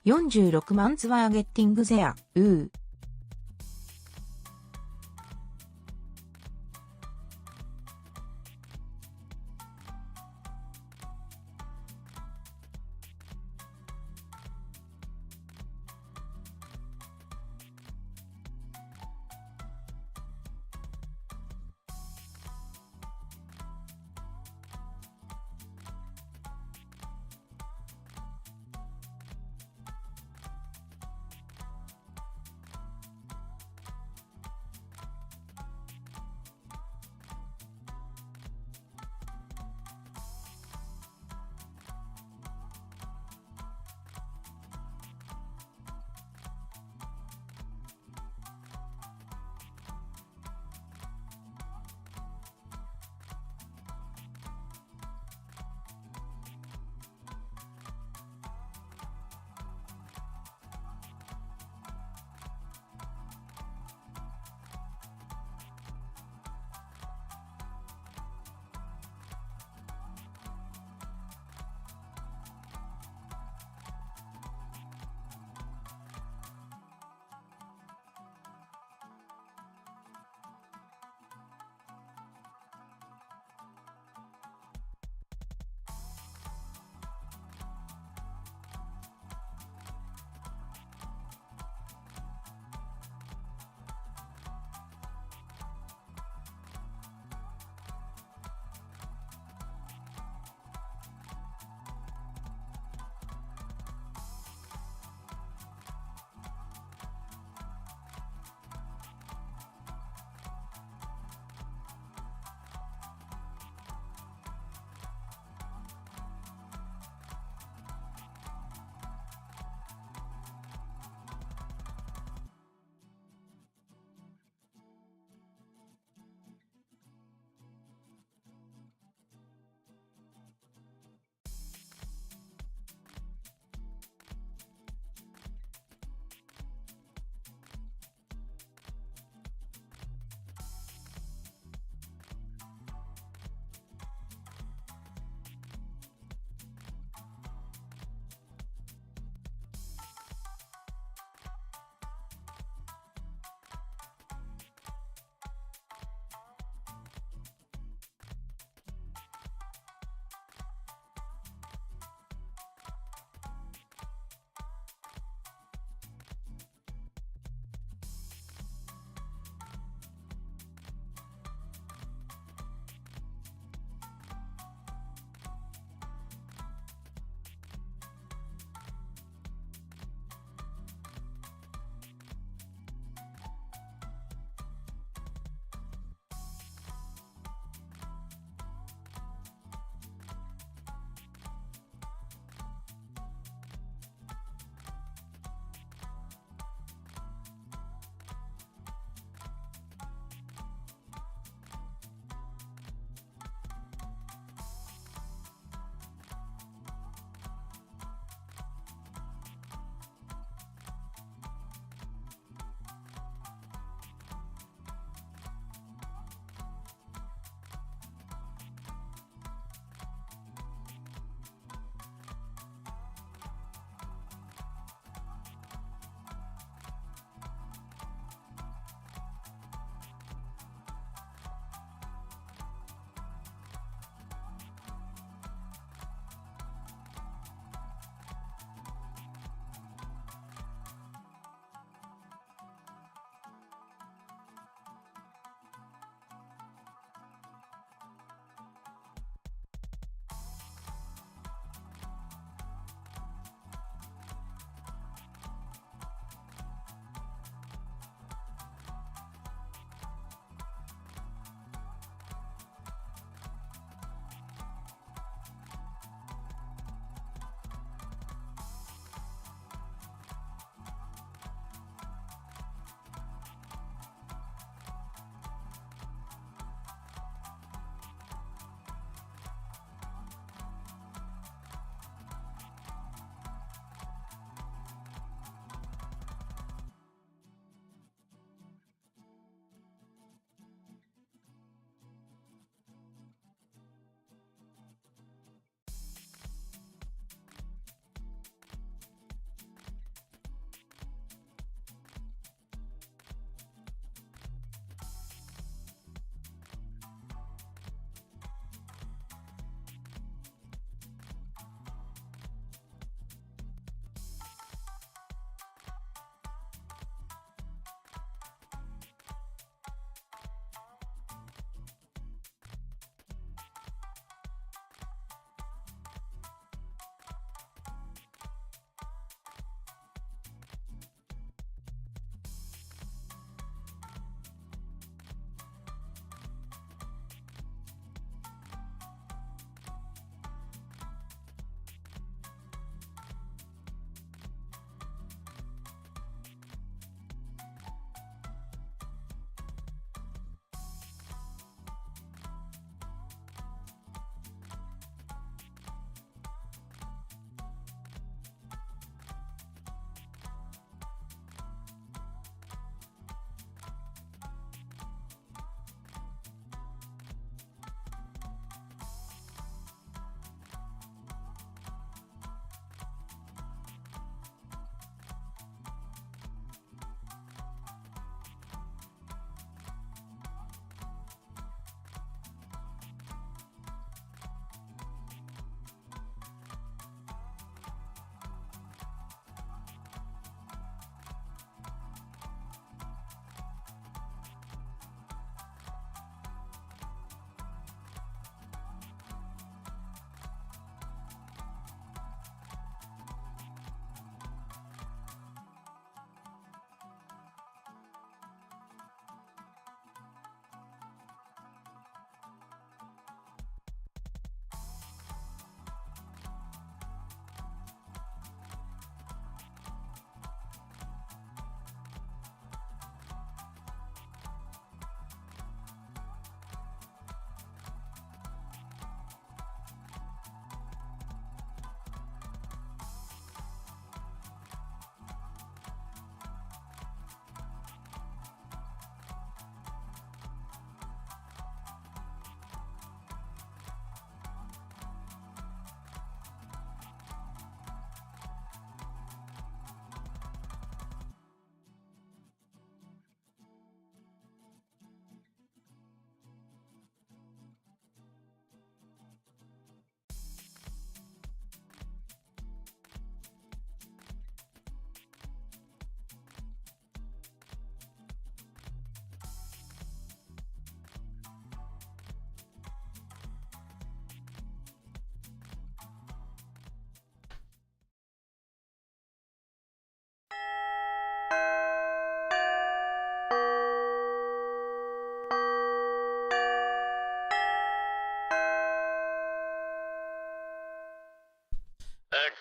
46万ツワーゲッティングゼア、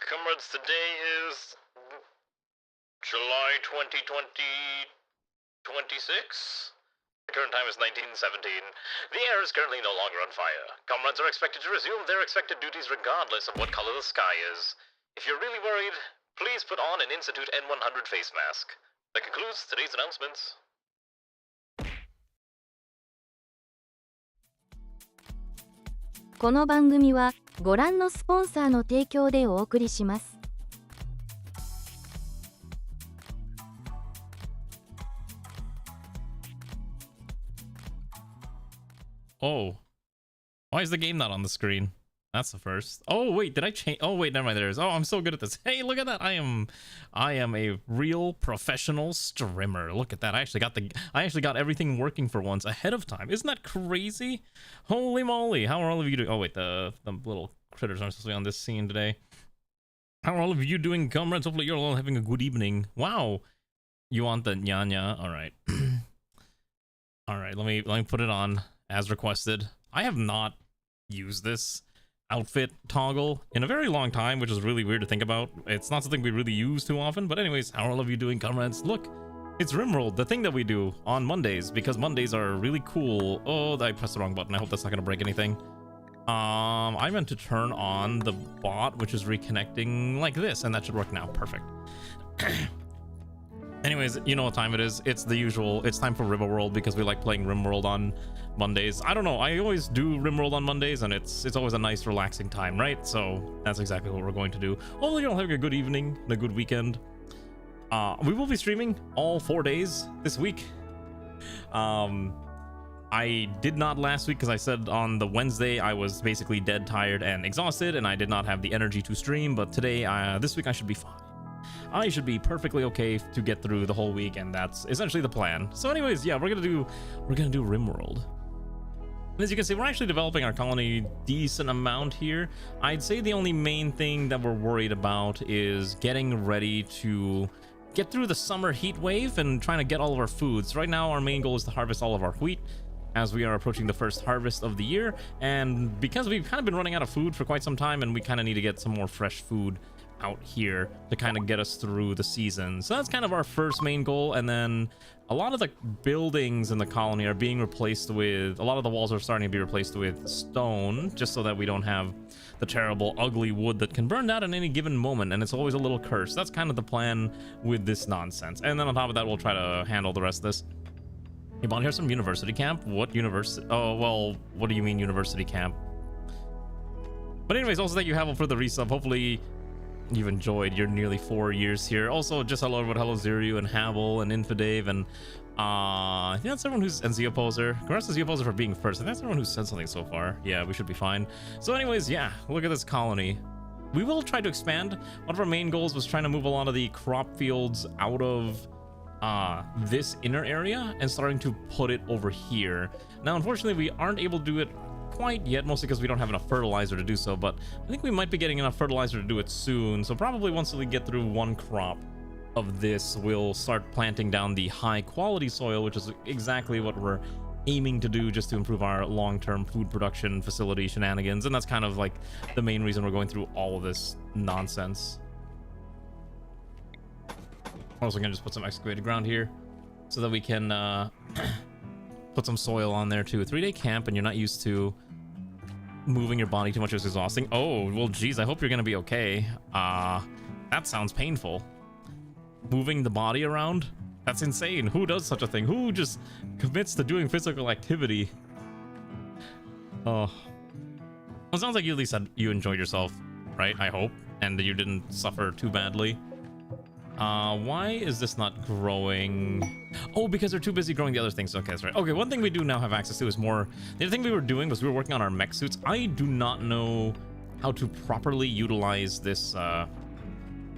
Comrades, today is July 2020, 26? The current time is 1917. The air is currently no longer on fire. Comrades are expected to resume their expected duties regardless of what color the sky is. If you're really worried, please put on an Institute N100 face mask. That concludes today's announcements. この番組はご覧のスポンサーの提供でお送りします。Oh, why is the game not on the screen? That's the first. Oh wait, did I change? Oh wait, never mind. There it is. Oh, I'm so good at this. Hey, look at that. I am a real professional streamer. Look at that. I actually got everything working for once ahead of time. Isn't that crazy? Holy moly! How are all of you doing? Oh wait, the little critters aren't supposed to be on this scene today. How are all of you doing, comrades? Hopefully you're all having a good evening. Wow. You want the nya? All right. All right. Let me put it on as requested. I have not used this outfit toggle in a very long time, which is really weird to think about. It's not something we really use too often, but anyways, how are all of you doing, comrades? Look, it's Rimworld, the thing that we do on Mondays, because Mondays are really cool. Oh, I pressed the wrong button. I hope that's not gonna break anything. I meant to turn on the bot, which is reconnecting like this, and that should work now. Perfect. Anyways, you know what time it is. It's the usual. It's time for Rimworld because we like playing Rimworld on Mondays. I don't know. I always do Rimworld on Mondays, and it's always a nice, relaxing time, right? So that's exactly what we're going to do. Hopefully, you're all having a good evening and a good weekend. We will be streaming all 4 days this week. I did not last week because I said on the Wednesday I was basically dead tired and exhausted, and I did not have the energy to stream. But today, this week, I should be fine. I should be perfectly okay to get through the whole week, and that's essentially the plan. So anyways, yeah, we're gonna do Rimworld. As you can see, we're actually developing our colony decent amount here. I'd say the only main thing that we're worried about is getting ready to get through the summer heat wave and trying to get all of our foods. Right now, our main goal is to harvest all of our wheat as we are approaching the first harvest of the year. And because we've kind of been running out of food for quite some time, and we kind of need to get some more fresh food out here to kind of get us through the season. So that's kind of our first main goal. And then a lot of the buildings in the colony are being replaced with, a lot of the walls are starting to be replaced with stone, just so that we don't have the terrible ugly wood that can burn out at any given moment, and it's always a little cursed. That's kind of the plan with this nonsense. And then on top of that, we'll try to handle the rest of this. Hey, Bon, here's some university camp. What university? Oh, well, what do you mean university camp? But anyways, also thank you, Havel, for the resub. Hopefully you've enjoyed your nearly 4 years here. Also, just hello everyone. Hello Ziryu and Havel and Infidave and yeah, that's everyone who's, and Zeoposer. Congrats to Zeoposer for being first. And that's everyone who's said something so far. Yeah, we should be fine. So anyways, yeah, look at this colony. We will try to expand. One of our main goals was trying to move a lot of the crop fields out of this inner area and starting to put it over here. Now, unfortunately, we aren't able to do it quite yet, mostly because we don't have enough fertilizer to do so, but I think we might be getting enough fertilizer to do it soon. So probably once we get through one crop of this, we'll start planting down the high quality soil, which is exactly what we're aiming to do, just to improve our long-term food production facility shenanigans. And that's kind of like the main reason we're going through all of this nonsense. Also gonna just put some excavated ground here so that we can put some soil on there too. A 3-day camp and you're not used to moving your body too much is exhausting. Oh, well, geez, I hope you're gonna be okay. That sounds painful. Moving the body around? That's insane. Who does such a thing? Who just commits to doing physical activity? Oh. Well, it sounds like you at least said you enjoyed yourself, right? I hope. And you didn't suffer too badly. Why is this not growing? Oh, because they're too busy growing the other things. Okay, that's right. Okay, one thing we do now have access to is more. The other thing we were doing was we were working on our mech suits. I do not know how to properly utilize this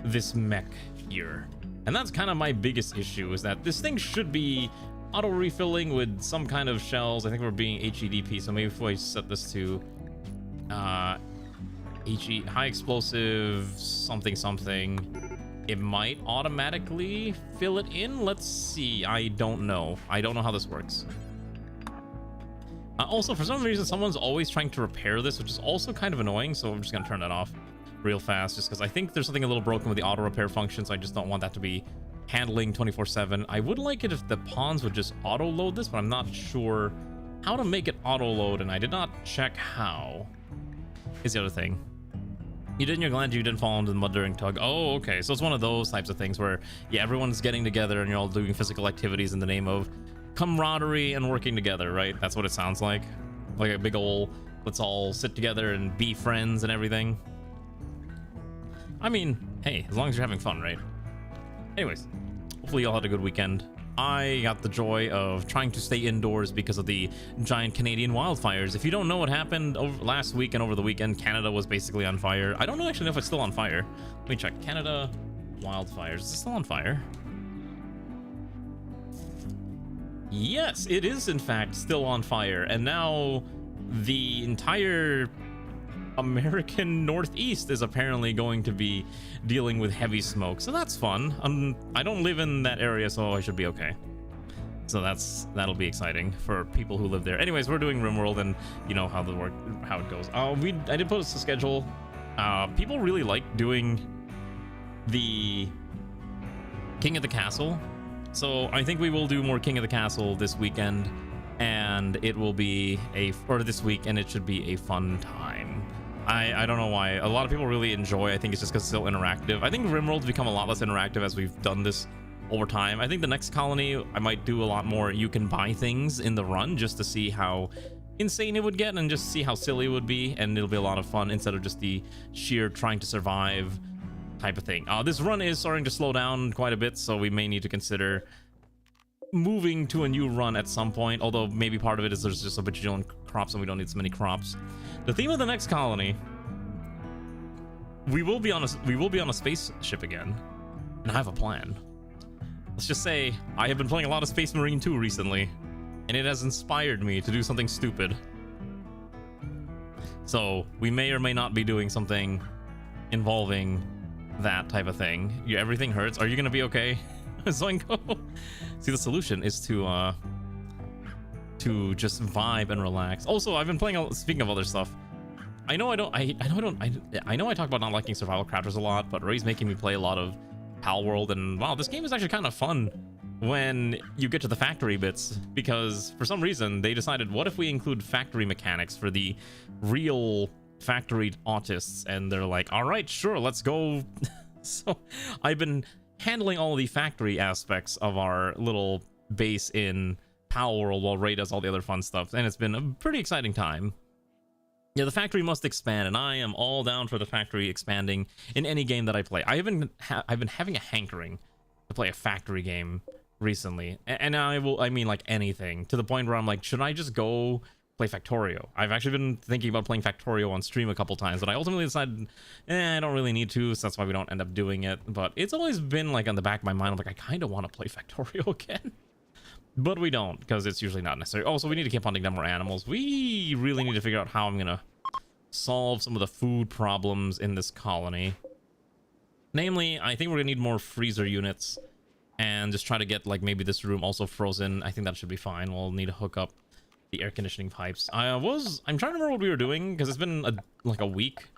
this mech here, and that's kind of my biggest issue, is that this thing should be auto refilling with some kind of shells. I think we're being HEDP, so maybe if I set this to high explosive something, it might automatically fill it in. Let's see. I don't know how this works. Also, for some reason, someone's always trying to repair this, which is also kind of annoying, so I'm just gonna turn that off. real fast, just because I think there's something a little broken with the auto repair function, so I just don't want that to be handling 24/7. I would like it if the pawns would just auto load this, but I'm not sure how to make it auto load, and I did not check how. Is the other thing. You did in your glad you didn't fall into the mud during tug. Oh, okay. So it's one of those types of things where, yeah, everyone's getting together and you're all doing physical activities in the name of camaraderie and working together, right? That's what it sounds like. Like a big ol' let's all sit together and be friends and everything. I mean, hey, as long as you're having fun, right? Anyways, hopefully y'all had a good weekend. I got the joy of trying to stay indoors because of the giant Canadian wildfires. If you don't know what happened over last week and over the weekend, Canada was basically on fire. I don't actually know if it's still on fire. Let me check. Canada wildfires. Is it still on fire? Yes, it is in fact still on fire. And now the entire American Northeast is apparently going to be dealing with heavy smoke, so that's fun. I don't live in that area, so I should be okay. So that'll be exciting for people who live there. Anyways, we're doing Rimworld, and you know how it goes. I did post a schedule. People really like doing the King of the Castle, so I think we will do more King of the Castle this weekend, and it will be this week, and it should be a fun time. I don't know why. A lot of people really enjoy. I think it's just because it's so interactive. I think Rimworld's become a lot less interactive as we've done this over time. I think the next colony, I might do a lot more. You can buy things in the run just to see how insane it would get and just see how silly it would be. And it'll be a lot of fun instead of just the sheer trying to survive type of thing. This run is starting to slow down quite a bit, so we may need to consider moving to a new run at some point, although maybe part of it is there's just a bajillion crops and we don't need so many crops. The theme of the next colony, we will be on a spaceship again, and I have a plan. Let's just say I have been playing a lot of Space Marine 2 recently, and it has inspired me to do something stupid. So we may or may not be doing something involving that type of thing. Everything hurts. Are you gonna be okay? Zoingo? See, the solution is to just vibe and relax. Also, I've been playing. Speaking of other stuff, I know I talk about not liking survival crafters a lot, but Ray's making me play a lot of Palworld, and wow, this game is actually kind of fun when you get to the factory bits, because for some reason they decided, what if we include factory mechanics for the real factory autists? And they're like, all right, sure, let's go. So I've been handling all the factory aspects of our little base in Palworld while Ray does all the other fun stuff, and it's been a pretty exciting time. Yeah, the factory must expand, and I am all down for the factory expanding in any game that I play. I've been having a hankering to play a factory game recently, and I mean like anything, to the point where I'm like, should I just go play Factorio? I've actually been thinking about playing Factorio on stream a couple times, but I ultimately decided, I don't really need to, so that's why we don't end up doing it. But it's always been like on the back of my mind, I'm like, I kind of want to play Factorio again. But we don't, because it's usually not necessary. Oh, so we need to keep hunting down more animals. We really need to figure out how I'm going to solve some of the food problems in this colony. Namely, I think we're going to need more freezer units, and just try to get, like, maybe this room also frozen. I think that should be fine. We'll need to hook up the air conditioning pipes. I'm trying to remember what we were doing, because it's been like a week.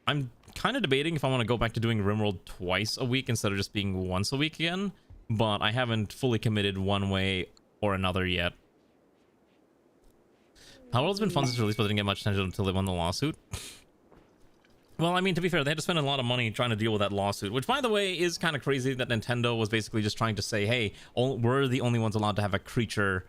I'm kind of debating if I want to go back to doing Rimworld twice a week instead of just being once a week again, but I haven't fully committed one way or another yet. Palworld's been fun since release, but didn't get much attention until they won the lawsuit. Well, I mean, to be fair, they had to spend a lot of money trying to deal with that lawsuit, which, by the way, is kind of crazy that Nintendo was basically just trying to say, hey, we're the only ones allowed to have a creature,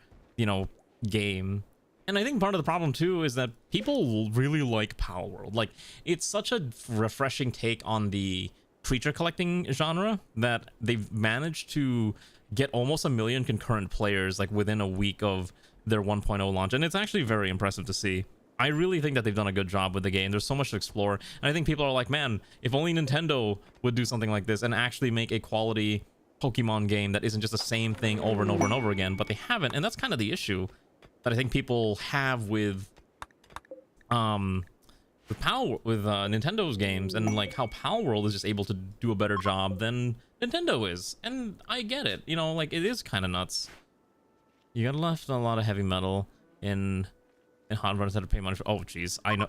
game. And I think part of the problem, too, is that people really like Palworld. Like, it's such a refreshing take on the creature collecting genre that they've managed to get almost 1 million concurrent players, like, within a week of their 1.0 launch. And it's actually very impressive to see. I really think that they've done a good job with the game. There's so much to explore, and I think people are like, man, if only Nintendo would do something like this and actually make a quality Pokemon game that isn't just the same thing over and over and over again. But they haven't, and that's kind of the issue that I think people have with Nintendo's games, and like how Palworld is just able to do a better job than Nintendo is. And I get it, like, it is kind of nuts. You got left a lot of heavy metal in hot runs that to pay money for. Oh, jeez, I know.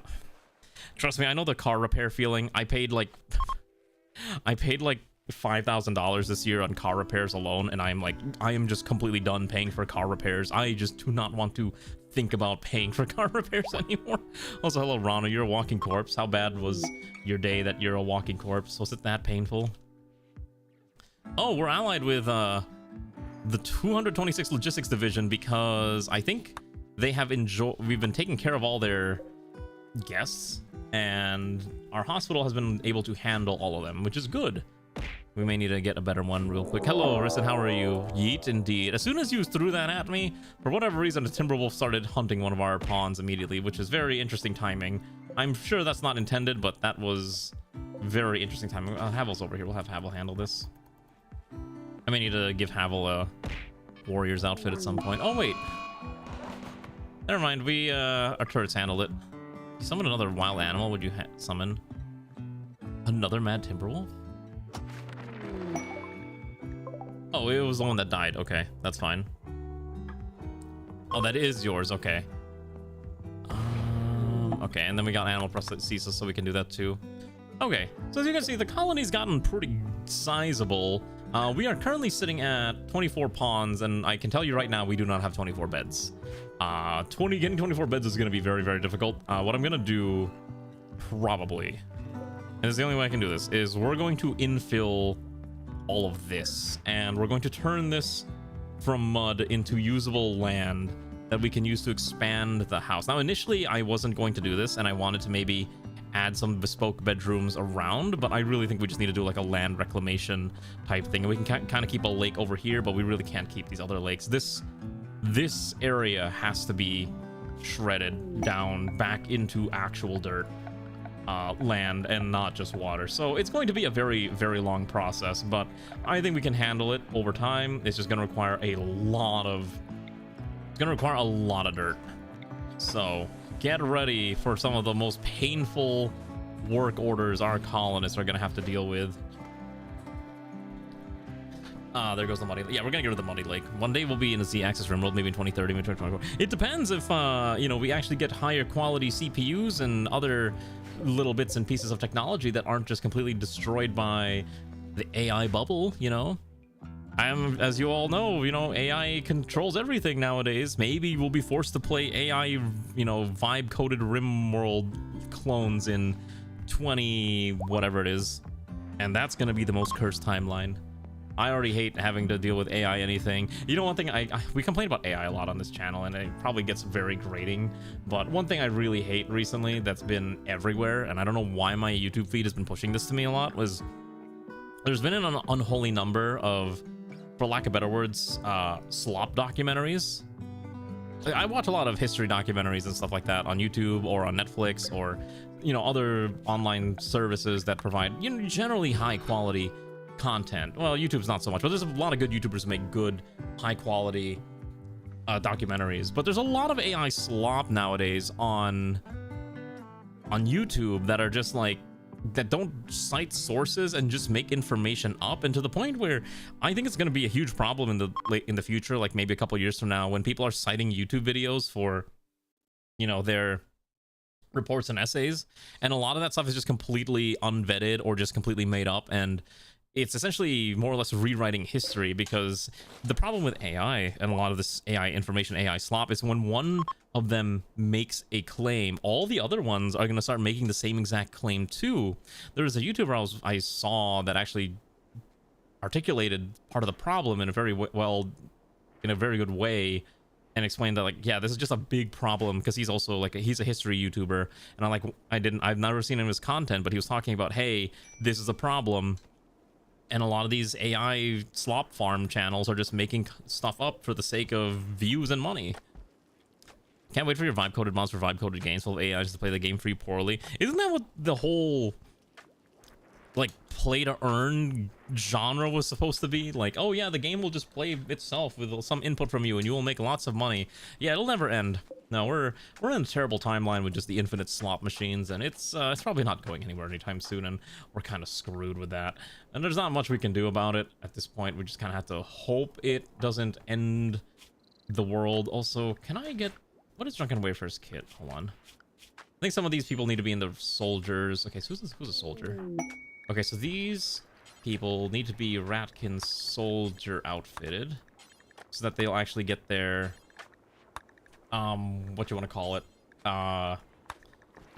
Trust me, I know the car repair feeling. I paid like $5,000 this year on car repairs alone, and I am just completely done paying for car repairs. I just do not want to think about paying for car repairs anymore. Also, hello Rana, you're a walking corpse. How bad was your day that you're a walking corpse? Was it that painful? Oh, we're allied with the 226 Logistics Division because I think they have we've been taking care of all their guests, and our hospital has been able to handle all of them, which is good. We may need to get a better one real quick. Hello, Arisen, how are you? Yeet, indeed. As soon as you threw that at me, for whatever reason, the Timberwolf started hunting one of our pawns immediately, which is very interesting timing. I'm sure that's not intended, but that was very interesting timing. Havel's over here. We'll have Havel handle this. I may need to give Havel a warrior's outfit at some point. Oh, wait. Never mind. Our turrets handled it. Summon another wild animal. Would you summon another mad Timberwolf? Oh, it was the one that died. Okay, that's fine. Oh, that is yours. Okay. Okay, and then we got animal prosthesis, so we can do that too. Okay, so as you can see, the colony's gotten pretty sizable. We are currently sitting at 24 pawns, and I can tell you right now, we do not have 24 beds. Getting 24 beds is going to be very, very difficult. What I'm going to do, probably, and it's the only way I can do this, is we're going to infill all of this, and we're going to turn this from mud into usable land that we can use to expand the house. Now, initially, I wasn't going to do this, and I wanted to maybe add some bespoke bedrooms around, but I really think we just need to do like a land reclamation type thing, and we can kind of keep a lake over here, but we really can't keep these other lakes. This area has to be shredded down back into actual dirt. Land and not just water, so it's going to be a very, very long process, but I think we can handle it over time. It's just going to require a lot of dirt, so get ready for some of the most painful work orders our colonists are going to have to deal with. There goes the muddy lake. Yeah, we're gonna get rid of the muddy lake. One day we'll be in the Z-axis Rimworld, maybe in 2030, maybe 2024. It depends if we actually get higher quality CPUs and other little bits and pieces of technology that aren't just completely destroyed by the AI bubble. As you all know, AI controls everything nowadays. Maybe we'll be forced to play AI, vibe coded Rimworld clones in 20 whatever it is, and that's gonna be the most cursed timeline. I already hate having to deal with AI anything. One thing we complain about AI a lot on this channel, and it probably gets very grating, but one thing I really hate recently that's been everywhere, and I don't know why my YouTube feed has been pushing this to me a lot, was there's been an unholy number of, for lack of better words, slop documentaries. I watch a lot of history documentaries and stuff like that on YouTube or on Netflix or, other online services that provide, generally high quality content. Well, YouTube's not so much, but there's a lot of good YouTubers who make good, high quality documentaries. But there's a lot of AI slop nowadays on YouTube that are just that don't cite sources and just make information up, and to the point where I think it's going to be a huge problem in the future, like maybe a couple years from now, when people are citing YouTube videos for their reports and essays, and a lot of that stuff is just completely unvetted or just completely made up, and it's essentially more or less rewriting history. Because the problem with AI and a lot of this AI information, AI slop, is when one of them makes a claim, all the other ones are going to start making the same exact claim too. There was a YouTuber I saw that actually articulated part of the problem in a very good way, and explained that this is just a big problem, because he's also he's a history YouTuber, and I've never seen his content, but he was talking about, hey, this is a problem. And a lot of these AI slop farm channels are just making stuff up for the sake of views and money. Can't wait for your vibe-coded mods for vibe-coded games full of AI just to play the game for you poorly. Isn't that what the whole, play-to-earn genre was supposed to be? Oh yeah, the game will just play itself with some input from you and you will make lots of money. Yeah, it'll never end. No, we're in a terrible timeline with just the infinite slot machines, and it's probably not going anywhere anytime soon, and we're kind of screwed with that. And there's not much we can do about it at this point. We just kind of have to hope it doesn't end the world. Also, can I get... What is Drunken Wafer's kit? Hold on. think some of these people need to be in the soldiers. Okay, so who's a soldier? Okay, so these people need to be ratkin soldier outfitted so that they'll actually get their what you want to call it. I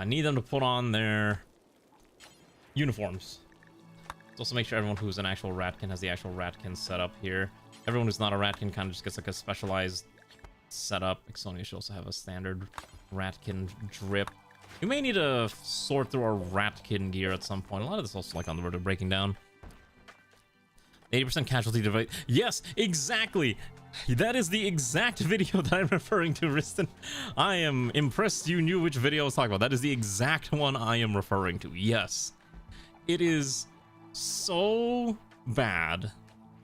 need them to put on their uniforms. Let's also make sure everyone who's an actual ratkin has the actual ratkin setup here. Everyone who's not a ratkin kind of just gets like a specialized setup. Ixonia should also have a standard ratkin drip. We may need to sort through our ratkin gear at some point. A lot of this also like on the road to breaking down. 80% casualty device. Yes, exactly. That is the exact video that I'm referring to, Riston. I am impressed you knew which video I was talking about. That is the exact one I am referring to. Yes. It is so bad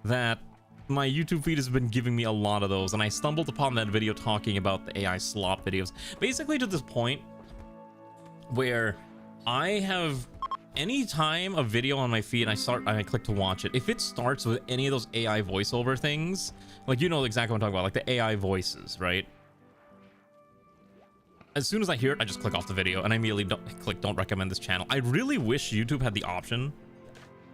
that my YouTube feed has been giving me a lot of those, and I stumbled upon that video talking about the AI slop videos. Basically to this point where I have... Anytime a video on my feed, I click to watch it, if it starts with any of those AI voiceover things, like, you know exactly what I'm talking about, like the AI voices, right? As soon as I hear it, I just click off the video and I immediately don't recommend this channel. I really wish YouTube had the option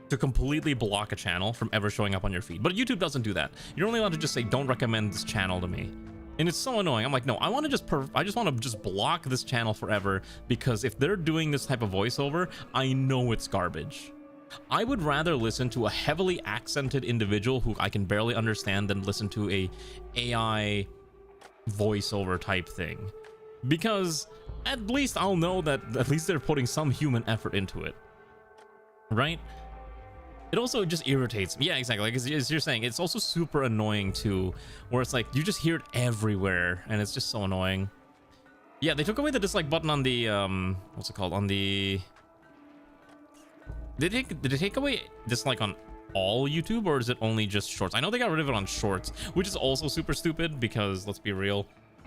to completely block a channel from ever showing up on your feed, but YouTube doesn't do that. You're only allowed to just say, don't recommend this channel to me. And it's so annoying. I'm like, no, I just want to just block this channel forever, because if they're doing this type of voiceover, I know it's garbage. I would rather listen to a heavily accented individual who I can barely understand than listen to a AI voiceover type thing, because at least I'll know that at least they're putting some human effort into it, right? It also just irritates me. Yeah, exactly. Like as you're saying, it's also super annoying too, where it's like you just hear it everywhere, and it's just so annoying. Yeah, they took away the dislike button on the what's it called? On the... Did they take away dislike on all YouTube, or is it only just shorts? I know they got rid of it on shorts, which is also super stupid because, let's be real,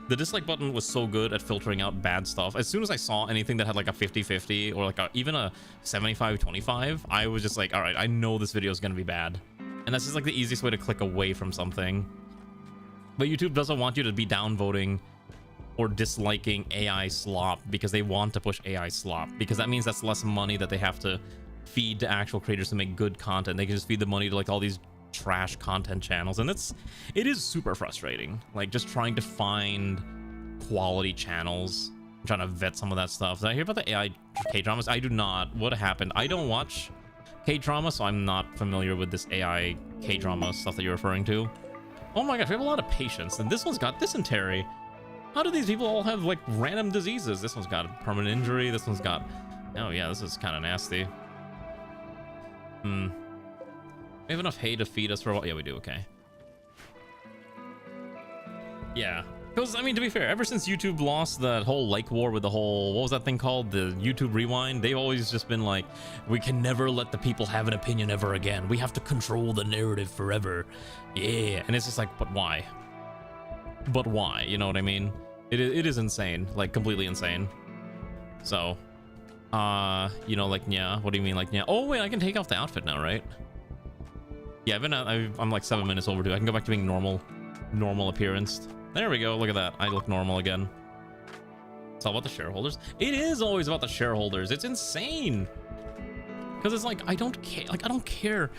the dislike button was so good at filtering out bad stuff. As soon as I saw anything that had like a 50-50 or like even a 75-25, I was just like, all right, I know this video is going to be bad. And that's just like the easiest way to click away from something. But YouTube doesn't want you to be downvoting or disliking AI slop because they want to push AI slop, because that means that's less money that they have to feed to actual creators to make good content. They can just feed the money to like all these trash content channels, and it is super frustrating, like just trying to find quality channels. I'm trying to vet some of that stuff. Did I hear about the AI K-dramas? I do not. What happened? I don't watch K-drama, so I'm not familiar with this AI K-drama stuff that you're referring to. Oh my gosh, we have a lot of patients, and this one's got dysentery. How do these people all have like random diseases? This one's got a permanent injury. This one's got... Oh yeah, this is kind of nasty. We have enough hay to feed us for a while. Yeah, we do. Okay. Yeah. Because, I mean, to be fair, ever since YouTube lost that whole like war with the whole... What was that thing called? The YouTube Rewind? They've always just been like, we can never let the people have an opinion ever again. We have to control the narrative forever. Yeah. And it's just like, but why? But why? You know what I mean? It is insane. Like, completely insane. So, you know, like, yeah. What do you mean, like, yeah? Oh, wait, I can take off the outfit now, right? Yeah, I'm like 7 minutes overdue. I can go back to being normal appearance. There we go. Look at that. I look normal again. It's all about the shareholders. It is always about the shareholders. It's insane. Because it's like, I don't care. Like, I don't care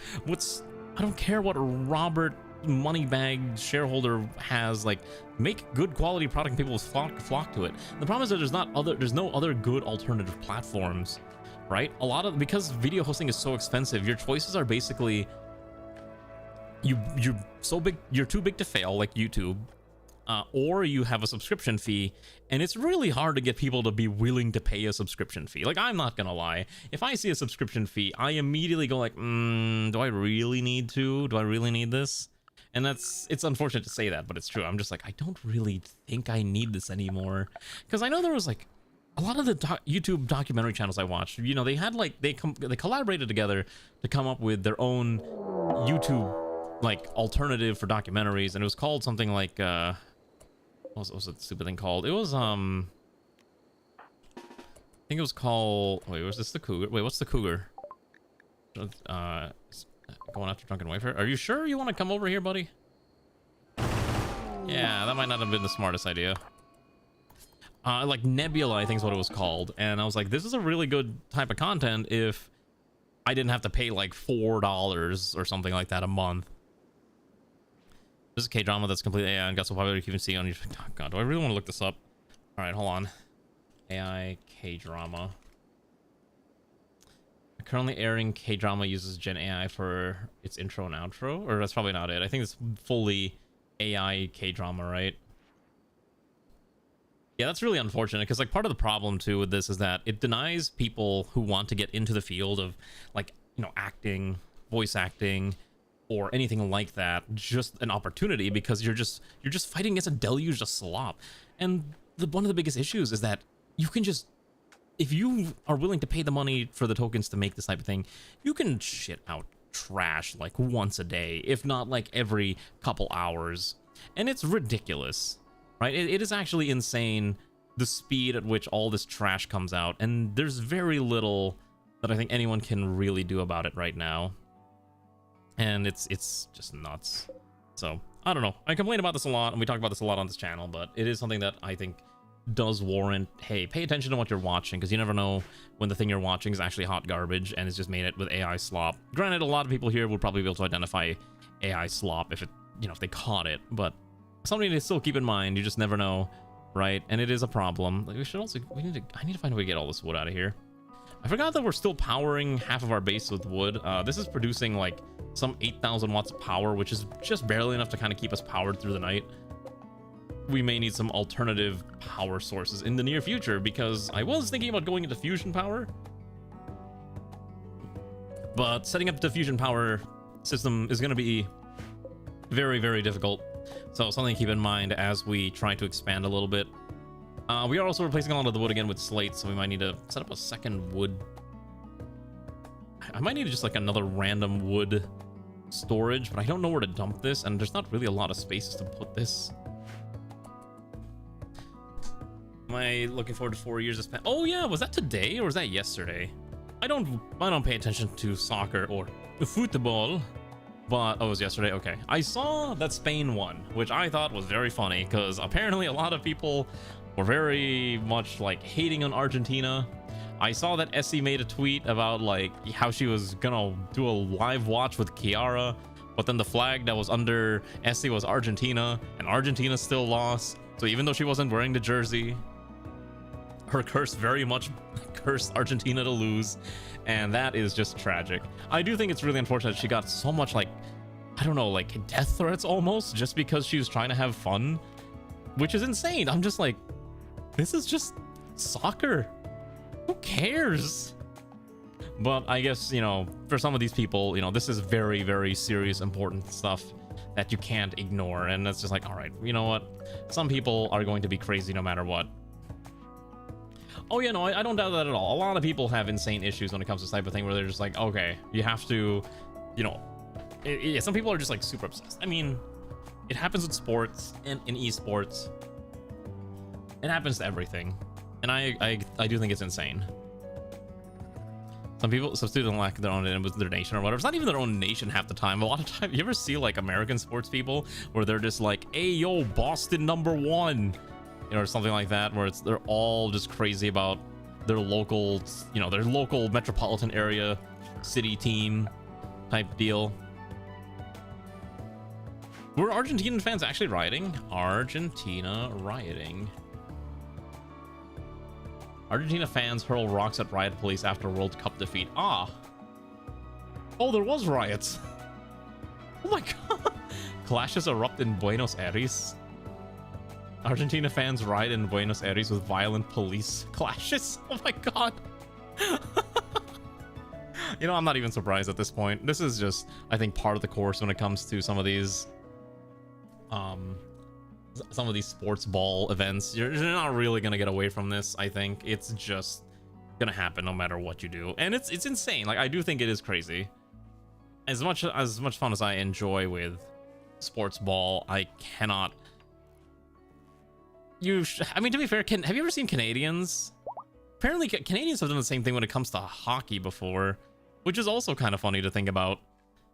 what Robert Moneybag shareholder has. Like, make good quality product and people will flock to it. The problem is that there's no other good alternative platforms, right? Because video hosting is so expensive, your choices are basically... you're too big to fail, like YouTube, or you have a subscription fee, and it's really hard to get people to be willing to pay a subscription fee. Like, I'm not gonna lie, if I see a subscription fee, I immediately go like, do I really need to? Do I really need this? And it's unfortunate to say that, but it's true. I'm just like, I don't really think I need this anymore, because I know there was like a lot of the YouTube documentary channels I watched, you know, they had like they collaborated together to come up with their own YouTube like alternative for documentaries, and it was called something like what was that stupid thing called? It was I think it was called, wait, was this the cougar? Wait, what's the cougar? Going after drunken wayfarer. Are you sure you want to come over here, buddy? Yeah, that might not have been the smartest idea. like Nebula, I think is what it was called. And I was like, this is a really good type of content if I didn't have to pay like $4 or something like that a month. This is a K-drama that's completely AI and got so popular you can even see on YouTube. Oh god, do I really want to look this up? All right, hold on. AI K-drama. Currently airing K-drama uses Gen AI for its intro and outro, or that's probably not it. I think it's fully AI K-drama, right? Yeah, that's really unfortunate because like part of the problem too with this is that it denies people who want to get into the field of like, you know, acting, voice acting, or anything like that just an opportunity because you're just fighting against a deluge of slop. And one of the biggest issues is that you can just, if you are willing to pay the money for the tokens to make this type of thing, you can shit out trash like once a day, if not like every couple hours. And it's ridiculous, right? It is actually insane the speed at which all this trash comes out. And there's very little that I think anyone can really do about it right now. And it's just nuts. So, I don't know. I complain about this a lot, and we talk about this a lot on this channel, but it is something that I think does warrant, hey, pay attention to what you're watching, because you never know when the thing you're watching is actually hot garbage and it's just made it with AI slop. Granted, a lot of people here would probably be able to identify AI slop if it, you know, if they caught it, but something to still keep in mind. You just never know, right? And it is a problem. Like, I need to find a way to get all this wood out of here. I forgot that we're still powering half of our base with wood. This is producing like some 8,000 watts of power, which is just barely enough to kind of keep us powered through the night. We may need some alternative power sources in the near future because I was thinking about going into fusion power, but setting up the fusion power system is going to be very, very difficult. So something to keep in mind as we try to expand a little bit. We are also replacing a lot of the wood again with slates, so we might need to set up a second wood. I might need just like another random wood storage, but I don't know where to dump this, and there's not really a lot of spaces to put this. Am I looking forward to 4 years of Spain? Oh yeah, was that today or was that yesterday? I don't pay attention to soccer or football, but oh, it was yesterday. Okay, I saw that Spain won, which I thought was very funny because apparently a lot of people were very much like hating on Argentina. I saw that Essie made a tweet about like how she was gonna do a live watch with Kiara, but then the flag that was under Essie was Argentina, and Argentina still lost. So even though she wasn't wearing the jersey, her curse very much cursed Argentina to lose, and that is just tragic. I do think it's really unfortunate she got so much like, I don't know, like death threats almost just because she was trying to have fun, which is insane. I'm just like, this is just soccer. Who cares? But I guess, you know, for some of these people, you know, this is very, very serious, important stuff that you can't ignore. And that's just like, all right, you know what? Some people are going to be crazy no matter what. Oh yeah, no, I don't doubt that at all. A lot of people have insane issues when it comes to this type of thing where they're just like, okay, you have to, you know, yeah, some people are just like super obsessed. I mean, it happens with sports and in esports. It happens to everything. And I do think it's insane. Some people substitute like their own with their nation or whatever. It's not even their own nation half the time. A lot of time, you ever see like American sports people where they're just like, hey, yo, Boston #1, you know, or something like that, where they're all just crazy about their local, you know, their local metropolitan area city team type deal. Were Argentinian fans actually rioting? Argentina rioting. Argentina fans hurl rocks at riot police after World Cup defeat. Ah. Oh, there was riots. Oh my god. Clashes erupt in Buenos Aires. Argentina fans riot in Buenos Aires with violent police clashes. Oh my god. You know, I'm not even surprised at this point. This is just, I think, part of the course when it comes to some of these sports ball events. You're not really gonna get away from this. I think it's just gonna happen no matter what you do, and it's insane. Like, I do think it is crazy. As much fun as I enjoy with sports ball, I cannot. I mean, to be fair, have you ever seen Canadians? Apparently, Canadians have done the same thing when it comes to hockey before, which is also kind of funny to think about.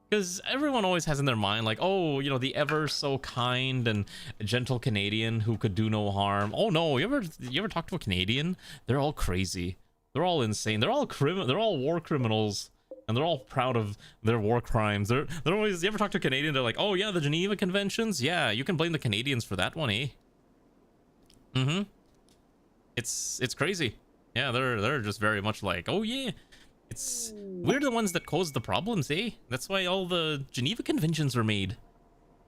Because everyone always has in their mind, like, oh, you know, the ever so kind and gentle Canadian who could do no harm. Oh no, you ever talk to a Canadian? They're all crazy. They're all insane. They're all war criminals, and they're all proud of their war crimes. They're always. You ever talk to a Canadian? They're like, oh yeah, the Geneva Conventions. Yeah, you can blame the Canadians for that one, eh? Mm-hmm. It's crazy. Yeah, they're just very much like, oh yeah. We're the ones that caused the problems, eh? That's why all the Geneva Conventions were made.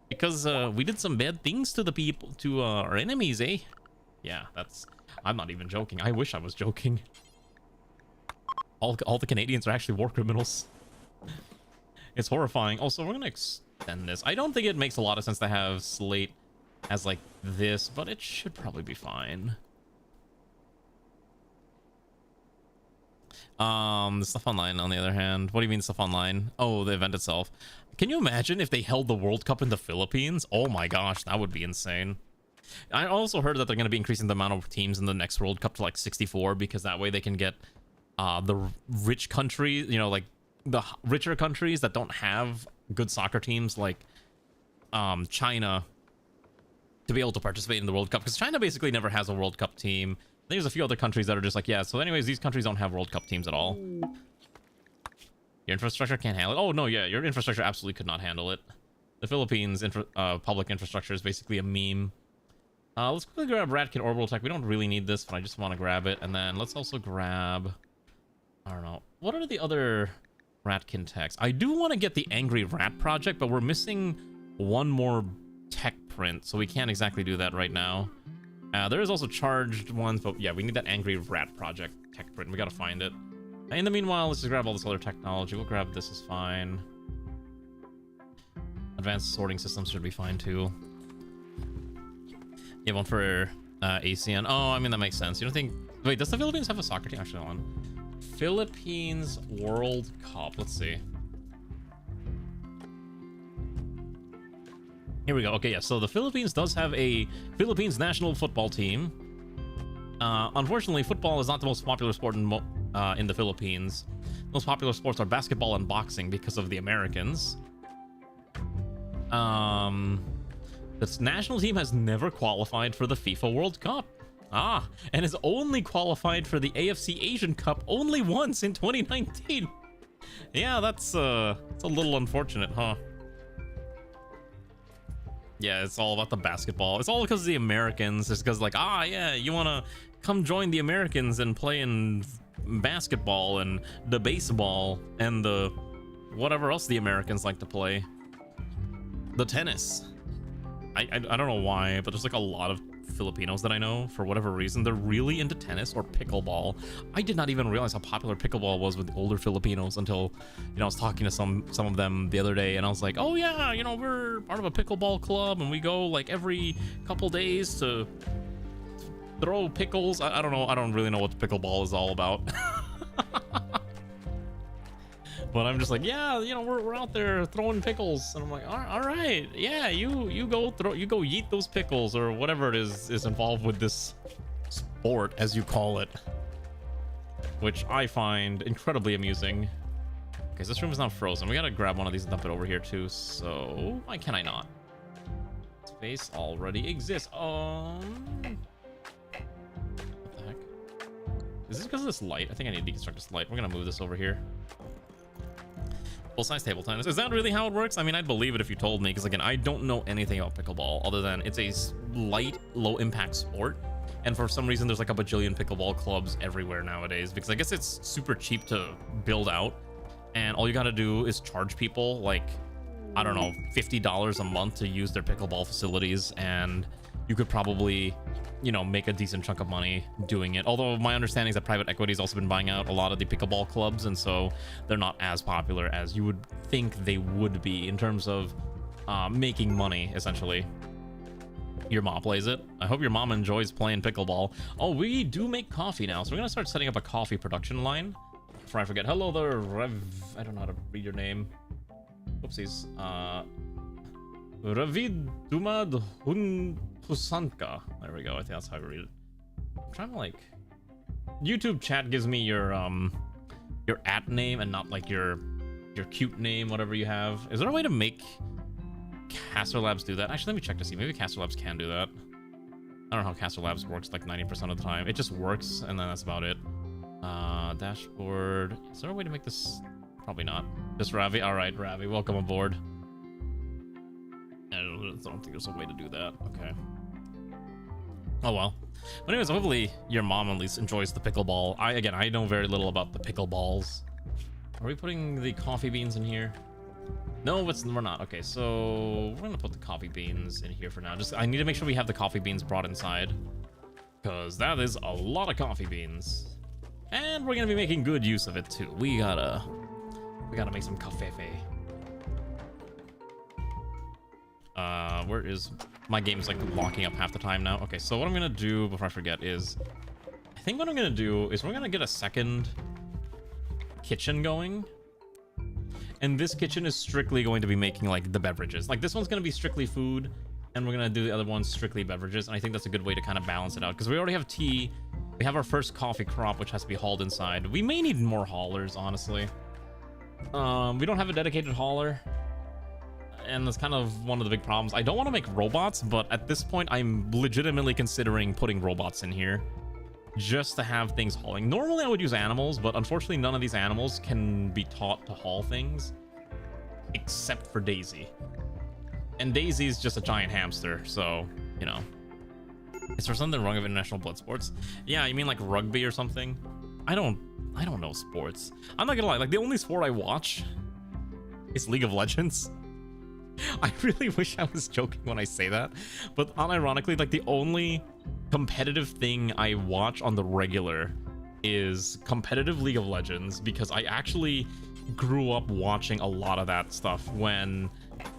Because we did some bad things to the people, to our enemies, eh? Yeah, I'm not even joking. I wish I was joking. All the Canadians are actually war criminals. It's horrifying. Also, we're gonna extend this. I don't think it makes a lot of sense to have Slate as like this, but it should probably be fine. The stuff online, on the other hand. What do you mean stuff online? Oh, the event itself. Can you imagine if they held the World Cup in the Philippines? Oh my gosh, that would be insane. I also heard that they're going to be increasing the amount of teams in the next World Cup to like 64, because that way they can get the rich countries, you know, like the richer countries that don't have good soccer teams like China, to be able to participate in the World Cup, because China basically never has a World Cup team. There's a few other countries that are just like, yeah, so anyways, these countries don't have World Cup teams at all. Your infrastructure can't handle it? Oh, no, yeah, your infrastructure absolutely could not handle it. The Philippines public infrastructure is basically a meme. Let's quickly grab Ratkin Orbital Tech. We don't really need this, but I just want to grab it. And then let's also grab... I don't know. What are the other Ratkin techs? I do want to get the Angry Rat project, but we're missing one more tech print, so we can't exactly do that right now. There is also charged ones, but yeah, we need that Angry Rat project tech print. We gotta find it. In the meanwhile, let's just grab all this other technology. We'll grab this is fine. Advanced sorting systems should be fine too. Yeah, one for ACN. Oh, I mean, that makes sense. You don't think... Wait, does the Philippines have a soccer team? Actually, hold on. Philippines World Cup. Let's see. Here we go. Okay, yeah, so the Philippines does have a Philippines national football team. Unfortunately, football is not the most popular sport in the Philippines. The most popular sports are basketball and boxing because of the Americans. The national team has never qualified for the FIFA World Cup. And has only qualified for the AFC Asian Cup only once in 2019. Yeah, that's a little unfortunate, huh? Yeah, it's all about the basketball. It's all because of the Americans. It's because like, yeah, you want to come join the Americans and play in basketball and the baseball and the whatever else the Americans like to play. The tennis. I don't know why, but there's like a lot of Filipinos that I know, for whatever reason, they're really into tennis or pickleball. I did not even realize how popular pickleball was with older Filipinos until, you know, I was talking to some of them the other day, and I was like, oh yeah, you know, we're part of a pickleball club and we go like every couple days to throw pickles. I don't know, I don't really know what pickleball is all about. But I'm just like, yeah, you know, we're out there throwing pickles, and I'm like, all right, yeah, you go yeet those pickles or whatever it is involved with this sport, as you call it, which I find incredibly amusing. Okay, so this room is now frozen. We gotta grab one of these and dump it over here too. So why can I not? Space already exists. What the heck? Is this because of this light? I think I need to deconstruct this light. We're gonna move this over here. Full-size table tennis. Is that really how it works? I mean, I'd believe it if you told me, because again, I don't know anything about pickleball other than it's a light, low-impact sport, and for some reason there's like a bajillion pickleball clubs everywhere nowadays, because I guess it's super cheap to build out, and all you gotta do is charge people like, I don't know, $50 a month to use their pickleball facilities, and you could probably, you know, make a decent chunk of money doing it. Although my understanding is that private equity has also been buying out a lot of the pickleball clubs, and so they're not as popular as you would think they would be in terms of making money, essentially. Your mom plays it. I hope your mom enjoys playing pickleball. Oh, we do make coffee now, so we're gonna start setting up a coffee production line. Before I forget, hello there, Rev. I don't know how to read your name. Whoopsies. Ravid Dumad Hun Pusanka. There we go. I think that's how I read it. I'm trying to like... YouTube chat gives me your @ name and not like your your cute name, whatever you have. Is there a way to make Caster Labs do that? Actually, let me check to see. Maybe Caster Labs can do that. I don't know how Caster Labs works like 90% of the time. It just works, and then that's about it. Dashboard. Is there a way to make this? Probably not. Just Ravi. All right, Ravi, welcome aboard. I don't think there's a way to do that. Okay. Oh well. But anyways, hopefully your mom at least enjoys the pickleball. I know very little about the pickleballs. Are we putting the coffee beans in here? No, we're not. Okay, so we're gonna put the coffee beans in here for now. I need to make sure we have the coffee beans brought inside, because that is a lot of coffee beans, and we're gonna be making good use of it too. We gotta make some cafe. Where is my game's like locking up half the time now? Okay, so what I'm gonna do before I forget is, I think what I'm gonna do is we're gonna get a second kitchen going. And this kitchen is strictly going to be making like the beverages. Like this one's going to be strictly food, and we're going to do the other one strictly beverages. And I think that's a good way to kind of balance it out, because we already have tea. We have our first coffee crop, which has to be hauled inside. We may need more haulers, honestly. We don't have a dedicated hauler, and that's kind of one of the big problems. I don't want to make robots, but at this point I'm legitimately considering putting robots in here just to have things hauling. Normally I would use animals, but unfortunately none of these animals can be taught to haul things except for Daisy. And Daisy's just a giant hamster, so, you know. Is there something wrong with international blood sports? Yeah, you mean like rugby or something? I don't know sports. I'm not gonna lie, like the only sport I watch is League of Legends. I really wish I was joking when I say that, but unironically, like the only competitive thing I watch on the regular is competitive League of Legends, because I actually grew up watching a lot of that stuff when,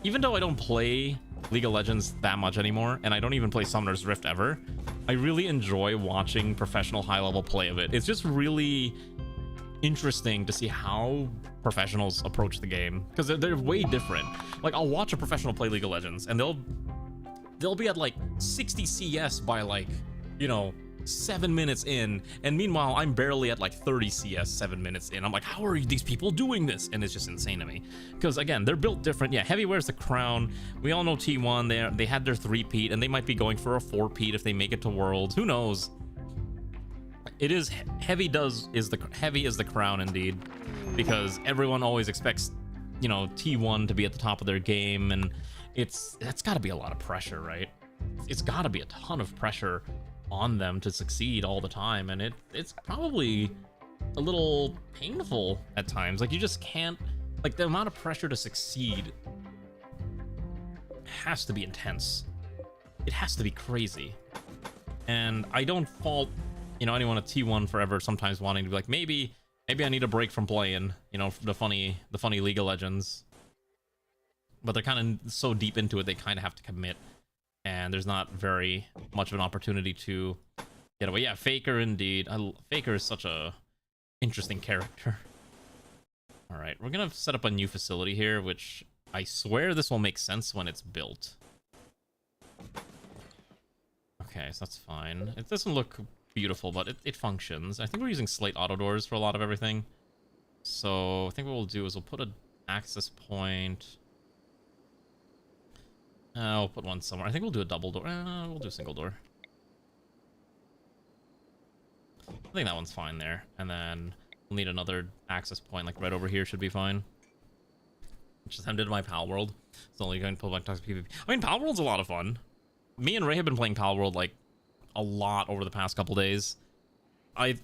even though I don't play League of Legends that much anymore, and I don't even play Summoner's Rift ever, I really enjoy watching professional high-level play of it. It's just really interesting to see how professionals approach the game, because they're way different. Like I'll watch a professional play League of Legends and they'll be at like 60 CS by like, you know, 7 minutes in, and meanwhile I'm barely at like 30 CS 7 minutes in. I'm like, how are these people doing this? And it's just insane to me, because again, they're built different. Yeah, Heavy wears the crown. We all know T1, they had their 3-peat, and they might be going for a 4-peat if they make it to Worlds. Who knows? It is Heavy is the crown indeed, because everyone always expects, you know, T1 to be at the top of their game, and that's got to be a lot of pressure, right? It's got to be a ton of pressure on them to succeed all the time, and it's probably a little painful at times. Like you just can't, like the amount of pressure to succeed has to be intense. It has to be crazy, and I don't fault, you know, anyone at T1 forever sometimes wanting to be like, maybe I need a break from playing, you know, the funny League of Legends. But they're kind of so deep into it, they kind of have to commit, and there's not very much of an opportunity to get away. Yeah, Faker indeed. Faker is such a interesting character. All right, we're gonna set up a new facility here, which I swear this will make sense when it's built. Okay, so that's fine. It doesn't look beautiful, but it functions. I think we're using slate auto doors for a lot of everything. So I think what we'll do is we'll put an access point. We'll put one somewhere. I think we'll do a double door. We'll do a single door. I think that one's fine there. And then we'll need another access point, like right over here should be fine. Just ended my Pal World. It's only going to pull back to PvP. I mean, Pal World's a lot of fun. Me and Ray have been playing Pal World like a lot over the past couple days. I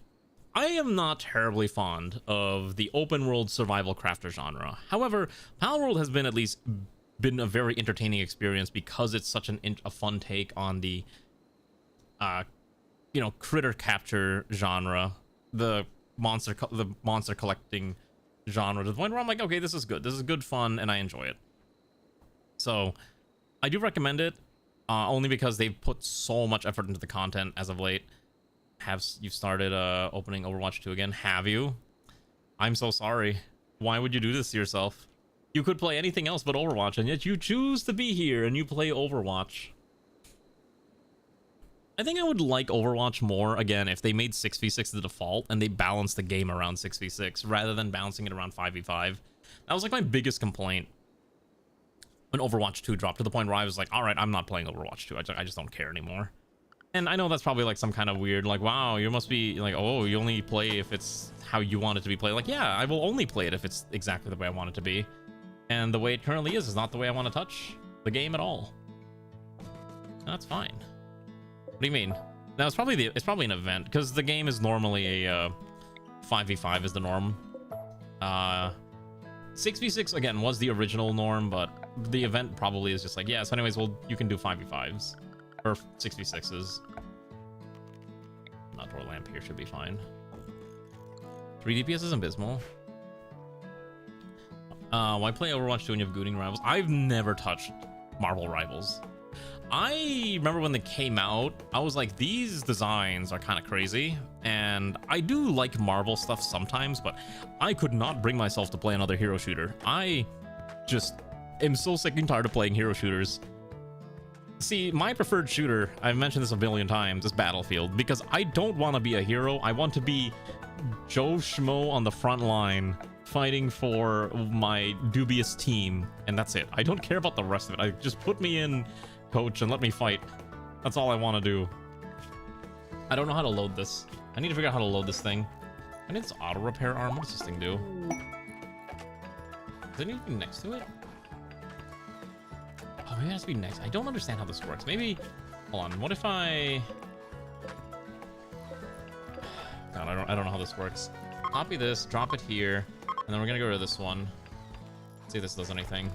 am not terribly fond of the open world survival crafter genre. However, Pal World has been been a very entertaining experience because it's such a fun take on the you know, critter capture genre, the monster collecting genre, to the point where I'm like, okay, this is good fun, and I enjoy it. So I do recommend it, only because they've put so much effort into the content as of late. Have you started opening Overwatch 2 again? Have you? I'm so sorry. Why would you do this to yourself? You could play anything else but Overwatch, and yet you choose to be here and you play Overwatch. I think I would like Overwatch more, again, if they made 6v6 the default and they balanced the game around 6v6 rather than balancing it around 5v5. That was like my biggest complaint when Overwatch 2 dropped, to the point where I was like, all right, I'm not playing Overwatch 2. I just don't care anymore. And I know that's probably like some kind of weird, like, wow, you must be like, oh, you only play if it's how you want it to be played. Like, yeah, I will only play it if it's exactly the way I want it to be. And the way it currently is not the way I want to touch the game at all. That's fine. What do you mean? No, it's probably an event, because the game is normally a 5v5 is the norm. 6v6 again was the original norm, but the event probably is just like, yeah, so anyways, well, you can do 5v5s or 6v6s. Outdoor lamp here should be fine. 3 DPS is abysmal. Why play Overwatch 2 when you have Gooning Rivals? I've never touched Marvel Rivals. I remember when they came out, I was like, these designs are kind of crazy, and I do like Marvel stuff sometimes, but I could not bring myself to play another hero shooter. I just am so sick and tired of playing hero shooters. See, my preferred shooter, I've mentioned this a million times, is Battlefield, because I don't want to be a hero. I want to be Joe Schmo on the front line, fighting for my dubious team, and that's it. I don't care about the rest of it. Just put me in, coach, and let me fight. That's all I want to do. I don't know how to load this. I need to figure out how to load this thing. I need this auto repair arm. What does this thing do? Does it need to be next to it? Oh, maybe it has to be next. I don't understand how this works. Maybe, hold on. What if I... God, I don't know how this works. Copy this, drop it here, and then we're gonna go to this one. See if this does anything.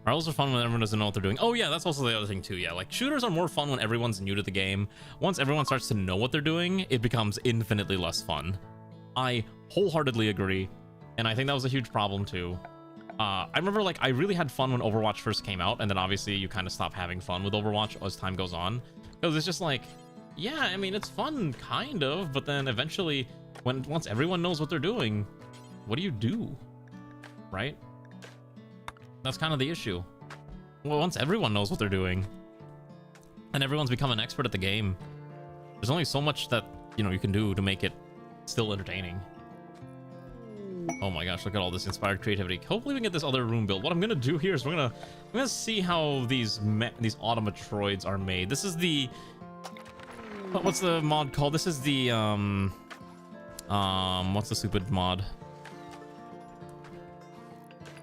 Rivals are fun when everyone doesn't know what they're doing. Oh yeah, that's also the other thing too. Yeah, like shooters are more fun when everyone's new to the game. Once everyone starts to know what they're doing, it becomes infinitely less fun. I wholeheartedly agree, and I think that was a huge problem too. I remember like I really had fun when Overwatch first came out, and then obviously you kind of stop having fun with Overwatch as time goes on, because it's just like, yeah, I mean it's fun kind of, but then eventually once everyone knows what they're doing, what do you do, right? That's kind of the issue. Well, once everyone knows what they're doing and everyone's become an expert at the game, there's only so much that, you know, you can do to make it still entertaining. Oh my gosh, look at all this inspired creativity. Hopefully we can get this other room built. What I'm gonna do here is I'm gonna see how these automatroids are made. This is the what's the mod called? This is the what's the stupid mod?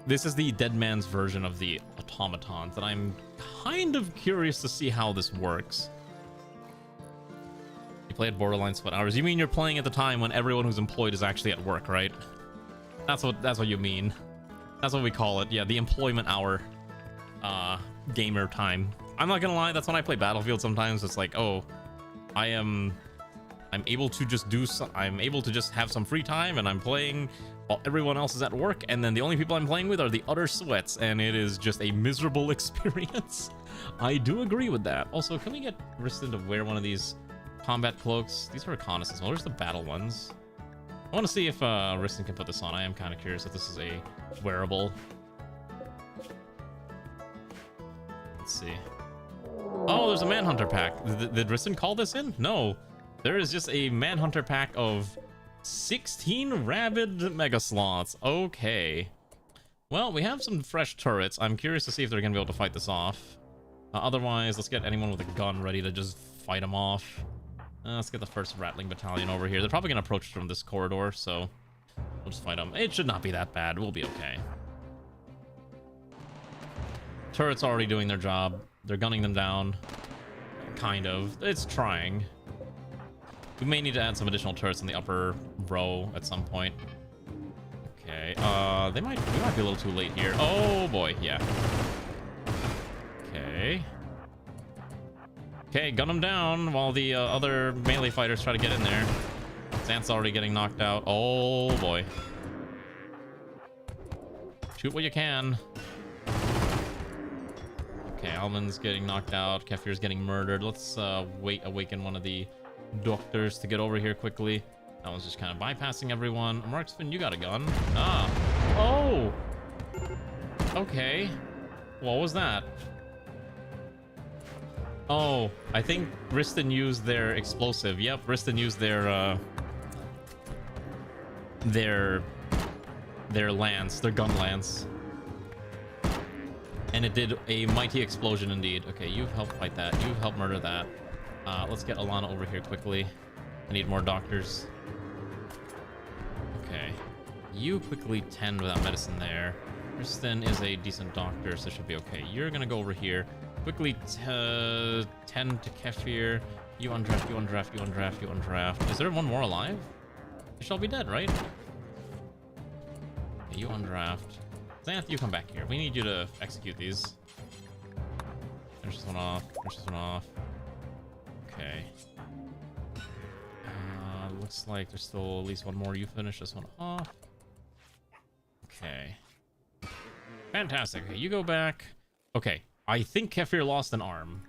This is the dead man's version of the automatons, and I'm kind of curious to see how this works. You play at Borderline split hours. You mean you're playing at the time when everyone who's employed is actually at work, right? That's what you mean. That's what we call it. Yeah, the employment hour gamer time. I'm not gonna lie, that's when I play Battlefield sometimes. It's like, oh, I'm able to just have some free time, and I'm playing while everyone else is at work, and then the only people I'm playing with are the utter sweats, and it is just a miserable experience. I do agree with that. Also, can we get Riston to wear one of these combat cloaks? These are reconnaissance. Well, there's the battle ones. I want to see if Riston can put this on. I am kind of curious if this is a wearable. Let's see. Oh, there's a Manhunter pack. Did Riston call this in? No. There is just a Manhunter pack of 16 rabid mega slots. Okay. Well, we have some fresh turrets. I'm curious to see if they're going to be able to fight this off. Otherwise, let's get anyone with a gun ready to just fight them off. Let's get the first Rattling Battalion over here. They're probably going to approach from this corridor, so we'll just fight them. It should not be that bad. We'll be okay. Turrets already doing their job. They're gunning them down. Kind of. It's trying. We may need to add some additional turrets in the upper row at some point. Okay, we might be a little too late here. Oh boy, yeah. Okay. Okay, gun them down while the other melee fighters try to get in there. Xant's already getting knocked out. Oh boy. Shoot what you can. Okay, Alman's getting knocked out. Kefir's getting murdered. Let's awaken one of the doctors to get over here quickly. That one's just kind of bypassing everyone. Marksman, you got a gun. Ah. Oh. Okay. What was that? Oh, I think Riston used their explosive. Yep, Riston used their their lance, their gun lance. And it did a mighty explosion indeed. Okay, you've helped fight that. You've helped murder that. Let's get Alana over here quickly. I need more doctors. Okay. You quickly tend without medicine there. Kristen is a decent doctor, so should be okay. You're gonna go over here. Quickly tend to Kefir. You undraft, you undraft, you undraft, you undraft. Is there one more alive? They shall be dead, right? Okay, you undraft. Xanth, you come back here. We need you to execute these. Finish this one off. Finish this one off. Okay. Looks like there's still at least one more. You finish this one off. Okay. Fantastic. Okay, you go back. Okay. I think Kefir lost an arm.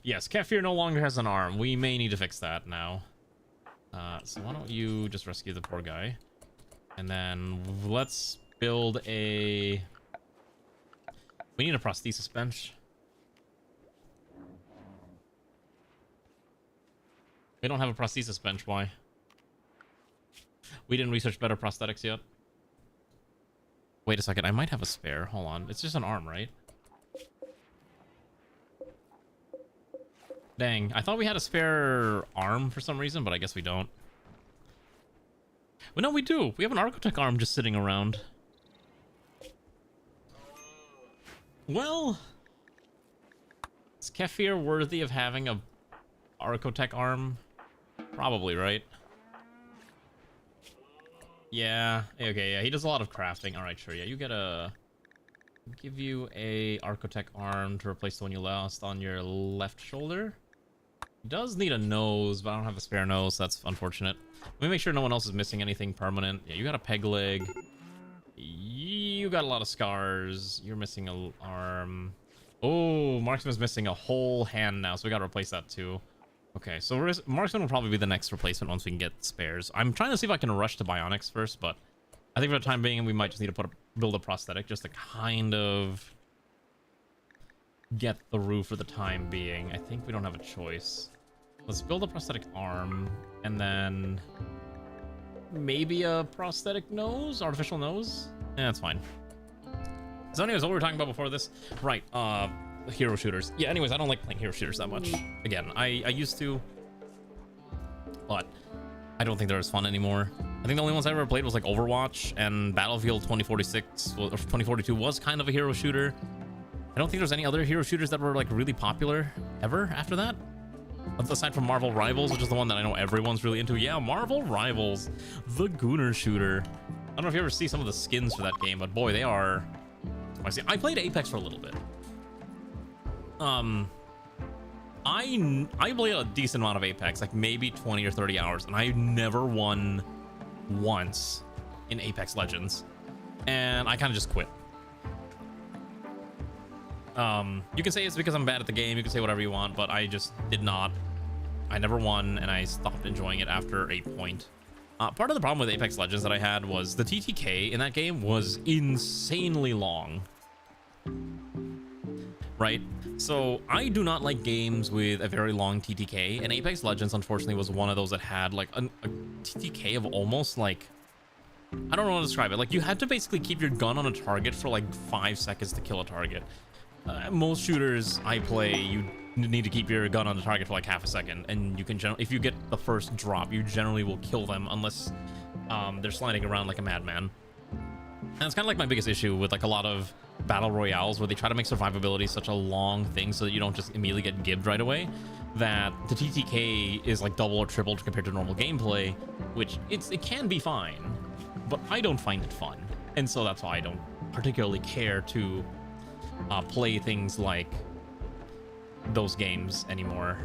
Yes, Kefir no longer has an arm. We may need to fix that now. So why don't you just rescue the poor guy? And then let's build a... We need a prosthesis bench. We don't have a prosthesis bench. Why? We didn't research better prosthetics yet. Wait a second. I might have a spare. Hold on. It's just an arm, right? Dang. I thought we had a spare arm for some reason, but I guess we don't. Well, no, we do. We have an Architect arm just sitting around. Well, is Kefir worthy of having a Architect arm? Probably, right? Yeah. Okay, yeah. He does a lot of crafting. All right, sure. Yeah, you get a... Give you a Architect arm to replace the one you lost on your left shoulder. He does need a nose, but I don't have a spare nose. So that's unfortunate. Let me make sure no one else is missing anything permanent. Yeah, you got a peg leg. You got a lot of scars. You're missing an arm. Oh, Marksman's missing a whole hand now, so we gotta replace that too. Okay, so Marksman will probably be the next replacement once we can get spares. I'm trying to see if I can rush to Bionics first, but I think for the time being, we might just need to build a prosthetic just to kind of get the roof for the time being. I think we don't have a choice. Let's build a prosthetic arm, and then maybe a prosthetic nose, artificial nose. Yeah, that's fine. So anyways, what we were talking about before this, right? Hero shooters. Yeah, anyways, I don't like playing hero shooters that much. Again, I used to, but I don't think they're as fun anymore. I think the only ones I ever played was like Overwatch, and Battlefield 2046 or 2042 was kind of a hero shooter. I don't think there's any other hero shooters that were like really popular ever after that, aside from Marvel Rivals, which is the one that I know everyone's really into. Yeah, Marvel Rivals, the Gooner shooter. I don't know if you ever see some of the skins for that game, but boy, they are spicy. I played Apex for a little bit. I played a decent amount of Apex, like maybe 20 or 30 hours, and I never won once in Apex Legends, and I kind of just quit. You can say it's because I'm bad at the game, you can say whatever you want, but I just did not. I never won, and I stopped enjoying it after a point. Part of the problem with Apex Legends that I had was the TTK in that game was insanely long. Right? So I do not like games with a very long TTK, and Apex Legends unfortunately was one of those that had like a TTK of almost like, I don't know how to describe it. Like you had to basically keep your gun on a target for like 5 seconds to kill a target. Most shooters I play, you need to keep your gun on the target for like half a second, and you can if you get the first drop, you generally will kill them unless they're sliding around like a madman. And it's kind of like my biggest issue with like a lot of battle royales where they try to make survivability such a long thing so that you don't just immediately get gibbed right away, that the TTK is like double or tripled compared to normal gameplay, which it can be fine, but I don't find it fun, and so that's why I don't particularly care to play things like those games anymore.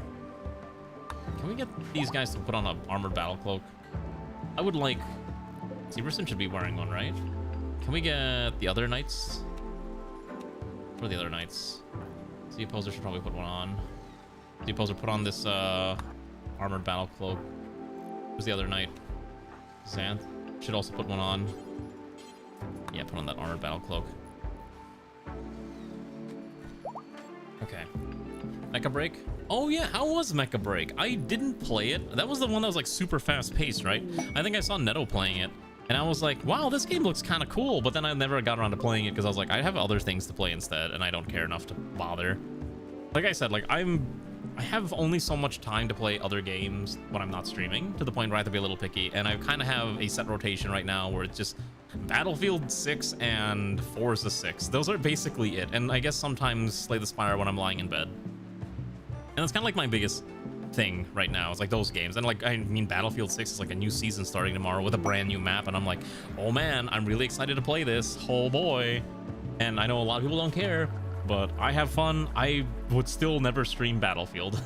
Can we get these guys to put on an armored battle cloak? I would like... Severson should be wearing one, right? Can we get the other knights? Where are the other knights? The opposer should probably put one on. The opposer put on this armored battle cloak. Who's the other knight? Xanth should also put one on. Yeah, put on that armored battle cloak. Okay. Mecha Break? Oh yeah, how was Mecha Break? I didn't play it. That was the one that was like super fast paced, right? I think I saw Netto playing it. And I was like, wow, this game looks kind of cool, but then I never got around to playing it because I was like, I have other things to play instead, and I don't care enough to bother. Like I said, like I have only so much time to play other games when I'm not streaming, to the point where I have to be a little picky, and I kind of have a set rotation right now where it's just Battlefield 6 and Forza 6. Those are basically it, and I guess sometimes Slay the Spire when I'm lying in bed. And that's kind of like my biggest thing right now. It's like those games, and like I mean Battlefield 6 is like a new season starting tomorrow with a brand new map, and I'm like, oh man, I'm really excited to play this. Oh boy. And I know a lot of people don't care, but I have fun. I would still never stream Battlefield.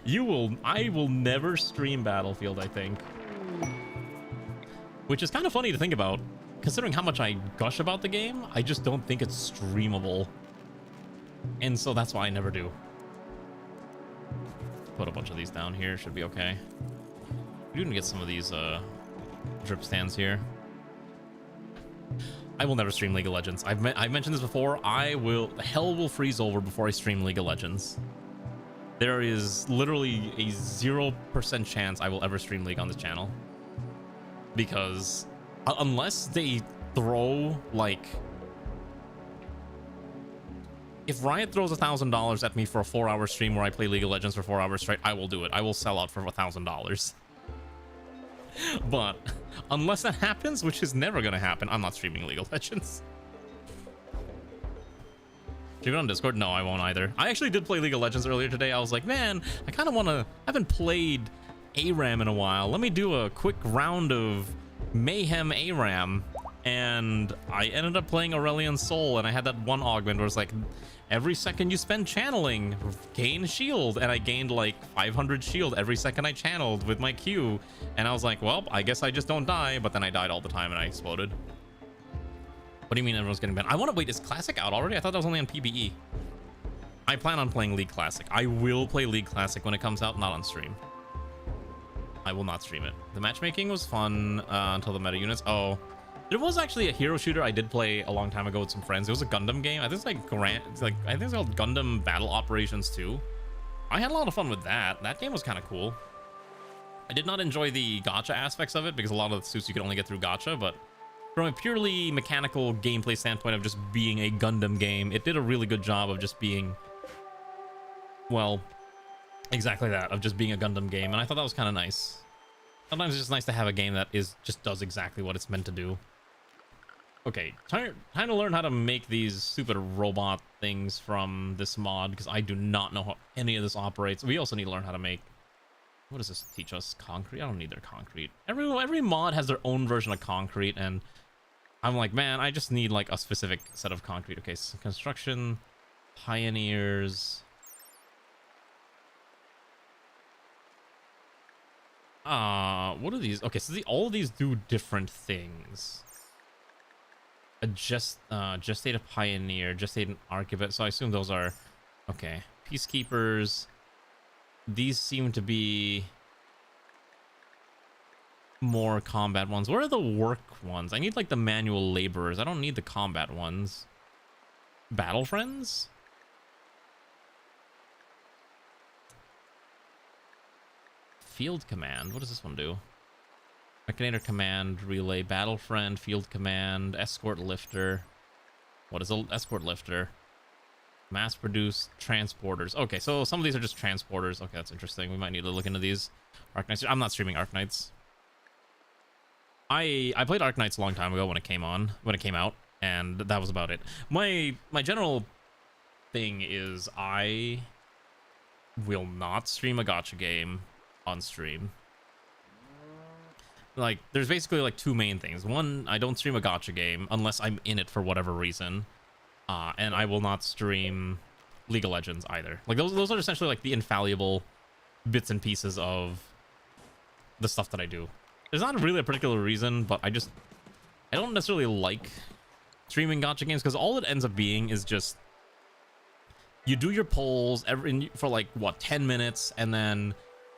I will never stream Battlefield, I think. Which is kind of funny to think about, considering how much I gush about the game. I just don't think it's streamable, and so that's why I never do. Put a bunch of these down here, should be okay. We can get some of these drip stands here. I will never stream League of Legends. I've mentioned this before. Hell will freeze over before I stream League of Legends. There is literally a 0% chance I will ever stream League on this channel, because unless they throw like, if Riot throws $1,000 at me for a 4-hour stream where I play League of Legends for 4 hours straight, I will do it. I will sell out for $1,000. But unless that happens, which is never gonna happen, I'm not streaming League of Legends. Stream it on Discord? No, I won't either. I actually did play League of Legends earlier today. I was like, man, I kind of want to... I haven't played ARAM in a while. Let me do a quick round of Mayhem ARAM. And I ended up playing Aurelion Sol, and I had that one augment where it's like, every second you spend channeling, gain shield. And I gained like 500 shield every second I channeled with my Q. And I was like, well, I guess I just don't die. But then I died all the time and I exploded. What do you mean everyone's getting banned? I want to wait. Is Classic out already? I thought that was only on PBE. I plan on playing League Classic. I will play League Classic when it comes out, not on stream. I will not stream it. The matchmaking was fun until the meta units. Oh, there was actually a hero shooter I did play a long time ago with some friends. It was a Gundam game. I think it's like I think it's called Gundam Battle Operations 2. I had a lot of fun with that. That game was kind of cool. I did not enjoy the gacha aspects of it because a lot of the suits you could only get through gacha, but from a purely mechanical gameplay standpoint of just being a Gundam game, it did a really good job of just being, well, exactly that, of just being a Gundam game, and I thought that was kind of nice. Sometimes it's just nice to have a game that just does exactly what it's meant to do. Okay, time to learn how to make these stupid robot things from this mod, because I do not know how any of this operates. We also need to learn how to make... What does this teach us? Concrete? I don't need their concrete. Every mod has their own version of concrete, and I'm like, man, I just need like a specific set of concrete. Okay, so construction, pioneers. What are these? Okay, so all of these do different things. A gestate a pioneer, gestate an archivist. So I assume those are, okay, peacekeepers. These seem to be more combat ones. What are the work ones? I need like the manual laborers. I don't need the combat ones. Battle friends? Field command. What does this one do? Mechanator command, relay, battle friend, field command, escort lifter. What is an escort lifter? Mass produced transporters. Okay, so some of these are just transporters. Okay, that's interesting. We might need to look into these. Arknights. I'm not streaming Arknights. I played Arknights a long time ago when it came out, and that was about it. My general thing is I will not stream a gacha game on stream. Like, there's basically like two main things. One, I don't stream a gacha game unless I'm in it for whatever reason. And I will not stream League of Legends either. Like, those are essentially like the infallible bits and pieces of the stuff that I do. There's not really a particular reason, but I don't necessarily like streaming gacha games, because all it ends up being is just you do your polls for like, what, 10 minutes, and then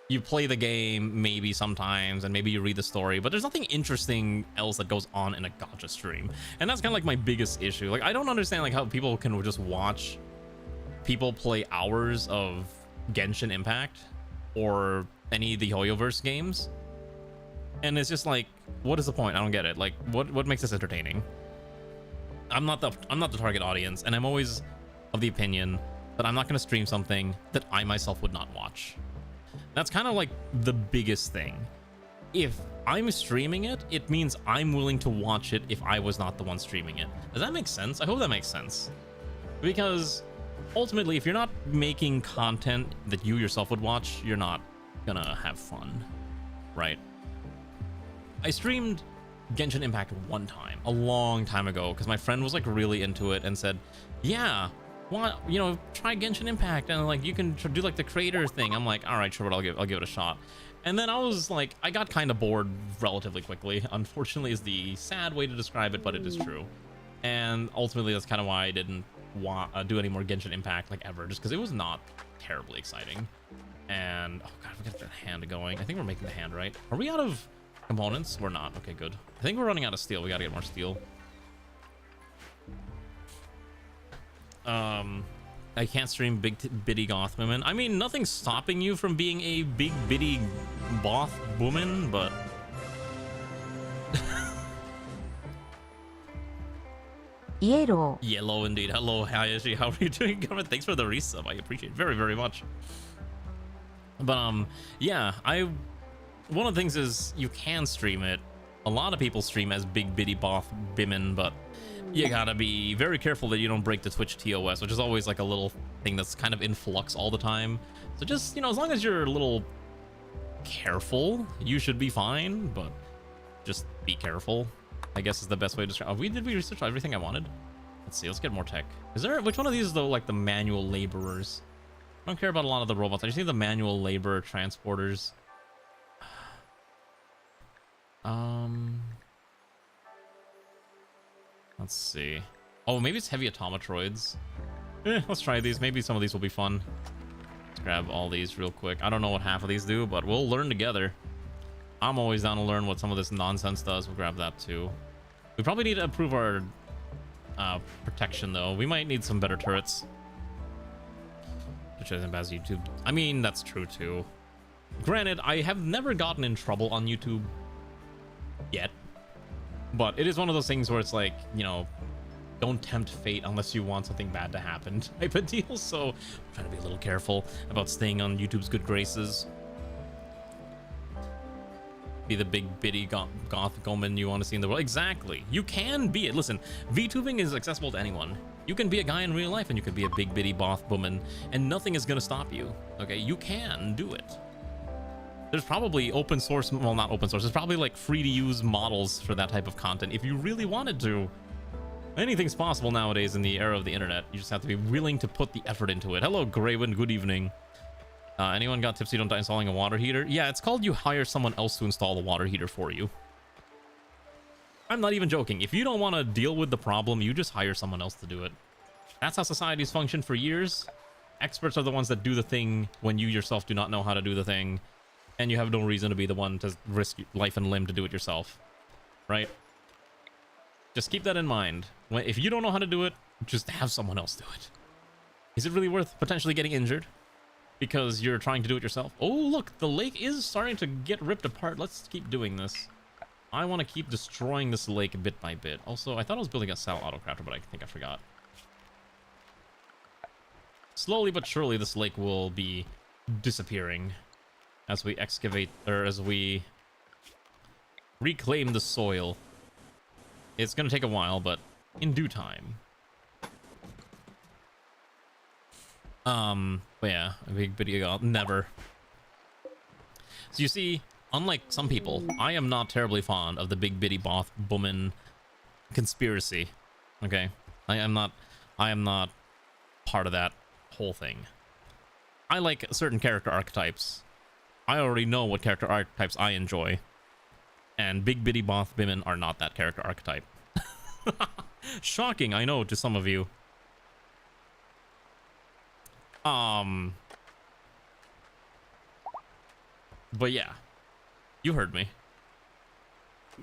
you play the game maybe sometimes, and maybe you read the story, but there's nothing interesting else that goes on in a gacha stream. And that's kind of like my biggest issue. Like, I don't understand like how people can just watch people play hours of Genshin Impact or any of the Hoyoverse games And it's just like, what is the point? I don't get it. Like, what makes this entertaining? I'm not the target audience, and I'm always of the opinion that I'm not going to stream something that I myself would not watch. That's kind of like the biggest thing. If I'm streaming it, it means I'm willing to watch it if I was not the one streaming it. Does that make sense? I hope that makes sense. Because ultimately, if you're not making content that you yourself would watch, you're not gonna have fun, right? I streamed Genshin Impact one time, a long time ago, because my friend was like really into it and said, yeah, try Genshin Impact, and like you can do like the creator thing. I'm like, all right, sure, but I'll give it a shot. And then I was like, I got kind of bored relatively quickly. Unfortunately, is the sad way to describe it, but it is true. And ultimately, that's kind of why I didn't do any more Genshin Impact like ever, just because it was not terribly exciting. And oh god, we got that hand going. I think we're making the hand, right? Are we out of components? We're not. Okay, good. I think we're running out of steel. We gotta get more steel. I can't stream big bitty goth women. I mean, nothing's stopping you from being a big bitty goth woman, but Yellow. Yellow indeed. Hello, Hayashi. How are you doing? Thanks for the resub. I appreciate it very, very much. But yeah, one of the things is you can stream it. A lot of people stream as big bitty goth women, but you gotta be very careful that you don't break the Twitch TOS, which is always like a little thing that's kind of in flux all the time. So just, as long as you're a little careful, you should be fine, but just be careful, I guess is the best way to describe. Did we research everything I wanted? Let's see, let's get more tech. Which one of these is though, like the manual laborers? I don't care about a lot of the robots. I just need the manual labor transporters. Let's see. Oh, maybe it's heavy automatroids. Let's try these. Maybe some of these will be fun. Let's grab all these real quick. I don't know what half of these do, but we'll learn together. I'm always down to learn what some of this nonsense does. We'll grab that too. We probably need to improve our protection though. We might need some better turrets. Which isn't bad as YouTube. I mean, that's true too. Granted, I have never gotten in trouble on YouTube yet. But it is one of those things where it's like, don't tempt fate unless you want something bad to happen type of deal. So I'm trying to be a little careful about staying on YouTube's good graces. Be the big bitty goth woman you want to see in the world. Exactly. You can be it. Listen, VTubing is accessible to anyone. You can be a guy in real life and you can be a big bitty goth woman and nothing is going to stop you. Okay, you can do it. There's probably open source, well, not open source, there's probably like free to use models for that type of content if you really wanted to. Anything's possible nowadays in the era of the internet. You just have to be willing to put the effort into it. Hello, Graywen, good evening. Anyone got tips you don't die installing a water heater? Yeah, it's called you hire someone else to install the water heater for you. I'm not even joking. If you don't want to deal with the problem, you just hire someone else to do it. That's how society's functioned for years. Experts are the ones that do the thing when you yourself do not know how to do the thing. And you have no reason to be the one to risk life and limb to do it yourself, right? Just keep that in mind. If you don't know how to do it, just have someone else do it. Is it really worth potentially getting injured because you're trying to do it yourself? Oh, look, the lake is starting to get ripped apart. Let's keep doing this. I want to keep destroying this lake bit by bit. Also, I thought I was building a cell autocrafter, but I think I forgot. Slowly but surely, this lake will be disappearing as we excavate, or as we reclaim the soil. It's gonna take a while, but in due time. But yeah, a big video, never. So you see, unlike some people, I am not terribly fond of the big bitty goth woman conspiracy. Okay, I am not part of that whole thing. I like certain character archetypes. I already know what character archetypes I enjoy, and big bitty goth women are not that character archetype. Shocking, I know, to some of you. But yeah, you heard me.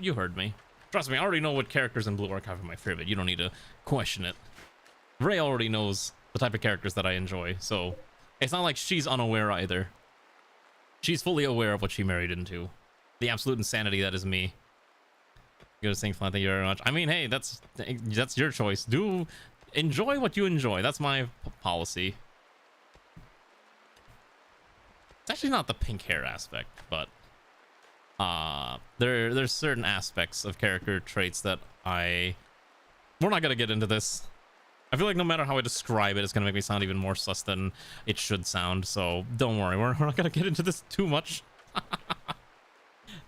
You heard me. Trust me, I already know what characters in Blue Archive are my favorite. You don't need to question it. Ray already knows the type of characters that I enjoy, so it's not like she's unaware either. She's fully aware of what she married into. The absolute insanity that is me. Good thing, thank you very much. I mean, hey, that's your choice. Do enjoy what you enjoy. That's my policy. It's actually not the pink hair aspect, but there's certain aspects of character traits that we're not gonna get into this. I feel like no matter how I describe it, it's gonna make me sound even more sus than it should sound. So don't worry, we're not gonna get into this too much.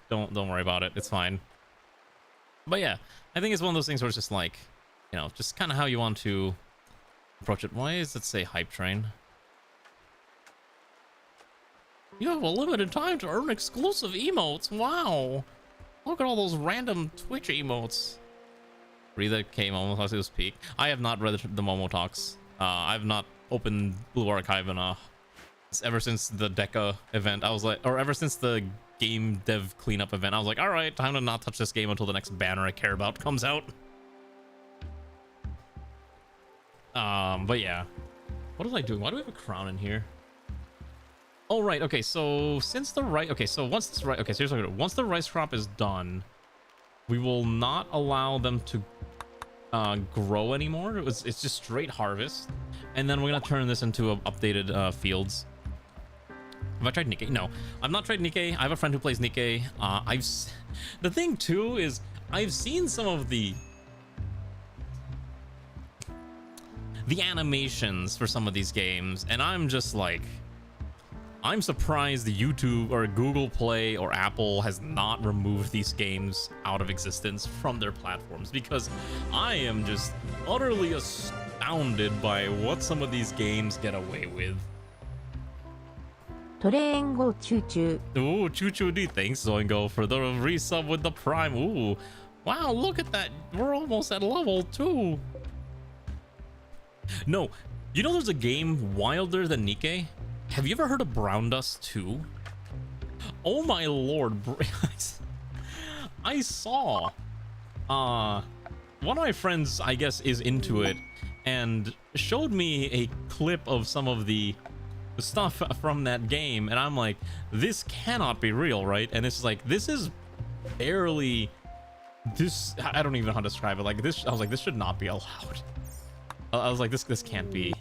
Don't worry about it. It's fine. But yeah, I think it's one of those things where it's just like, you know, just kind of how you want to approach it. Why does it say hype train? You have a limited time to earn exclusive emotes. Wow. Look at all those random Twitch emotes. Read the K Momo Talks, it was peak. I have not read the Momo Talks. I've not opened Blue Archive ever since the Deca event. I was like, or ever since the game dev cleanup event, I was like, all right, time to not touch this game until the next banner I care about comes out. But yeah. What was I doing? Why do we have a crown in here? Oh, right. Okay, so since the rice... Okay, so once this rice... Okay, seriously, once the rice crop is done, we will not allow them to grow anymore. It's just straight harvest. And then we're going to turn this into updated fields. Have I tried Nikkei? No, I've not tried Nikkei. I have a friend who plays Nikkei. The thing, too, is I've seen some of the animations for some of these games, and I'm just like... I'm surprised YouTube or Google Play or Apple has not removed these games out of existence from their platforms, because I am just utterly astounded by what some of these games get away with. トレーンゴチューチュー Ooh, Choo Choo D, thanks Zoingo for the resub with the Prime. Ooh, wow, look at that. We're almost at level 2. No, you know there's a game wilder than Nikkei? Have you ever heard of Brown Dust 2? Oh my lord, I saw one of my friends, I guess, is into it and showed me a clip of some of the stuff from that game, and I'm like, this cannot be real, right? And it's like, this is barely this. I don't even know how to describe it. Like this, I was like, this should not be allowed. I was like, this can't be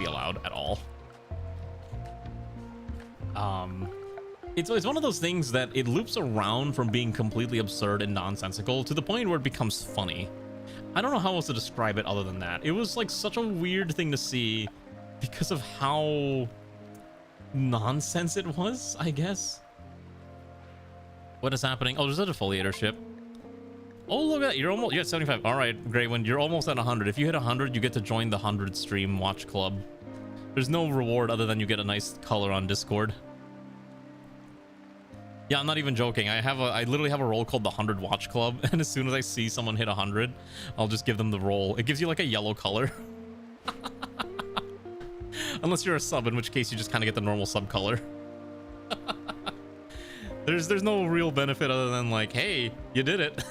allowed at all. It's one of those things that it loops around from being completely absurd and nonsensical to the point where it becomes funny. I don't know how else to describe it other than that. It was like such a weird thing to see because of how nonsense it was, I guess. What is happening? Oh, there's a defoliator ship. Oh, look at that. You're at 75. All right, great one. You're almost at 100. If you hit 100, you get to join the 100 stream watch club. There's no reward other than you get a nice color on Discord. Yeah, I'm not even joking. I literally have a role called the 100 Watch Club, and as soon as I see someone hit 100, I'll just give them the role. It gives you like a yellow color. Unless you're a sub, in which case you just kind of get the normal sub color. There's no real benefit other than like, hey, you did it.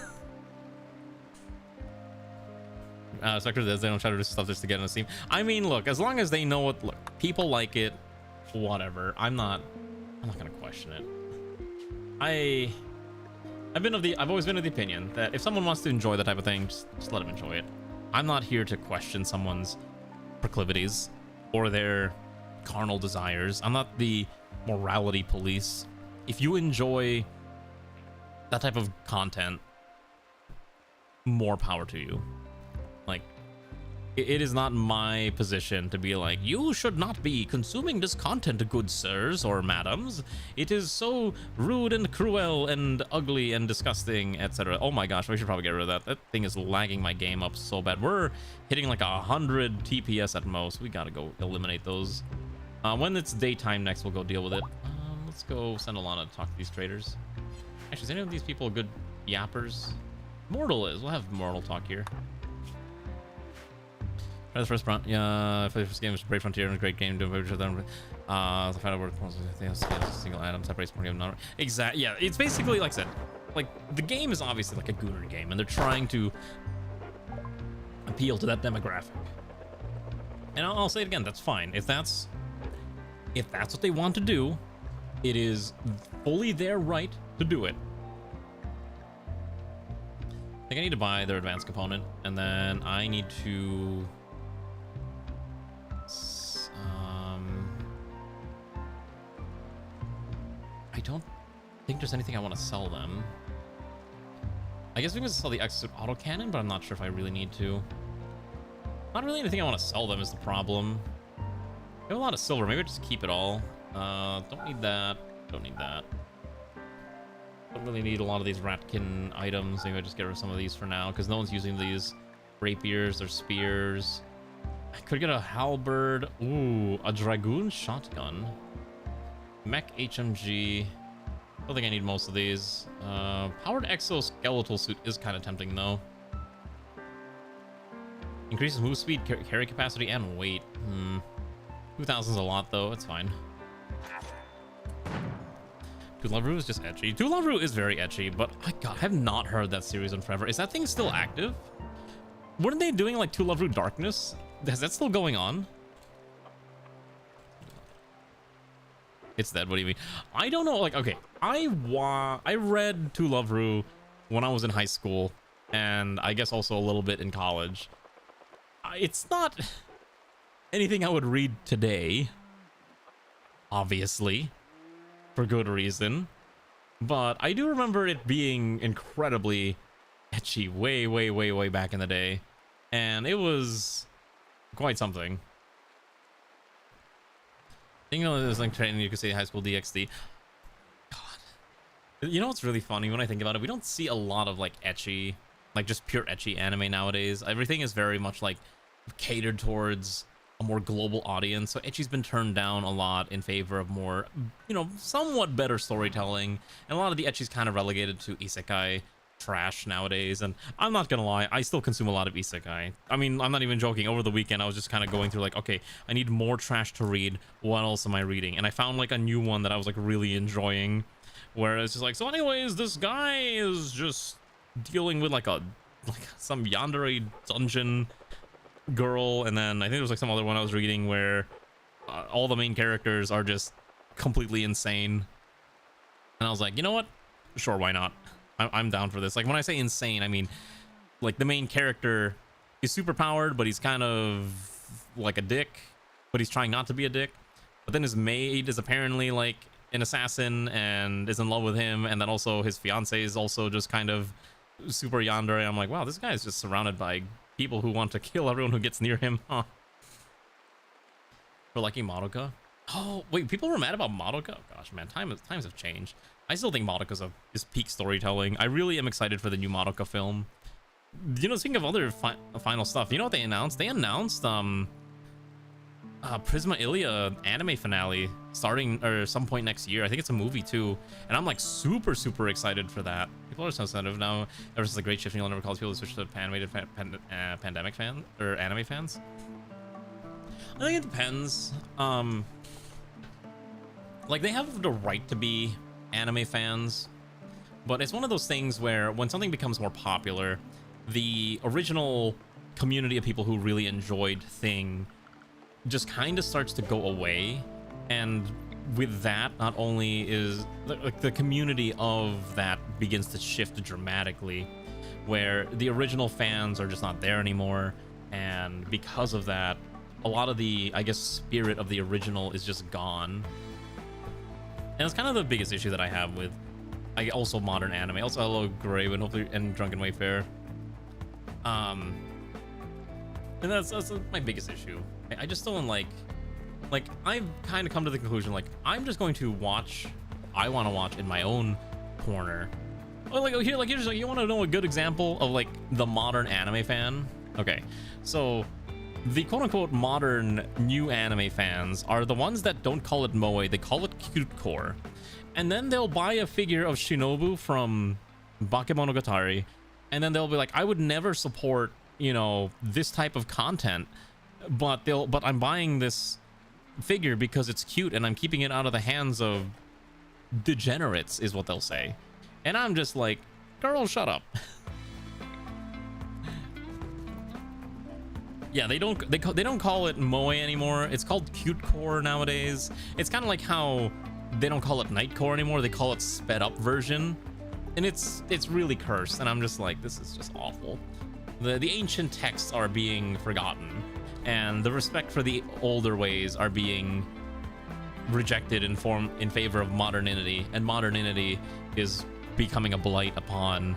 Spectre does, they don't try to do stuff just to get on the team. I mean, look, as long as they know what, look, people like it, whatever. I'm not gonna question it. I've always been of the opinion that if someone wants to enjoy that type of thing, just let them enjoy it. I'm not here to question someone's proclivities or their carnal desires. I'm not the morality police. If you enjoy that type of content, more power to you. Like, it is not my position to be like, you should not be consuming this content, good sirs or madams. It is so rude and cruel and ugly and disgusting, etc. Oh my gosh, we should probably get rid of that. That thing is lagging my game up so bad. We're hitting like 100 TPS at most. We gotta go eliminate those. When it's daytime next, we'll go deal with it. Let's go send Alana to talk to these traders. Actually, is any of these people good yappers? Mortal is. We'll have Mortal talk here. Try the first front. Yeah, for the first game was Brave Frontier and a great game. Doing very good. The final word single item separates more game non. Exactly. Yeah, it's basically like I said. Like the game is obviously like a gooner game, and they're trying to appeal to that demographic. And I'll say it again. That's fine. If that's what they want to do, it is fully their right to do it. I think I need to buy their advanced component, and then I need to I don't think there's anything I want to sell them. I guess we can sell the exosuit autocannon, but I'm not sure if I really need to. Not really anything I want to sell them is the problem. I have a lot of silver. Maybe I just keep it all. Don't need that. Don't need that. Don't really need a lot of these ratkin items. Maybe I just get rid of some of these for now, because no one's using these rapiers or spears. I could get a halberd. Ooh, a dragoon shotgun. Mech HMG. I don't think I need most of these. Powered exoskeletal suit is kind of tempting though. Increases move speed, carry capacity, and weight. 2,000's a lot though. It's fine. Tulavru is just etchy. Tulavru is very etchy, but I have not heard that series in forever. Is that thing still active? Weren't they doing like Tulavru Darkness? Is that still going on? It's dead. What do you mean? I don't know. Like, okay, I read Tulavru when I was in high school, and I guess also a little bit in college. It's not anything I would read today, obviously, for good reason. But I do remember it being incredibly etchy way, way, way, way back in the day, and it was quite something. You know, there's like training, you could say high school DxD. God. You know what's really funny when I think about it? We don't see a lot of like etchy, like just pure etchy anime nowadays. Everything is very much like catered towards a more global audience. So etchy's been turned down a lot in favor of more, you know, somewhat better storytelling. And a lot of the etchy's kind of relegated to isekai trash nowadays, and I'm not gonna lie, I still consume a lot of isekai. I mean, I'm not even joking. Over the weekend I was just kind of going through like, okay, I need more trash to read, what else am I reading? And I found like a new one that I was like really enjoying, where it's just like, so anyways, this guy is just dealing with like some yandere dungeon girl, and then I think there was like some other one I was reading where all the main characters are just completely insane, and I was like, you know what, sure, why not? I'm down for this. Like, when I say insane, I mean like the main character is super powered, but he's kind of like a dick, but he's trying not to be a dick. But then his maid is apparently like an assassin and is in love with him, and then also his fiance is also just kind of super yandere. I'm like, wow, this guy is just surrounded by people who want to kill everyone who gets near him, huh? For liking Madoka. Oh wait, people were mad about Madoka. Gosh, man, times have changed. I still think Madoka's is peak storytelling. I really am excited for the new Madoka film. You know, speaking of other final stuff, you know what they announced? They announced Prisma Ilia anime finale starting or some point next year. I think it's a movie too, and I'm like super excited for that. People are so sensitive now. Ever since the great shifting, you'll never cause people to switch to animated pandemic fan or anime fans. I think it depends. Like, they have the right to be anime fans, but it's one of those things where when something becomes more popular, the original community of people who really enjoyed thing just kind of starts to go away. And with that, not only is the community of that begins to shift dramatically, where the original fans are just not there anymore, and because of that, a lot of the, I guess, spirit of the original is just gone. And it's kind of the biggest issue that I have with also modern anime. Also, hello Graven, hopefully, and Drunken Wayfarer. And that's my biggest issue. I just don't like I've kind of come to the conclusion, like, I'm just going to watch I want to watch in my own corner. Oh, here's you want to know a good example of like the modern anime fan? Okay, so the quote-unquote modern new anime fans are the ones that don't call it moe, they call it cute core. And then they'll buy a figure of Shinobu from Bakemonogatari, and then they'll be like, I would never support, you know, this type of content, but I'm buying this figure because it's cute and I'm keeping it out of the hands of degenerates, is what they'll say. And I'm just like, girl, shut up. Yeah, they don't call it moe anymore. It's called cute core nowadays. It's kind of like how they don't call it Nightcore anymore. They call it sped up version, and it's really cursed. And I'm just like, this is just awful. The ancient texts are being forgotten, and the respect for the older ways are being rejected in favor of modernity, and modernity is becoming a blight upon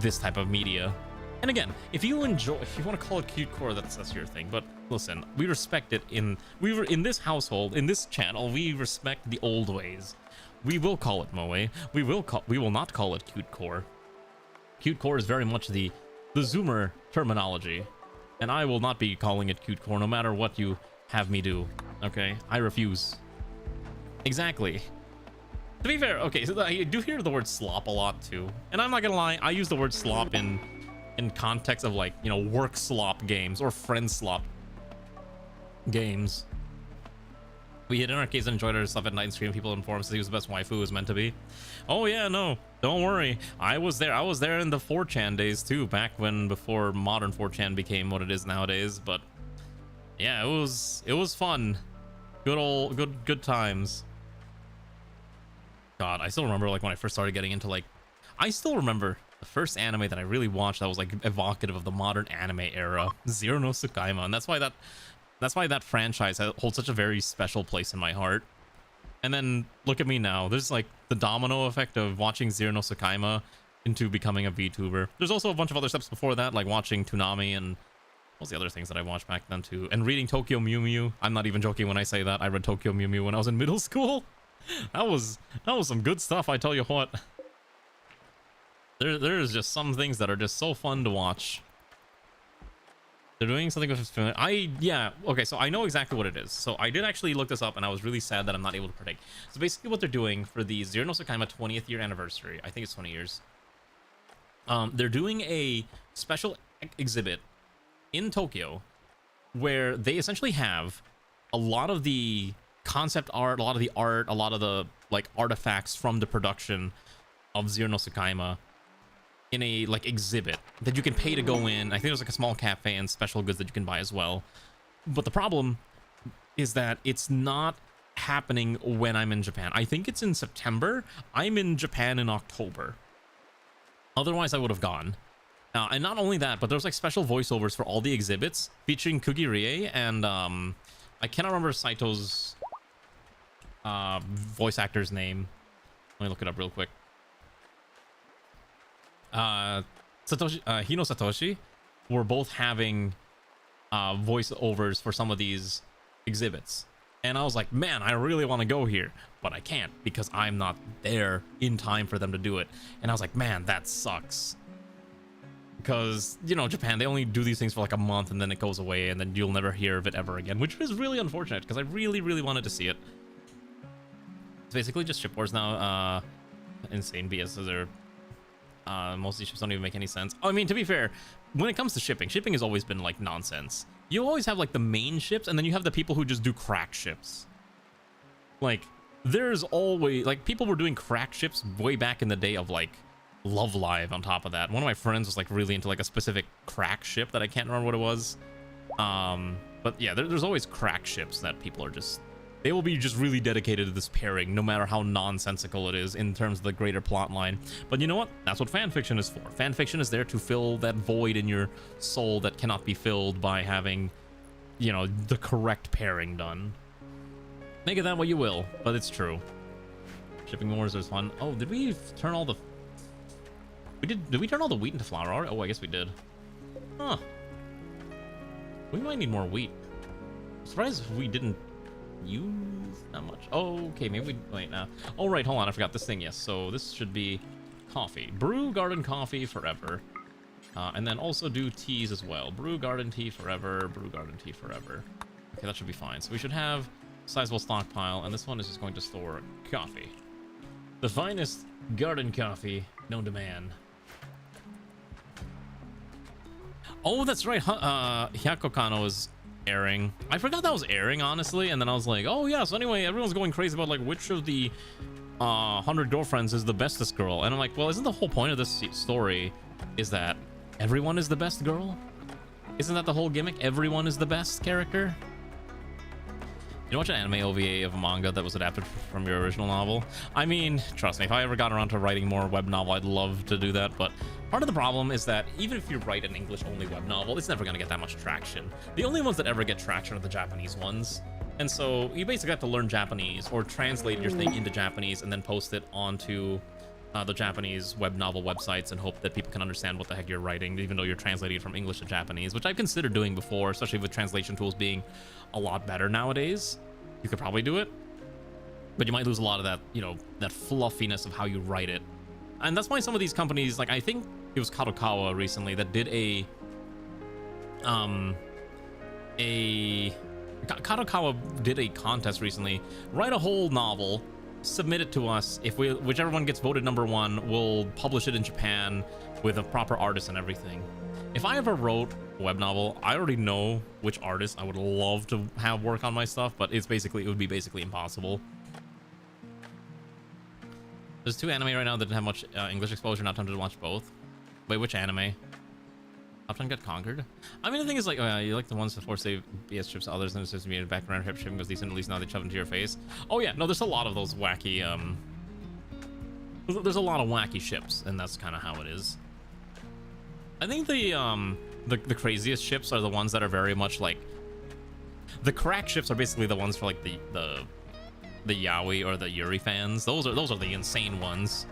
this type of media. And again, if you want to call it cute core, that's your thing. But listen, we respect it in this household, in this channel, we respect the old ways. We will call it moe. We will not call it cute core. Cute core is very much the Zoomer terminology, and I will not be calling it cute core no matter what you have me do. Okay, I refuse. Exactly. To be fair, okay, so I do hear the word slop a lot too, and I'm not gonna lie, I use the word slop in context of, like, you know, work slop games or friend slop games. We hit in our case and enjoyed our stuff at night and stream. People informed us he was the best waifu was meant to be. Oh yeah, no, don't worry. I was there in the 4chan days too, before modern 4chan became what it is nowadays. But yeah, it was fun. Good times. God, I still remember, like, when I first started getting into, like, I still remember the first anime that I really watched that was, like, evocative of the modern anime era, Zero no Tsukaima, and that's why that franchise holds such a very special place in my heart. And then look at me now. There's, like, the domino effect of watching Zero no Tsukaima into becoming a VTuber. There's also a bunch of other steps before that, like watching Toonami and what was the other things that I watched back then too, and reading Tokyo Mew Mew. I'm not even joking when I say that. I read Tokyo Mew Mew when I was in middle school. That was some good stuff, I tell you what. There's just some things that are just so fun to watch. They're doing something with familiar. Yeah, okay, so I know exactly what it is. So I did actually look this up, and I was really sad that I'm not able to partake. So basically what they're doing for the Zero no Tsukaima 20th year anniversary, I think it's 20 years, they're doing a special exhibit in Tokyo where they essentially have a lot of the concept art, a lot of the like artifacts from the production of Zero no Tsukaima in a, like, exhibit that you can pay to go in. I think there's, like, a small cafe and special goods that you can buy as well. But the problem is that it's not happening when I'm in Japan. I think it's in September. I'm in Japan in October. Otherwise, I would have gone. And not only that, but there's, like, special voiceovers for all the exhibits featuring Kugirie and I cannot remember Saito's voice actor's name. Let me look it up real quick. Hino Satoshi were both having voiceovers for some of these exhibits, and I was like, man, I really want to go here, but I can't because I'm not there in time for them to do it. And I was like, man, that sucks, because, you know, Japan, they only do these things for like a month and then it goes away and then you'll never hear of it ever again, which is really unfortunate because I really wanted to see it. It's basically just ship wars now. Insane BS. They're most of these ships don't even make any sense. I mean, to be fair, when it comes to shipping has always been, like, nonsense. You always have, like, the main ships, and then you have the people who just do crack ships. Like, there's always, like, people were doing crack ships way back in the day of, like, Love Live on top of that. One of my friends was, like, really into, like, a specific crack ship that I can't remember what it was. But yeah, there's always crack ships that people are just, they will be just really dedicated to this pairing, no matter how nonsensical it is in terms of the greater plot line. But you know what? That's what fanfiction is for. Fanfiction is there to fill that void in your soul that cannot be filled by having, you know, the correct pairing done. Make of that what you will, but it's true. Shipping wars is fun. Oh, did we turn all the... Did we turn all the wheat into flour? Oh, I guess we did. Huh. We might need more wheat. I'm surprised if we didn't use that much. Oh, okay, maybe we wait now. Oh, right, hold on, I forgot this thing. Yes, so this should be coffee. Brew garden coffee forever. And then also do teas as well. Brew garden tea forever. Brew garden tea forever. Okay, that should be fine. So we should have a sizable stockpile, and this one is just going to store coffee. The finest garden coffee known to man. Oh, that's right. Hyako Kano is airing. I forgot that was airing, honestly, and then I was like, oh yeah, so anyway, everyone's going crazy about, like, which of the 100 girlfriends is the bestest girl, and I'm like, well, isn't the whole point of this story is that everyone is the best girl? Isn't that the whole gimmick? Everyone is the best character? You watch an anime OVA of a manga that was adapted from your original novel? I mean, trust me, if I ever got around to writing more web novel, I'd love to do that, but part of the problem is that even if you write an English-only web novel, it's never going to get that much traction. The only ones that ever get traction are the Japanese ones, and so you basically have to learn Japanese or translate your thing into Japanese and then post it onto the Japanese web novel websites and hope that people can understand what the heck you're writing, even though you're translating it from English to Japanese, which I've considered doing before, especially with translation tools being a lot better nowadays. You could probably do it, but you might lose a lot of that, you know, that fluffiness of how you write it. And that's why some of these companies, like I think it was Kadokawa recently that did Kadokawa did a contest recently. Write a whole novel, submit it to us. If whichever one gets voted #1, we'll publish it in Japan with a proper artist and everything. If I ever wrote a web novel, I already know which artist I would love to have work on my stuff, but it would be basically impossible. There's 2 anime right now that didn't have much English exposure, not tempted to watch both. Wait, which anime? Top 10 Get Conquered? I mean, the thing is, like, you like the ones that force save BS trips to others, and it's just me in background hip shipping goes decent, at least now they shove into your face. Oh yeah, no, there's a lot of those wacky, there's a lot of wacky ships, and that's kind of how it is. I think the craziest ships are the ones that are very much like, the crack ships are basically the ones for like the yaoi or the yuri fans. Those are the insane ones.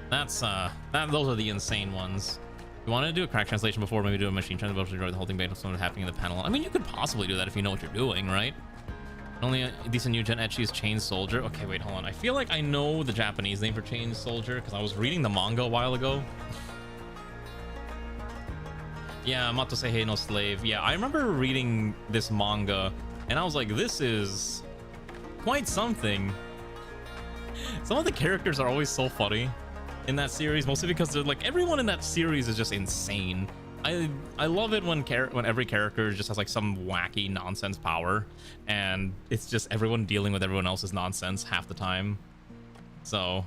Those are the insane ones. You want to do a crack translation before maybe do a machine translation to enjoy the whole thing based on what's happening in the panel? I mean, you could possibly do that if you know what you're doing, right? Only a decent new gen ecchi is Chain Soldier. Okay, wait, hold on. I feel like I know the Japanese name for Chain Soldier because I was reading the manga a while ago. Yeah, Matosehei no Slave. Yeah, I remember reading this manga and I was like, this is quite something. Some of the characters are always so funny in that series, mostly because they're like, everyone in that series is just insane. I love it when every character just has like some wacky nonsense power, and it's just everyone dealing with everyone else's nonsense half the time. So,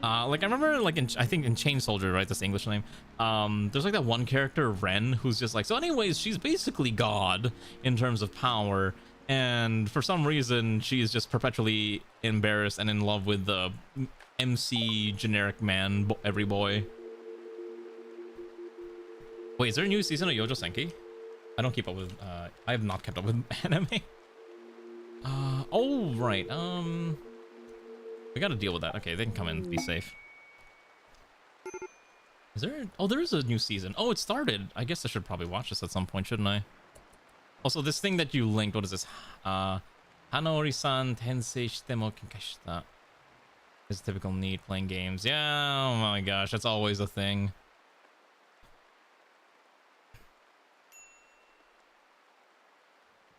like I remember, like I think in Chain Soldier, right? That's the English name. There's like that one character, Ren, who's just like, so anyways, she's basically God in terms of power, and for some reason, she is just perpetually embarrassed and in love with the MC generic man, every boy. Wait, is there a new season of Yojo Senki? I don't keep up with, I have not kept up with anime. Oh, right, we gotta deal with that. Okay, they can come in, be safe. Is there, oh, there is a new season. Oh, it started. I guess I should probably watch this at some point, shouldn't I? Also, this thing that you linked, what is this? Hanori-san tensei shite mo kenkashita. It's a typical need playing games. Yeah, oh my gosh, that's always a thing.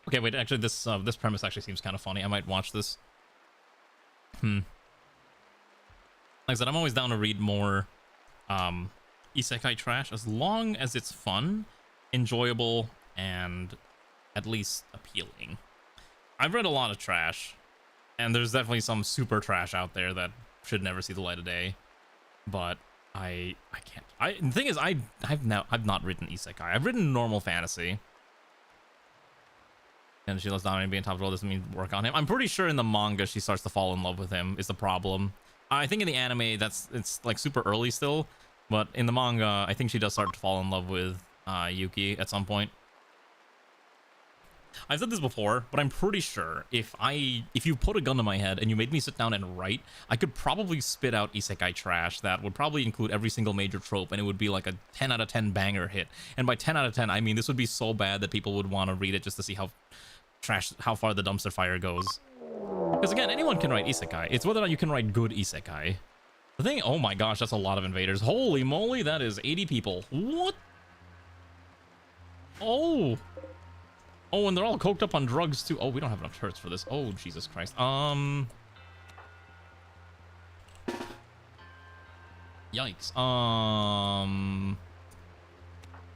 Okay, wait, actually this premise actually seems kind of funny. I might watch this. Like I said, I'm always down to read more isekai trash as long as it's fun, enjoyable, and at least appealing. I've read a lot of trash, and there's definitely some super trash out there that should never see the light of day, but I can't. The thing is, I've not written isekai. I've written normal fantasy. And she lets Dominic be on top of the world, doesn't mean work on him. I'm pretty sure in the manga she starts to fall in love with him is the problem. I think in the anime it's like super early still, but in the manga I think she does start to fall in love with Yuki at some point. I've said this before, but I'm pretty sure if you put a gun to my head and you made me sit down and write, I could probably spit out isekai trash that would probably include every single major trope, and it would be like a 10 out of 10 banger hit. And by 10 out of 10, I mean this would be so bad that people would want to read it just to see how far the dumpster fire goes. Because again, anyone can write isekai. It's whether or not you can write good isekai. The thing, oh my gosh, that's a lot of invaders. Holy moly, that is 80 people. What? Oh, and they're all coked up on drugs too. Oh, we don't have enough turrets for this. Oh, Jesus Christ. Yikes.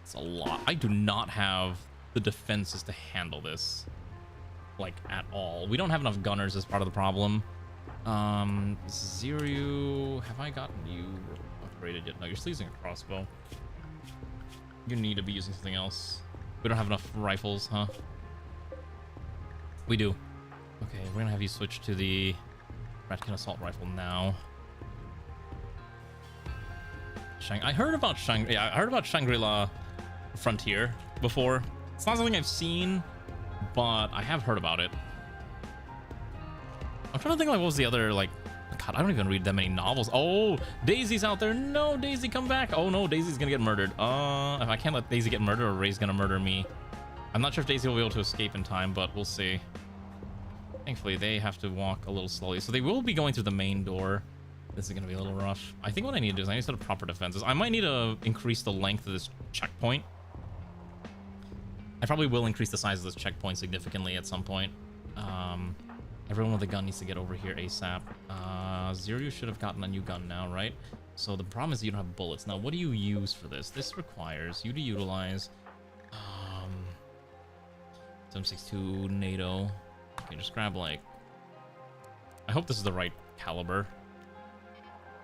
It's a lot. I do not have the defenses to handle this, like, at all. We don't have enough gunners as part of the problem. Ziryu, have I gotten you upgraded yet? No, you're still using a crossbow. You need to be using something else. We don't have enough rifles, huh? We do. Okay, we're gonna have you switch to the ratkin assault rifle now. I heard about Shangri-La Frontier before. It's not something I've seen, but I have heard about it. I'm trying to think like what was the other like. God, I don't even read that many novels. Oh, Daisy's out there. No, Daisy, come back. Oh no, Daisy's gonna get murdered. If I can't let Daisy get murdered, or Ray's gonna murder me. I'm not sure if Daisy will be able to escape in time, but we'll see. Thankfully, they have to walk a little slowly, so they will be going through the main door. This is gonna be a little rough. I think what I need to do is I need to set up proper defenses. I might need to increase the length of this checkpoint. I probably will increase the size of this checkpoint significantly at some point. Everyone with a gun needs to get over here ASAP. Zero should have gotten a new gun now, right? So the problem is you don't have bullets. Now, what do you use for this? This requires you to utilize 7.62 NATO. Okay, just grab like... I hope this is the right caliber.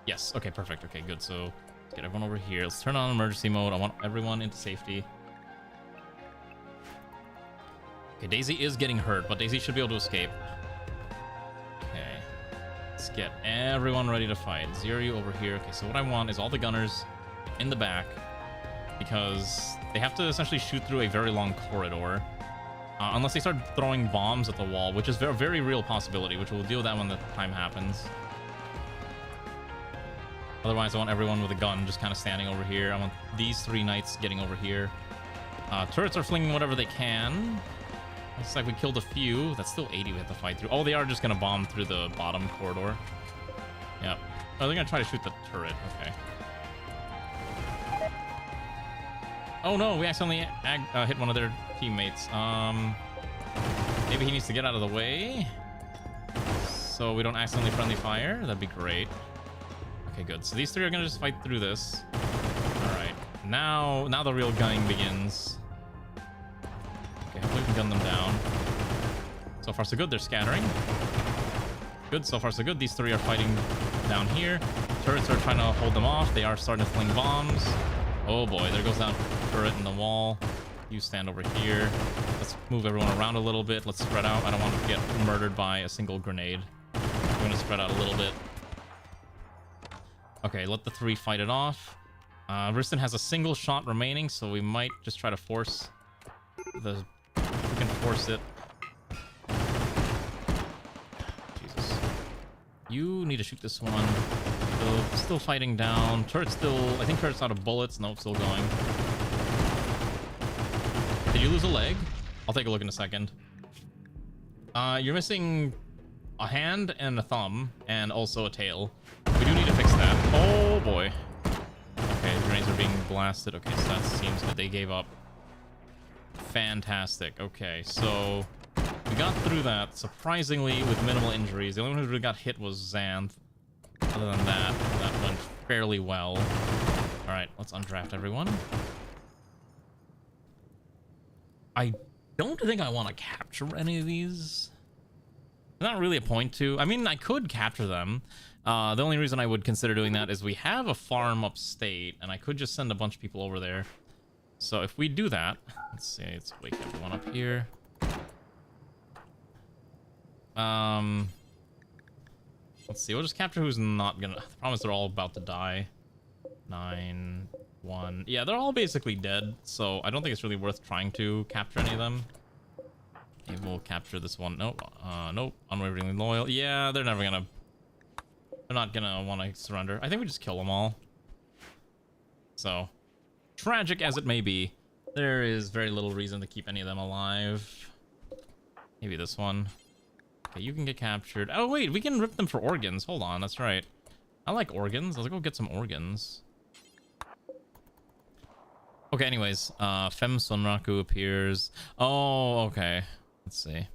Yes, okay, perfect. Okay, good. So let's get everyone over here. Let's turn on emergency mode. I want everyone into safety. Okay, Daisy is getting hurt, but Daisy should be able to escape. Okay, let's get everyone ready to fight. Zero you over here. Okay, so what I want is all the gunners in the back, because they have to essentially shoot through a very long corridor. Unless they start throwing bombs at the wall, which is a very real possibility, which we'll deal with that when the time happens. Otherwise, I want everyone with a gun just kind of standing over here. I want these three knights getting over here. Turrets are flinging whatever they can. Looks like we killed a few. That's still 80 we have to fight through. Oh, they are just going to bomb through the bottom corridor. Yep. Oh, they're going to try to shoot the turret. Okay. Oh, no. We accidentally hit one of their teammates. Maybe he needs to get out of the way so we don't accidentally friendly fire. That'd be great. Okay, good. So these three are going to just fight through this. All right. Now the real gunning begins. Okay, hopefully we can gun them down. So far, so good. They're scattering. Good. So far, so good. These three are fighting down here. Turrets are trying to hold them off. They are starting to fling bombs. Oh, boy. There goes that turret in the wall. You stand over here. Let's move everyone around a little bit. Let's spread out. I don't want to get murdered by a single grenade. We're going to spread out a little bit. Okay, let the three fight it off. Riston has a single shot remaining, so we might just try to force the... We can force it. Jesus. You need to shoot this one. Still fighting down. Turret's still... I think turret's out of bullets. Nope, still going. Did you lose a leg? I'll take a look in a second. You're missing a hand and a thumb, and also a tail. We do need to fix that. Oh, boy. Okay, the grenades are being blasted. Okay, so that seems good. They gave up. Fantastic. Okay, so we got through that, surprisingly, with minimal injuries. The only one who really got hit was Xanth. Other than that, that went fairly well. All right, let's undraft everyone. I don't think I want to capture any of these. There's not really a point to. I mean, I could capture them. The only reason I would consider doing that is we have a farm upstate, and I could just send a bunch of people over there. So if we do that, let's see, let's wake everyone up here. Let's see, we'll just capture who's not gonna... The problem is they're all about to die. 9, 1... Yeah, they're all basically dead, so I don't think it's really worth trying to capture any of them. Maybe we'll capture this one. Nope. Nope. Unwaveringly loyal. Yeah, they're never gonna... They're not gonna want to surrender. I think we just kill them all. So, tragic as it may be, there is very little reason to keep any of them alive. Maybe this one. Okay, you can get captured. Oh, wait, we can rip them for organs. Hold on, that's right. I like organs. Let's go get some organs. Okay, anyways, Fem Sonraku appears. Oh, okay. Let's see.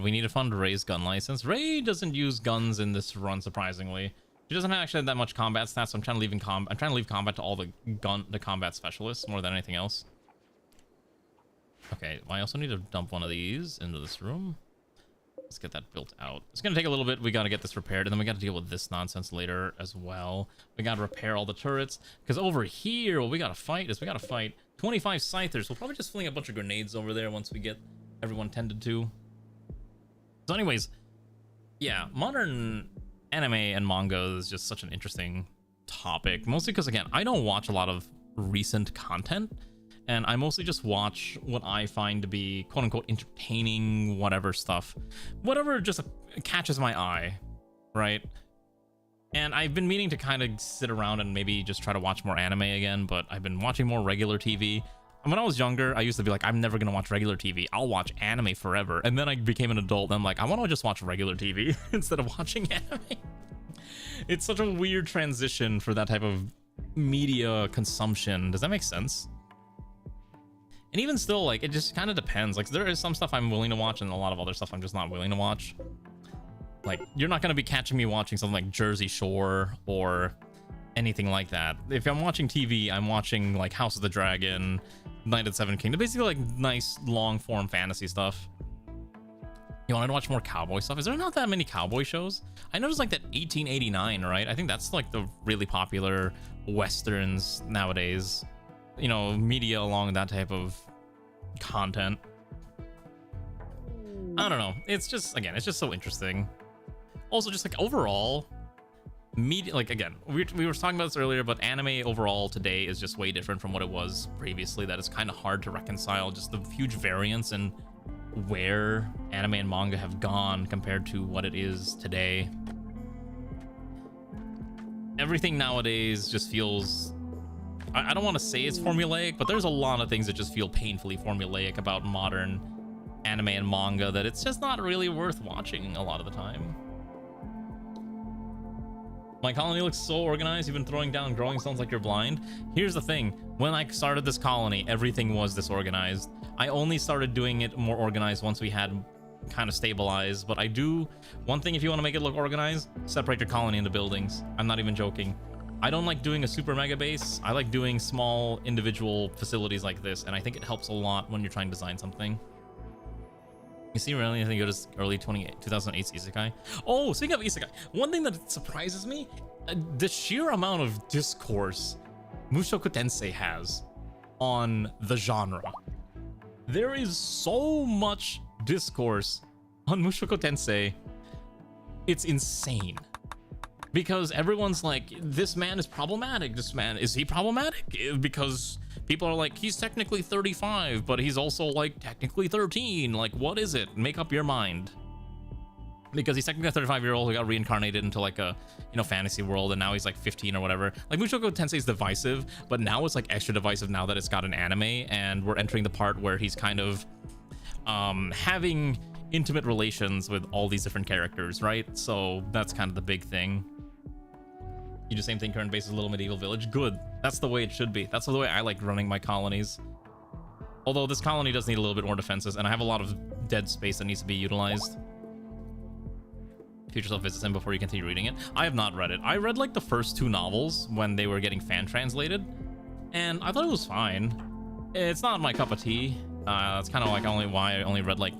We need to fund Ray's gun license. Ray doesn't use guns in this run, surprisingly. She doesn't actually have that much combat stats, so I'm trying to leave combat to all the combat specialists more than anything else. Okay, I also need to dump one of these into this room. Let's get that built out. It's gonna take a little bit. We gotta get this repaired, and then we gotta deal with this nonsense later as well. We gotta repair all the turrets, because over here, what we gotta fight is we gotta fight 25 scythers. We'll probably just fling a bunch of grenades over there once we get everyone tended to. So anyways, yeah, modern anime and manga is just such an interesting topic. Mostly because, again, I don't watch a lot of recent content. And I mostly just watch what I find to be quote-unquote entertaining, whatever stuff. Whatever just catches my eye, right? And I've been meaning to kind of sit around and maybe just try to watch more anime again, but I've been watching more regular TV. And when I was younger, I used to be like, I'm never going to watch regular TV. I'll watch anime forever. And then I became an adult, and I'm like, I want to just watch regular TV instead of watching anime. It's such a weird transition for that type of media consumption. Does that make sense? And even still, like, it just kind of depends. Like, there is some stuff I'm willing to watch and a lot of other stuff I'm just not willing to watch. Like, you're not going to be catching me watching something like Jersey Shore or anything like that. If I'm watching TV, I'm watching, like, House of the Dragon, Knight of the Seven Kingdoms. Basically, like, nice, long-form fantasy stuff. You wanted to watch more cowboy stuff? Is there not that many cowboy shows? I noticed, like, that 1889, right? I think that's, like, the really popular westerns nowadays. You know, media along that type of content. I don't know. It's just, again, it's just so interesting. Also, just like overall, media, like, again, we were talking about this earlier, but anime overall today is just way different from what it was previously. That is kind of hard to reconcile. Just the huge variance in where anime and manga have gone compared to what it is today. Everything nowadays just feels, I don't want to say it's formulaic, but there's a lot of things that just feel painfully formulaic about modern anime and manga that it's just not really worth watching a lot of the time. My colony looks so organized. You've been throwing down growing stones like you're blind. Here's the thing. When I started this colony, everything was disorganized. I only started doing it more organized once we had kind of stabilized. But I do, one thing if you want to make it look organized, separate your colony into buildings. I'm not even joking. I don't like doing a super mega base. I like doing small individual facilities like this, and I think it helps a lot when you're trying to design something. You see, really, I think it was early 2008 isekai. Oh, speaking of isekai, one thing that surprises me, the sheer amount of discourse Mushoku Tensei has on the genre. There is so much discourse on Mushoku Tensei. It's insane. Because everyone's like, this man is problematic. This man, is he problematic? Because people are like, he's technically 35, but he's also like technically 13. Like, what is it? Make up your mind. Because he's technically a 35-year-old who got reincarnated into like a, you know, fantasy world, and now he's like 15 or whatever. Like, Mushoku Tensei is divisive, but now it's like extra divisive now that it's got an anime, and we're entering the part where he's kind of having intimate relations with all these different characters, right? So that's kind of the big thing. You do the same thing, current base is a little medieval village. Good. That's the way it should be. That's the way I like running my colonies. Although this colony does need a little bit more defenses, and I have a lot of dead space that needs to be utilized. Future Self visits him before you continue reading it. I have not read it. I read like the first 2 novels when they were getting fan translated, and I thought it was fine. It's not my cup of tea. That's kind of like why I only read like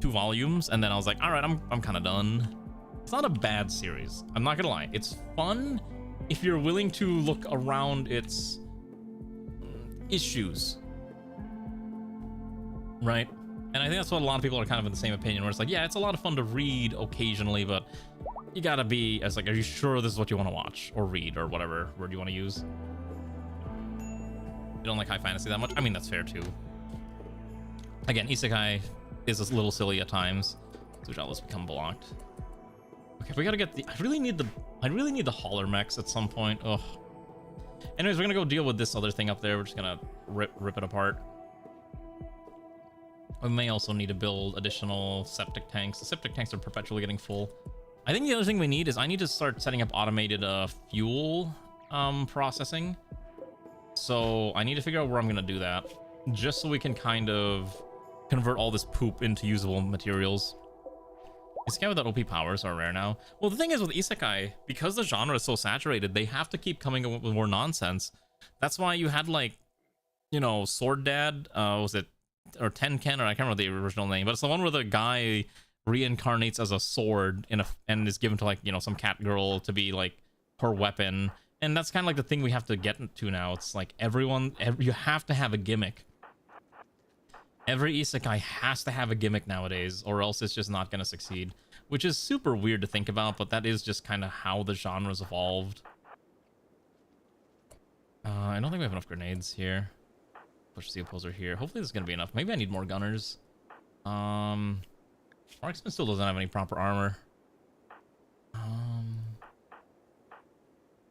2 volumes, and then I was like, all right, I'm kind of done. It's not a bad series. I'm not gonna lie. It's fun if you're willing to look around its issues, right? And I think that's what a lot of people are kind of in the same opinion, where it's like, yeah, it's a lot of fun to read occasionally, but you gotta be, it's like, are you sure this is what you want to watch or read or whatever word you want to use? You don't like high fantasy that much? I mean, that's fair too. Again, isekai is a little silly at times, so shall this become blocked. Okay, we gotta get the, I really need the hauler mechs at some point. Ugh. Anyways, we're gonna go deal with this other thing up there. We're just gonna rip it apart. We may also need to build additional septic tanks. The septic tanks are perpetually getting full. I think the other thing we need is I need to start setting up automated fuel processing. So I need to figure out where I'm gonna do that, just so we can kind of convert all this poop into usable materials. Isekai without OP powers are rare now. Well, the thing is with isekai, because the genre is so saturated, they have to keep coming up with more nonsense. That's why you had, like, you know, Sword Dad, was it, or Tenken, or I can't remember the original name, but it's the one where the guy reincarnates as a sword and is given to, like, you know, some cat girl to be like her weapon, And that's kind of like the thing we have to get to now. It's like you have to have a gimmick. Every isekai has to have a gimmick nowadays, or else it's just not going to succeed. Which is super weird to think about, but that is just kind of how the genre's evolved. I don't think we have enough grenades here. Push the opposer here. Hopefully this is going to be enough. Maybe I need more gunners. Marksman still doesn't have any proper armor.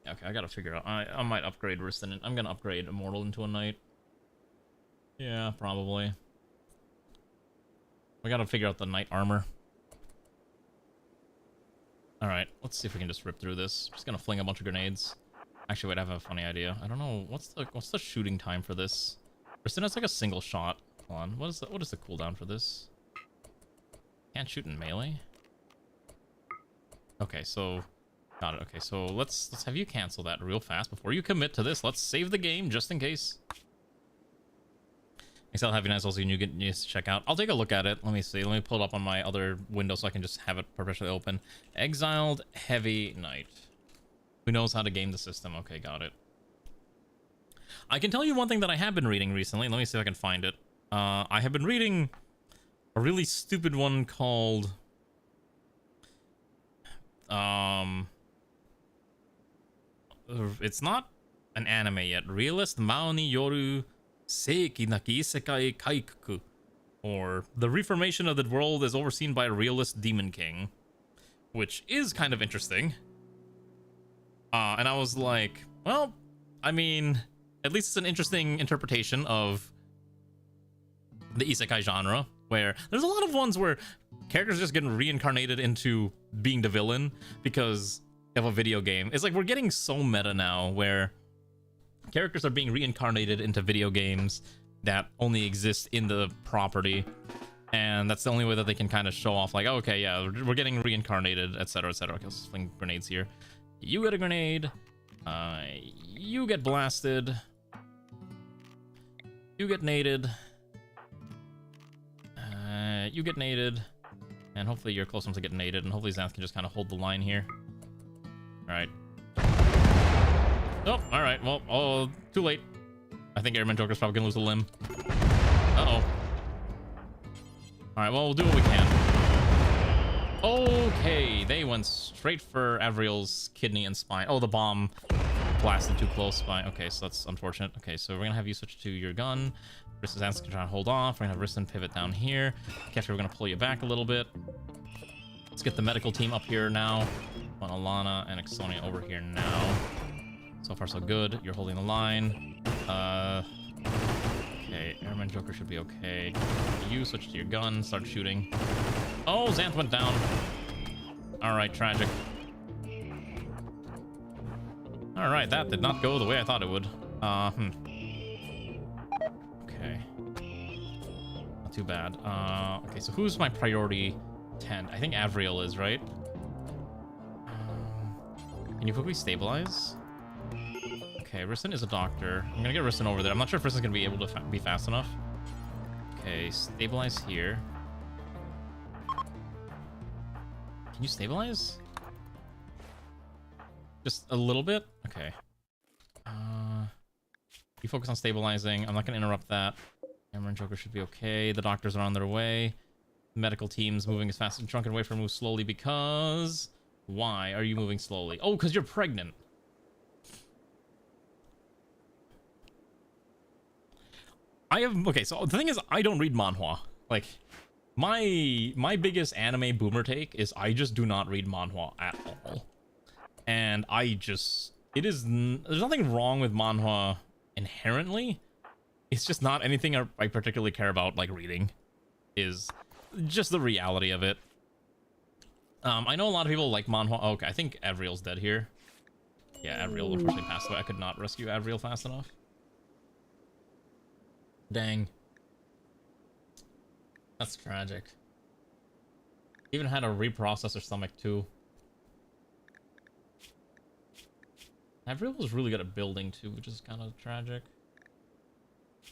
Okay, I gotta figure out. I might upgrade Risten. I'm gonna upgrade Immortal into a Knight. Yeah, probably. We gotta figure out the Knight armor. Alright, let's see if we can just rip through this. Just gonna fling a bunch of grenades. Actually, wait, I have a funny idea. I don't know, what's the shooting time for this? Risten has like a single shot. Hold on, what is the cooldown for this? Can't shoot in melee? Okay, so... Got it. Okay, so let's have you cancel that real fast before you commit to this. Let's save the game just in case. Excel Heavy Nice also you get news to check out. I'll take a look at it. Let me see. Let me pull it up on my other window so I can just have it perpetually open. Exiled Heavy Knight. Who knows how to game the system? Okay, got it. I can tell you one thing that I have been reading recently. Let me see if I can find it. I have been reading a really stupid one called it's not an anime yet. Realist Mao ni yoru seiki naki isekai kaikuku, or the reformation of the world is overseen by a realist demon king, which is kind of interesting. And I was like, well, I mean, at least it's an interesting interpretation of the isekai genre, where there's a lot of ones where characters are just getting reincarnated into being the villain because of a video game. It's like we're getting so meta now where characters are being reincarnated into video games that only exist in the property, and that's the only way that they can kind of show off, like, oh, okay, yeah, we're getting reincarnated, etc, etc. Okay, let's fling grenades here. You get a grenade, you get blasted, you get naded, you get naded, and hopefully you're close enough to get naded, and hopefully Xanth can just kind of hold the line here. Alright. Oh, alright, well, oh, too late. I think Airman Joker's probably gonna lose a limb. Uh-oh. Alright, well, we'll do what we can. Okay, they went straight for Avriel's kidney and spine. Oh, the bomb blasted too close by. Okay, so that's unfortunate. Okay, so we're gonna have you switch to your gun. Risten's Xanth's gonna try and hold off. We're gonna have Risten pivot down here. Kefir, we're gonna pull you back a little bit. Let's get the medical team up here now. Want Alana and Exonia over here now. So far, so good. You're holding the line. Okay, Airman Joker should be okay. You switch to your gun, start shooting. Oh, Xanth went down. Alright, tragic. Alright, that did not go the way I thought it would. Okay. Not too bad. Okay, so who's my priority 10? I think Avriel is, right? Can you quickly stabilize? Okay, Risten is a doctor. I'm gonna get Risten over there. I'm not sure if Risten's gonna be able to be fast enough. Okay, stabilize here. Can you stabilize? Just a little bit? Okay. You focus on stabilizing. I'm not gonna interrupt that. Hammer and Joker should be okay. The doctors are on their way. The medical team's moving as fast as Drunken Wafer moves slowly because... Why are you moving slowly? Oh, because you're pregnant. Okay, so the thing is, I don't read manhwa. Like, my biggest anime boomer take is I just do not read manhwa at all. And there's nothing wrong with manhwa inherently. It's just not anything I particularly care about, like, reading. Is just the reality of it. I know a lot of people like manhwa. Oh, okay, I think Avriel's dead here. Yeah, Avriel unfortunately passed away. I could not rescue Avriel fast enough. Dang. That's tragic. Even had to reprocess her stomach too. Avriel was really good at building too, which is kind of tragic.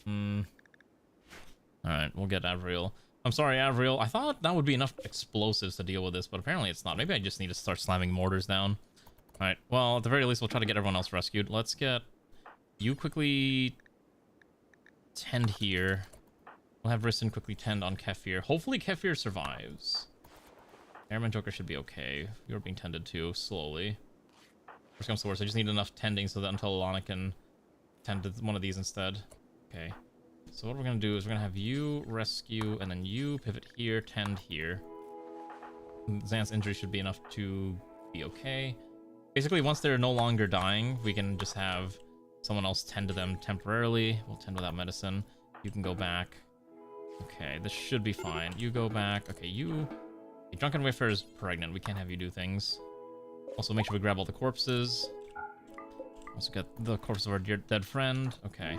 Alright, we'll get Avriel. I'm sorry, Avriel. I thought that would be enough explosives to deal with this, but apparently it's not. Maybe I just need to start slamming mortars down. Alright, well, at the very least, we'll try to get everyone else rescued. Let's get you quickly tend here. We'll have Risten quickly tend on Kefir. Hopefully Kefir survives. Airman Joker should be okay. You're being tended to slowly. Worst comes to worst, I just need enough tending so that until Alana can tend to one of these instead. Okay. So what we're going to do is we're going to have you rescue, and then you pivot here, tend here. Xan's injury should be enough to be okay. Basically, once they're no longer dying, we can just have someone else tend to them temporarily. We'll tend without medicine. You can go back. Okay, this should be fine. You go back. Okay, you... Drunken Wayfarer is pregnant. We can't have you do things. Also, make sure we grab all the corpses. Also get the corpse of our dead friend. Okay.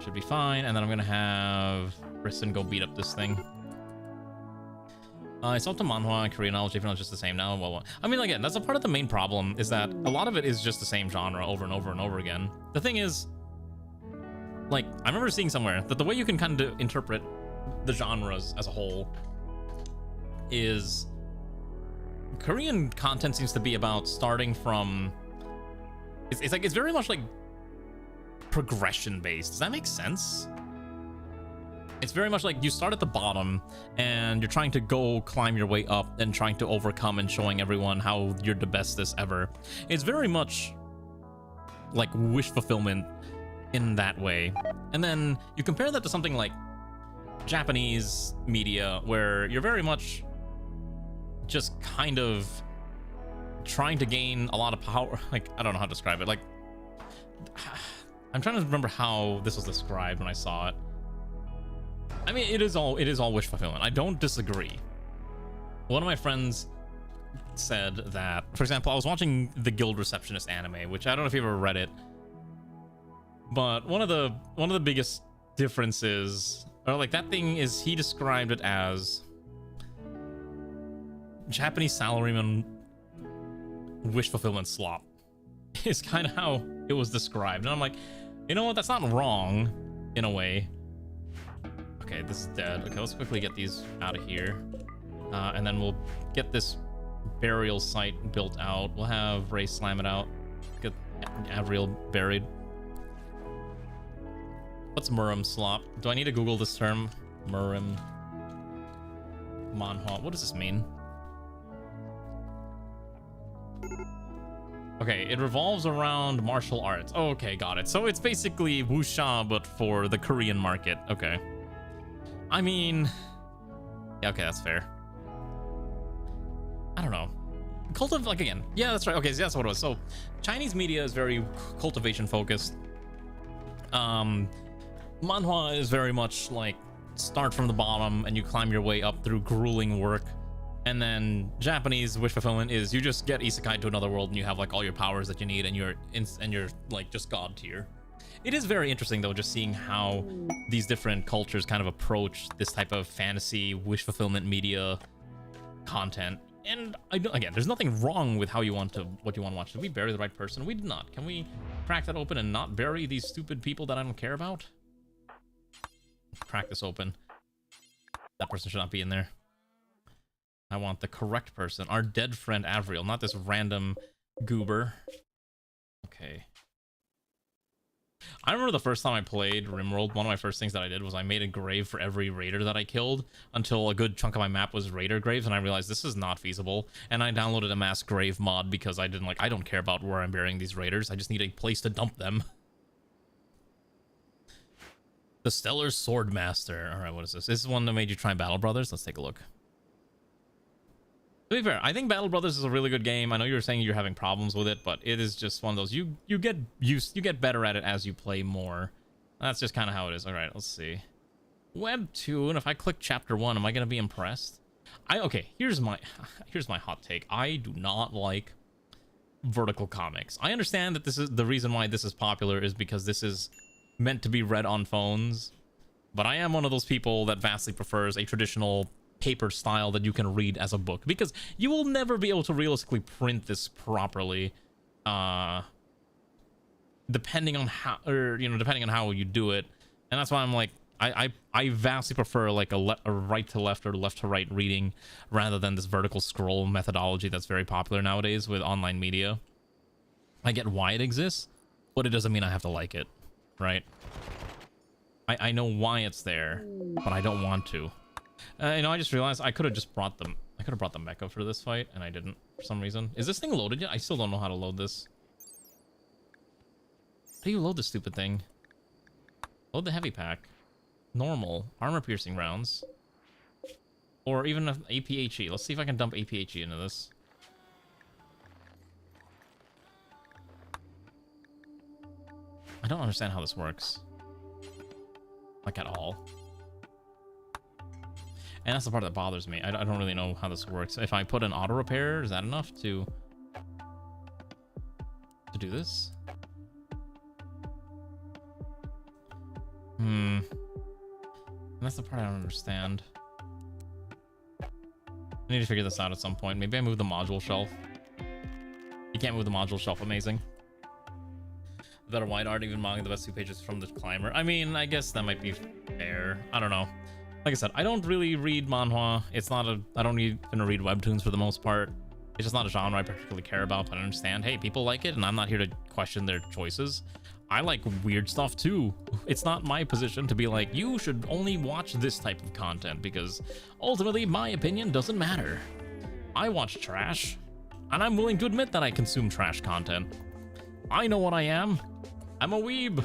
Should be fine. And then I'm going to have Risten go beat up this thing. It's up to manhwa and Korean knowledge, even though it's just the same now. Well, I mean, again, that's a part of the main problem, is that a lot of it is just the same genre over and over and over again. The thing is, like, I remember seeing somewhere that the way you can kind of interpret the genres as a whole is Korean content seems to be about starting from... It's like, it's very much like progression based. Does that make sense? It's very much like you start at the bottom and you're trying to go climb your way up and trying to overcome and showing everyone how you're the bestest ever. It's very much like wish fulfillment in that way. And then you compare that to something like Japanese media, where you're very much just kind of trying to gain a lot of power. Like, I don't know how to describe it. Like, I'm trying to remember how this was described when I saw it. I mean, it is all wish fulfillment. I don't disagree. One of my friends said that, for example, I was watching the Guild Receptionist anime, which I don't know if you've ever read it, but one of the biggest differences, or like that thing, is he described it as Japanese salaryman wish fulfillment slop. Is kind of how it was described, and I'm like, you know what? That's not wrong, in a way. Okay, this is dead. Okay, let's quickly get these out of here. And then we'll get this burial site built out. We'll have Ray slam it out. Get Avril buried. What's Murim slop? Do I need to Google this term? Murim. Manhwa. What does this mean? Okay, it revolves around martial arts. Oh, okay, got it. So it's basically wuxia, but for the Korean market. Okay. I mean, yeah, okay, that's fair. I don't know. Like, again, yeah, that's right. Okay, so that's what it was. So Chinese media is very cultivation focused. Manhwa is very much like start from the bottom and you climb your way up through grueling work. And then Japanese wish fulfillment is you just get isekai to another world and you have like all your powers that you need, and you're like just god tier. It is very interesting though, just seeing how these different cultures kind of approach this type of fantasy wish fulfillment media content. And again, there's nothing wrong with what you want to watch. Did we bury the right person? We did not. Can we crack that open and not bury these stupid people that I don't care about? Crack this open. That person should not be in there. I want the correct person. Our dead friend Avril, not this random goober. Okay. I remember the first time I played Rimworld, one of my first things that I did was I made a grave for every raider that I killed until a good chunk of my map was raider graves, and I realized this is not feasible. And I downloaded a mass grave mod because I don't care about where I'm burying these raiders. I just need a place to dump them. The Stellar Swordmaster. All right, what is this? This is one that made you try Battle Brothers. Let's take a look. To be fair, I think Battle Brothers is a really good game. I know you were saying you're having problems with it, but it is just one of those you get better at it as you play more. That's just kind of how it is. All right, let's see. Webtoon. If I click chapter 1, am I gonna be impressed? Okay. Here's my hot take. I do not like vertical comics. I understand that this is the reason why this is popular is because this is meant to be read on phones, but I am one of those people that vastly prefers a traditional paper style that you can read as a book, because you will never be able to realistically print this properly, depending on how you do it. And that's why I'm like, I vastly prefer like a right to left or left to right reading rather than this vertical scroll methodology that's very popular nowadays with online media. I get why it exists, but it doesn't mean I have to like it, right? I know why it's there, but I don't want to. You know, I just realized I could have just brought them. I could have brought the mecha for this fight, and I didn't for some reason. Is this thing loaded yet? I still don't know how to load this. How do you load this stupid thing? Load the heavy pack. Normal. Armor piercing rounds. Or even an APHE. Let's see if I can dump APHE into this. I don't understand how this works. Like, at all. And that's the part that bothers me. I don't really know how this works. If I put an auto repair, is that enough to do this? And that's the part I don't understand. I need to figure this out at some point. Maybe I move the module shelf. You can't move the module shelf. Amazing. The better wide art, even manga, the best 2 pages from the climber. I mean, I guess that might be fair. I don't know. Like I said, I don't really read manhwa. It's not a... I don't even read webtoons for the most part. It's just not a genre I particularly care about, but I understand, hey, people like it, and I'm not here to question their choices. I like weird stuff, too. It's not my position to be like, you should only watch this type of content, because ultimately, my opinion doesn't matter. I watch trash, and I'm willing to admit that I consume trash content. I know what I am. I'm a weeb.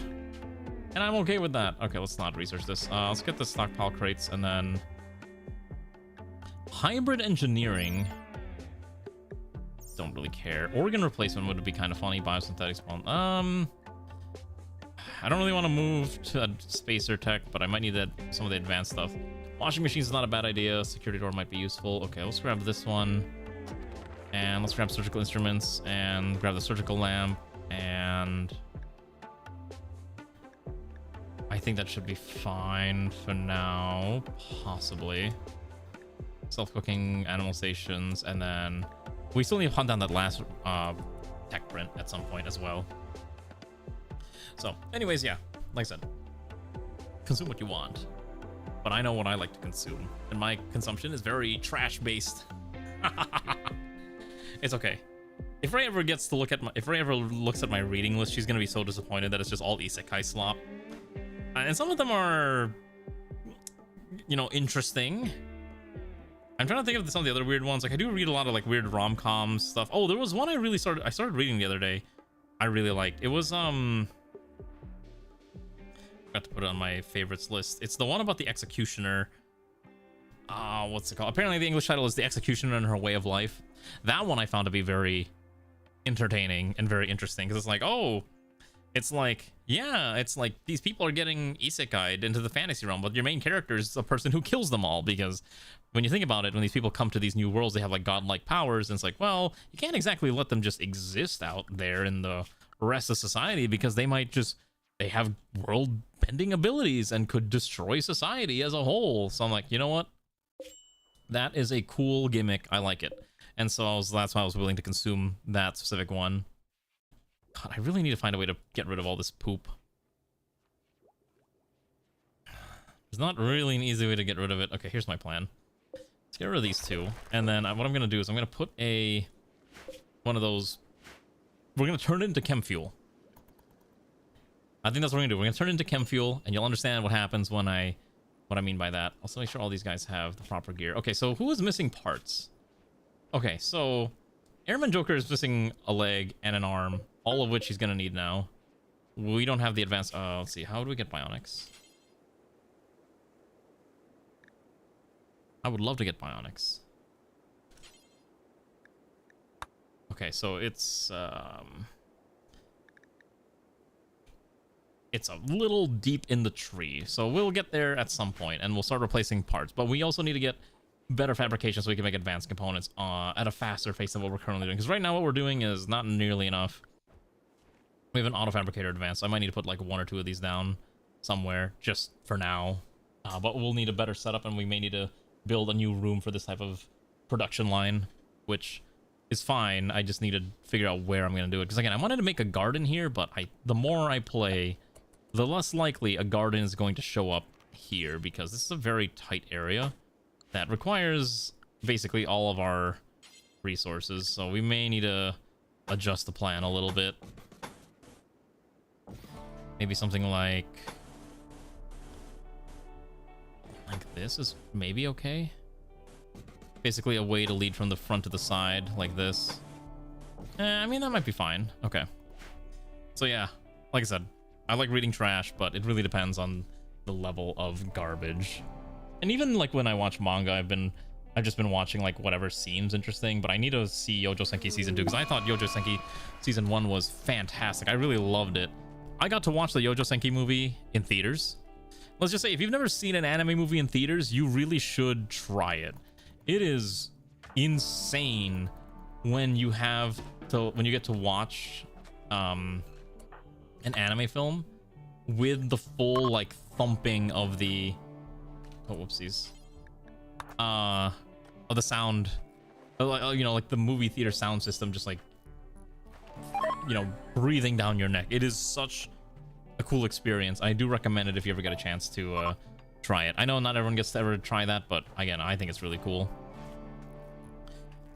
And I'm okay with that. Okay, let's not research this. Let's get the stockpile crates and then... Hybrid engineering. Don't really care. Organ replacement would be kind of funny. Biosynthetic spawn. I don't really want to move to spacer tech, but I might need that, some of the advanced stuff. Washing machines is not a bad idea. Security door might be useful. Okay, let's grab this one. And let's grab surgical instruments and grab the surgical lamp. And... I think that should be fine for now, possibly. Self-cooking animal stations, and then we still need to hunt down that last tech print at some point as well. So, anyways, yeah, like I said, consume what you want, but I know what I like to consume, and my consumption is very trash-based. It's okay. If Ray ever gets to look at if Ray ever looks at my reading list, she's gonna be so disappointed that it's just all isekai slop. And some of them are, you know, interesting. I'm trying to think of some of the other weird ones. Like, I do read a lot of, like, weird rom-com stuff. Oh, there was one I started reading the other day. I really liked. It was, forgot to put it on my favorites list. It's the one about the executioner. What's it called? Apparently the English title is The Executioner and Her Way of Life. That one I found to be very entertaining and very interesting, because it's like, oh... It's like, yeah, it's like these people are getting isekai'd into the fantasy realm, but your main character is a person who kills them all, because when you think about it, when these people come to these new worlds, they have like godlike powers, and it's like, well, you can't exactly let them just exist out there in the rest of society, because they might just, they have world-bending abilities and could destroy society as a whole. So I'm like, you know what? That is a cool gimmick. I like it. And so that's why I was willing to consume that specific one. God, I really need to find a way to get rid of all this poop. There's not really an easy way to get rid of it. Okay, here's my plan. Let's get rid of these two. And then what I'm going to do is I'm going to put one of those... We're going to turn it into chem fuel. I think that's what we're going to do. We're going to turn it into chem fuel, and you'll understand what happens when what I mean by that. Also, make sure all these guys have the proper gear. Okay, so who is missing parts? Okay, so... Airman Joker is missing a leg and an arm, all of which he's going to need now. We don't have the advanced... let's see. How do we get bionics? I would love to get bionics. Okay, so it's a little deep in the tree. So we'll get there at some point, and we'll start replacing parts. But we also need to get better fabrication so we can make advanced components at a faster pace than what we're currently doing. Because right now what we're doing is not nearly enough. We have an auto fabricator advanced, so I might need to put like 1 or 2 of these down somewhere just for now. But we'll need a better setup, and we may need to build a new room for this type of production line, which is fine. I just need to figure out where I'm going to do it. Because again, I wanted to make a garden here, but the more I play, the less likely a garden is going to show up here, because this is a very tight area that requires basically all of our resources. So we may need to adjust the plan a little bit. Maybe something like this is maybe okay. Basically a way to lead from the front to the side like this. I mean, that might be fine. Okay. So yeah, like I said, I like reading trash, but it really depends on the level of garbage. And even like when I watch manga, I've just been watching like whatever seems interesting, but I need to see Yojo Senki season 2 because I thought Yojo Senki season 1 was fantastic. I really loved it. I got to watch the Yojo Senki movie in theaters. Let's just say, if you've never seen an anime movie in theaters, you really should try it. It is insane when you get to watch an anime film with the full like thumping of the of the sound, you know, like the movie theater sound system, just like, you know, breathing down your neck. It is such a cool experience. I do recommend it if you ever get a chance to try it. I know not everyone gets to ever try that, but again, I think it's really cool.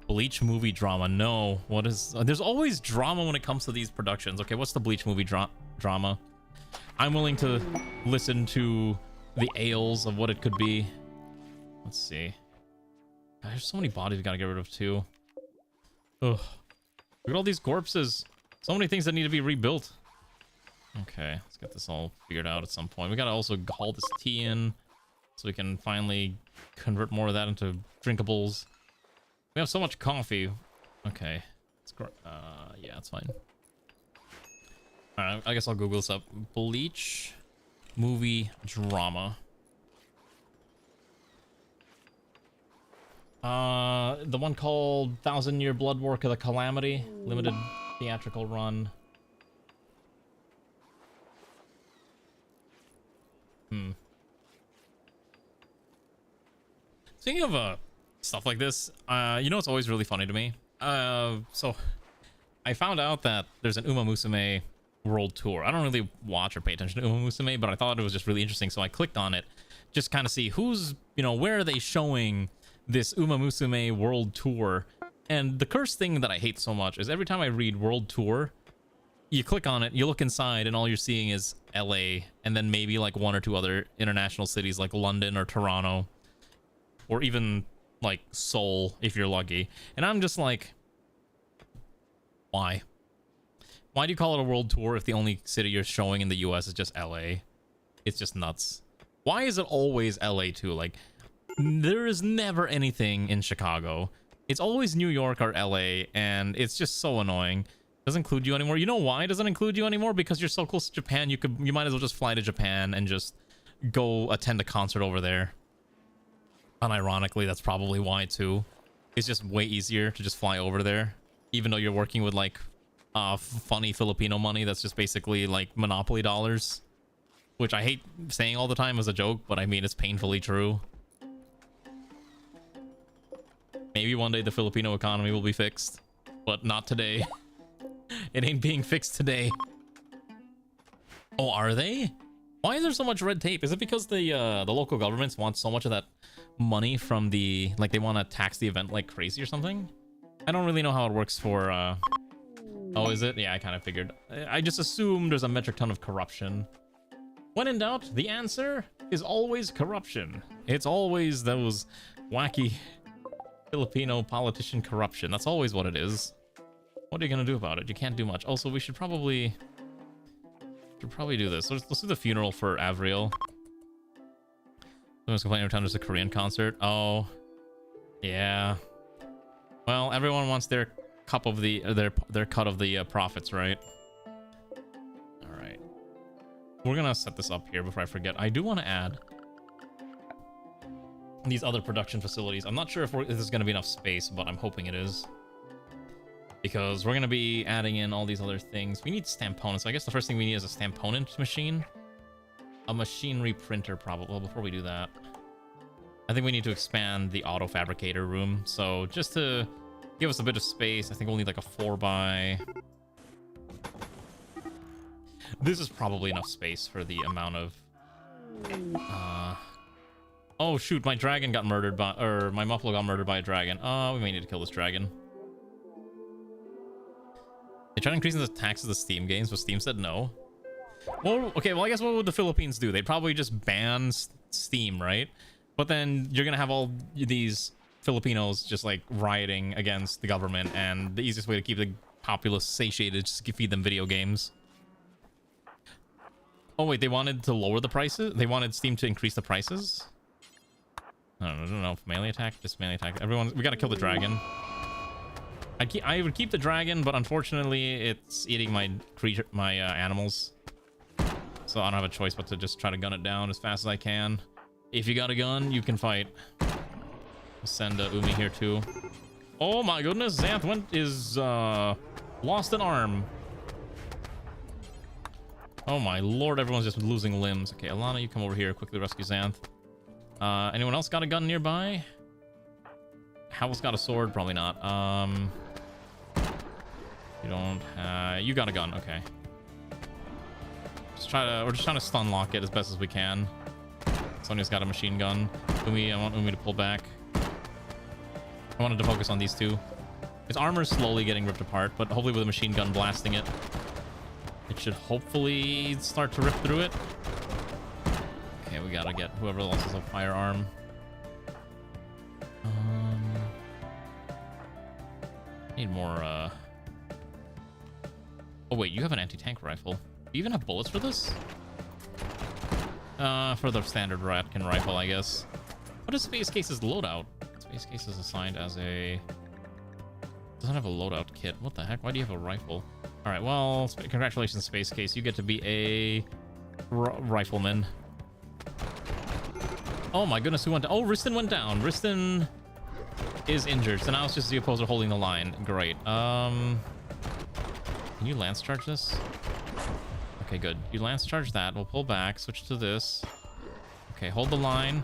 Bleach movie drama. No, what is there's always drama when it comes to these productions. Okay, what's the Bleach movie drama? I'm willing to listen to the ails of what it could be. Let's see. God, there's so many bodies we gotta get rid of too. Ugh. Look at all these corpses. So many things that need to be rebuilt. Okay, let's get this all figured out at some point. We gotta also haul this tea in so we can finally convert more of that into drinkables. We have so much coffee. Okay. Yeah, it's fine. Alright, I guess I'll Google this up. Bleach movie drama. The one called 1,000 Year Blood Work of the Calamity. Limited theatrical run. Speaking of stuff like this, you know, it's always really funny to me. So I found out that there's an Uma Musume world tour. I don't really watch or pay attention to Uma Musume, but I thought it was just really interesting, so I clicked on it, just kind of see who's, you know, where are they showing this Uma Musume world tour. And the cursed thing that I hate so much is every time I read world tour, you click on it, you look inside, and all you're seeing is LA, and then maybe like one or two other international cities like London or Toronto, or even like Seoul if you're lucky. And I'm just like, why? Why do you call it a world tour if the only city you're showing in the US is just LA? It's just nuts. Why is it always LA too? Like, there is never anything in Chicago. It's always New York or LA, and it's just so annoying. Doesn't include you anymore. You know why it doesn't include you anymore? Because you're so close to Japan, you might as well just fly to Japan and just go attend a concert over there. Unironically, that's probably why too. It's just way easier to just fly over there, even though you're working with like funny Filipino money that's just basically like monopoly dollars, which I hate saying all the time as a joke, but I mean it's painfully true. Maybe one day the Filipino economy will be fixed, but not today. It ain't being fixed today. Oh, are they? Why is there so much red tape? Is it because the local governments want so much of that money from the, like, they want to tax the event like crazy or something? I don't really know how it works for oh, is it? Yeah, I kind of figured. I just assumed there's a metric ton of corruption. When in doubt, the answer is always corruption. It's always those wacky Filipino politician corruption. That's always what it is. What are you gonna do about it? You can't do much. Also, we should probably do this. Let's do the funeral for Avril. Someone's complaining every time there's a Korean concert. Oh, yeah. Well, everyone wants their cup of the their cut of the profits, right? All right. We're gonna set this up here before I forget. I do want to add these other production facilities. I'm not sure if this is gonna be enough space, but I'm hoping it is, because we're going to be adding in all these other things. We need stamponents. So I guess the first thing we need is a stamponent machine. A machinery printer, probably. Well, before we do that, I think we need to expand the auto fabricator room. So just to give us a bit of space, I think we'll need like a 4x. This is probably enough space for the amount of... Oh, shoot. My dragon got murdered by... Or my muffalo got murdered by a dragon. We may need to kill this dragon. tried increasing the taxes of Steam games, but Steam said no. Well, okay, well, I guess what would the Philippines do? They'd probably just ban Steam, right? But then you're gonna have all these Filipinos just like rioting against the government, and the easiest way to keep the populace satiated is just to feed them video games. Oh wait, they wanted to lower the prices? They wanted Steam to increase the prices? I don't know. Melee attack, just melee attack. Everyone, we gotta kill the dragon. I would keep the dragon, but unfortunately, it's eating my creature, my animals. So I don't have a choice but to just try to gun it down as fast as I can. If you got a gun, you can fight. I'll send Umi here too. Oh my goodness, Xanth is lost an arm. Oh my lord, everyone's just losing limbs. Okay, Alana, you come over here, quickly rescue Xanth. Anyone else got a gun nearby? Howell's got a sword, probably not. You don't you got a gun, okay. We're just trying to stun lock it as best as we can. Sonia's got a machine gun. Umi, I want Umi to pull back. I wanted to focus on these two. His armor's slowly getting ripped apart, but hopefully with a machine gun blasting it, it should hopefully start to rip through it. Okay, we gotta get whoever else has a firearm. Need more, Oh wait, you have an anti-tank rifle. Do you even have bullets for this? For the standard ratkin rifle, I guess. What is Space Case's loadout? Space Case is assigned as a... Doesn't have a loadout kit. What the heck? Why do you have a rifle? Alright, well, congratulations, Space Case. You get to be a... rifleman. Oh my goodness, who went down? Oh, Riston went down. Riston is injured, so now it's just the opposer holding the line. Great. Can you lance charge this? Okay, good. You lance charge that. We'll pull back. Switch to this. Okay, hold the line.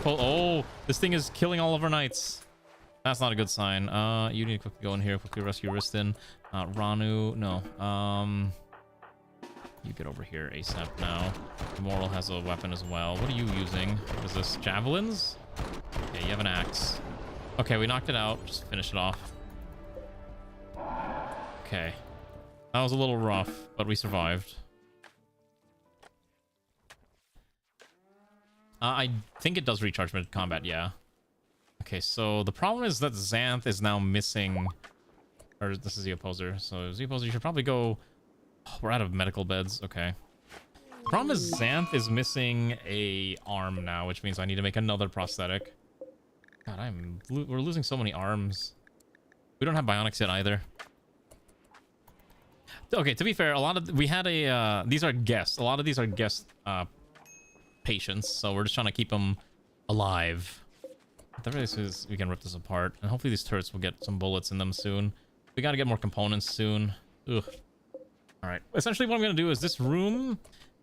Oh, this thing is killing all of our knights. That's not a good sign. You need to quickly go in here, quickly rescue Riston. Ranu, no. You get over here ASAP now. Moral has a weapon as well. What are you using? What is this? Javelins? Okay, you have an axe. Okay, we knocked it out. Just finish it off. Okay. That was a little rough, but we survived. I think it does recharge mid-combat, yeah. Okay, so the problem is that Xanth is now missing... Or this is the opposer. So the opposer, you should probably go... Oh, we're out of medical beds. Okay. The problem is Xanth is missing a arm now, which means I need to make another prosthetic. God, we're losing so many arms. We don't have bionics yet either. Okay, to be fair, we had a these are guests. A lot of these are guest patients, so we're just trying to keep them alive. The race is we can rip this apart, and hopefully these turrets will get some bullets in them soon. We got to get more components soon. Ugh. All right. Essentially, what I'm gonna do is this room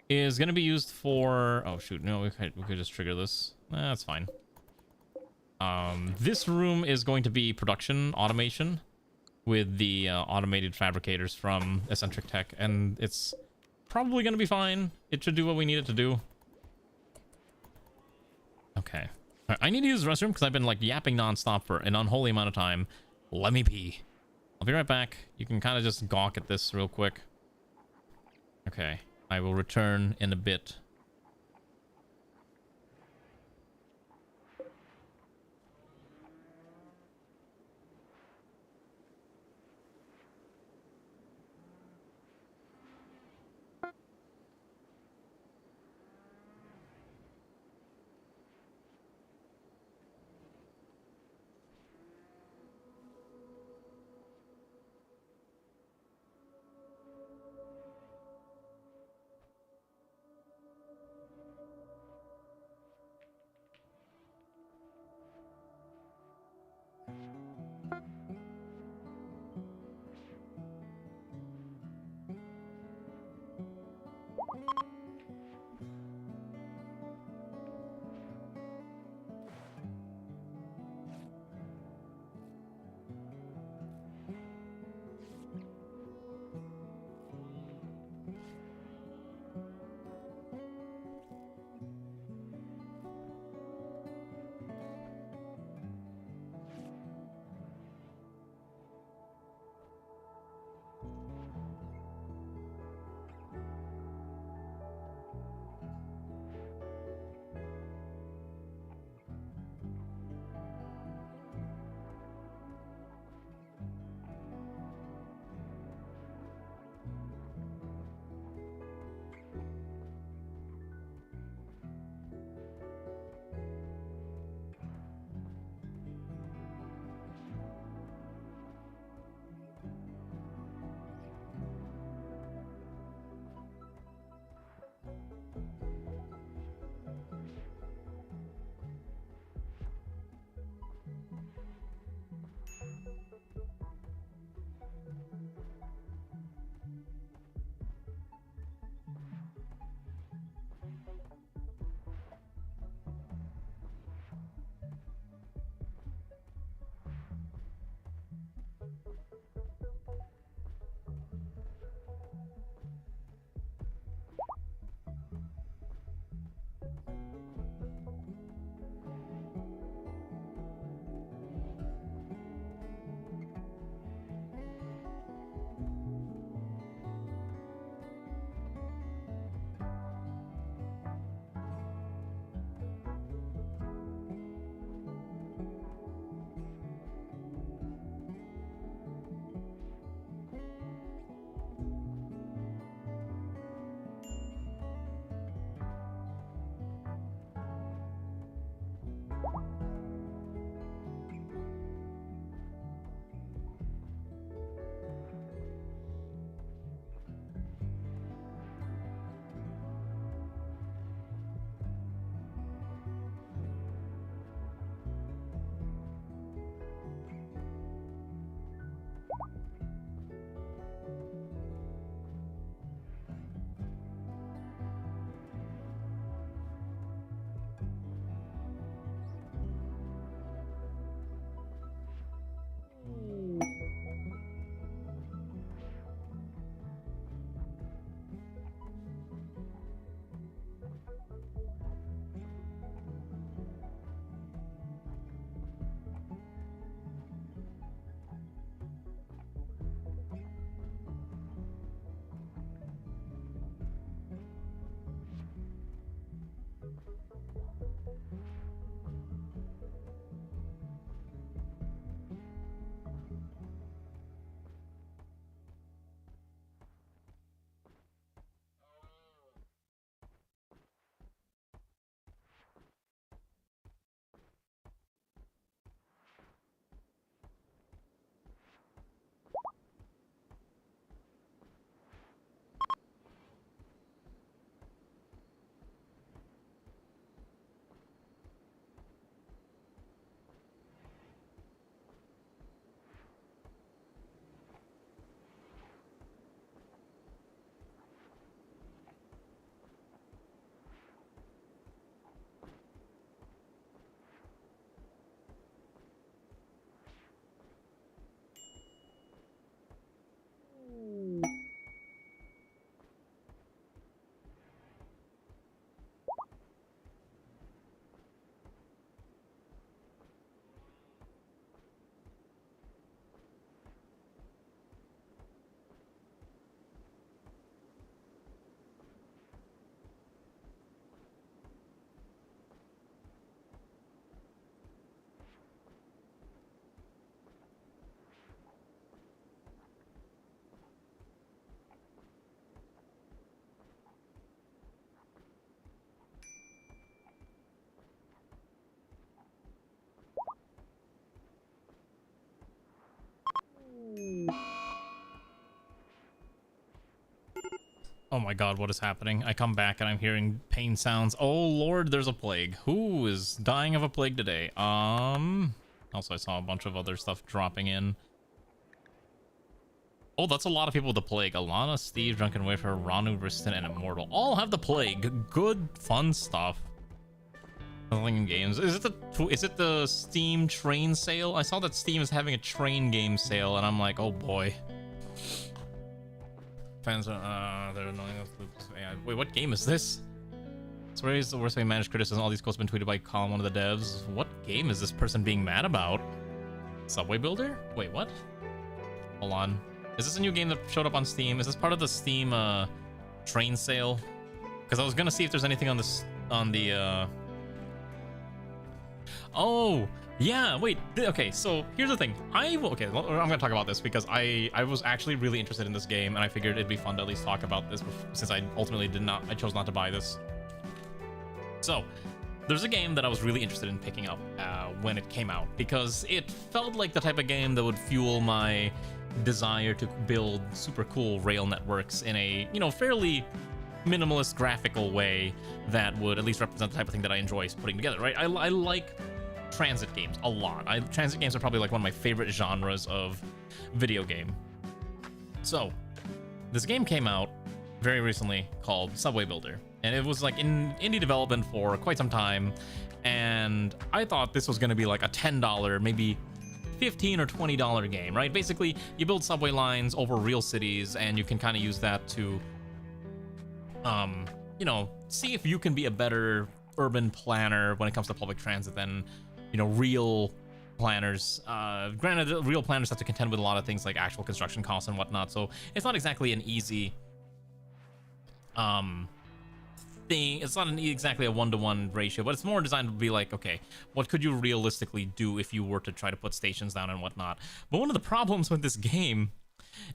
is gonna be used for. Oh shoot! No, we could just trigger this. That's fine. This room is going to be production automation with the automated fabricators from Eccentric Tech, and it's probably going to be fine. It should do what we need it to do. Okay. All right, I need to use the restroom because I've been like yapping nonstop for an unholy amount of time. Let me pee. I'll be right back. You can kind of just gawk at this real quick. Okay. I will return in a bit. Oh my god, what is happening? I come back and I'm hearing pain sounds. Oh lord, there's a plague. Who is dying of a plague today? Also I saw a bunch of other stuff dropping in. Oh, that's a lot of people with the plague. Alana, Steve, Drunken Wafer, Ranu, Riston, and Immortal all have the plague. Good, fun stuff. Nothing in games. Is it the Steam train sale? I saw that Steam is having a train game sale, and I'm like, oh boy. Fans are they're annoying. Wait, what game is this? Sorry, is the worst way managed criticism. All these quotes have been tweeted by Colin, one of the devs. What game is this person being mad about? Subway Builder? Wait, what? Hold on. Is this a new game that showed up on Steam? Is this part of the Steam train sale? Because I was gonna see if there's anything on this Oh, yeah, wait, okay, so here's the thing. I'm gonna talk about this because I was actually really interested in this game, and I figured it'd be fun to at least talk about this since I ultimately I chose not to buy this. So, there's a game that I was really interested in picking up when it came out, because it felt like the type of game that would fuel my desire to build super cool rail networks in a, fairly minimalist graphical way that would at least represent the type of thing that I enjoy putting together, right? I like transit games a lot. Transit games are probably like one of my favorite genres of video game. So, this game came out very recently called Subway Builder, and it was like in indie development for quite some time, and I thought this was going to be like a $10, maybe $15 or $20 game, right? Basically, you build subway lines over real cities, and you can kind of use that to see if you can be a better urban planner when it comes to public transit than, real planners. Granted, real planners have to contend with a lot of things like actual construction costs and whatnot, so it's not exactly an easy thing. It's not exactly a one-to-one ratio, but it's more designed to be like, okay, what could you realistically do if you were to try to put stations down and whatnot? But one of the problems with this game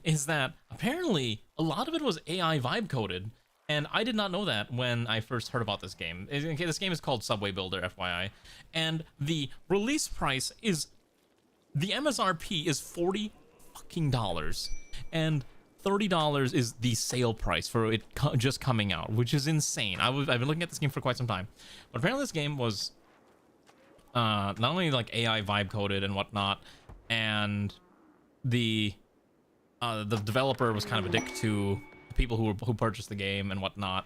is that apparently a lot of it was AI vibe coded. And I did not know that when I first heard about this game. Okay, this game is called Subway Builder, FYI. And the release price is, the MSRP is $40 fucking dollars. And $30 is the sale price for it just coming out, which is insane. I've been looking at this game for quite some time. But apparently this game was not only like AI vibe coded and whatnot, and the developer was kind of a dick to people who purchased the game and whatnot.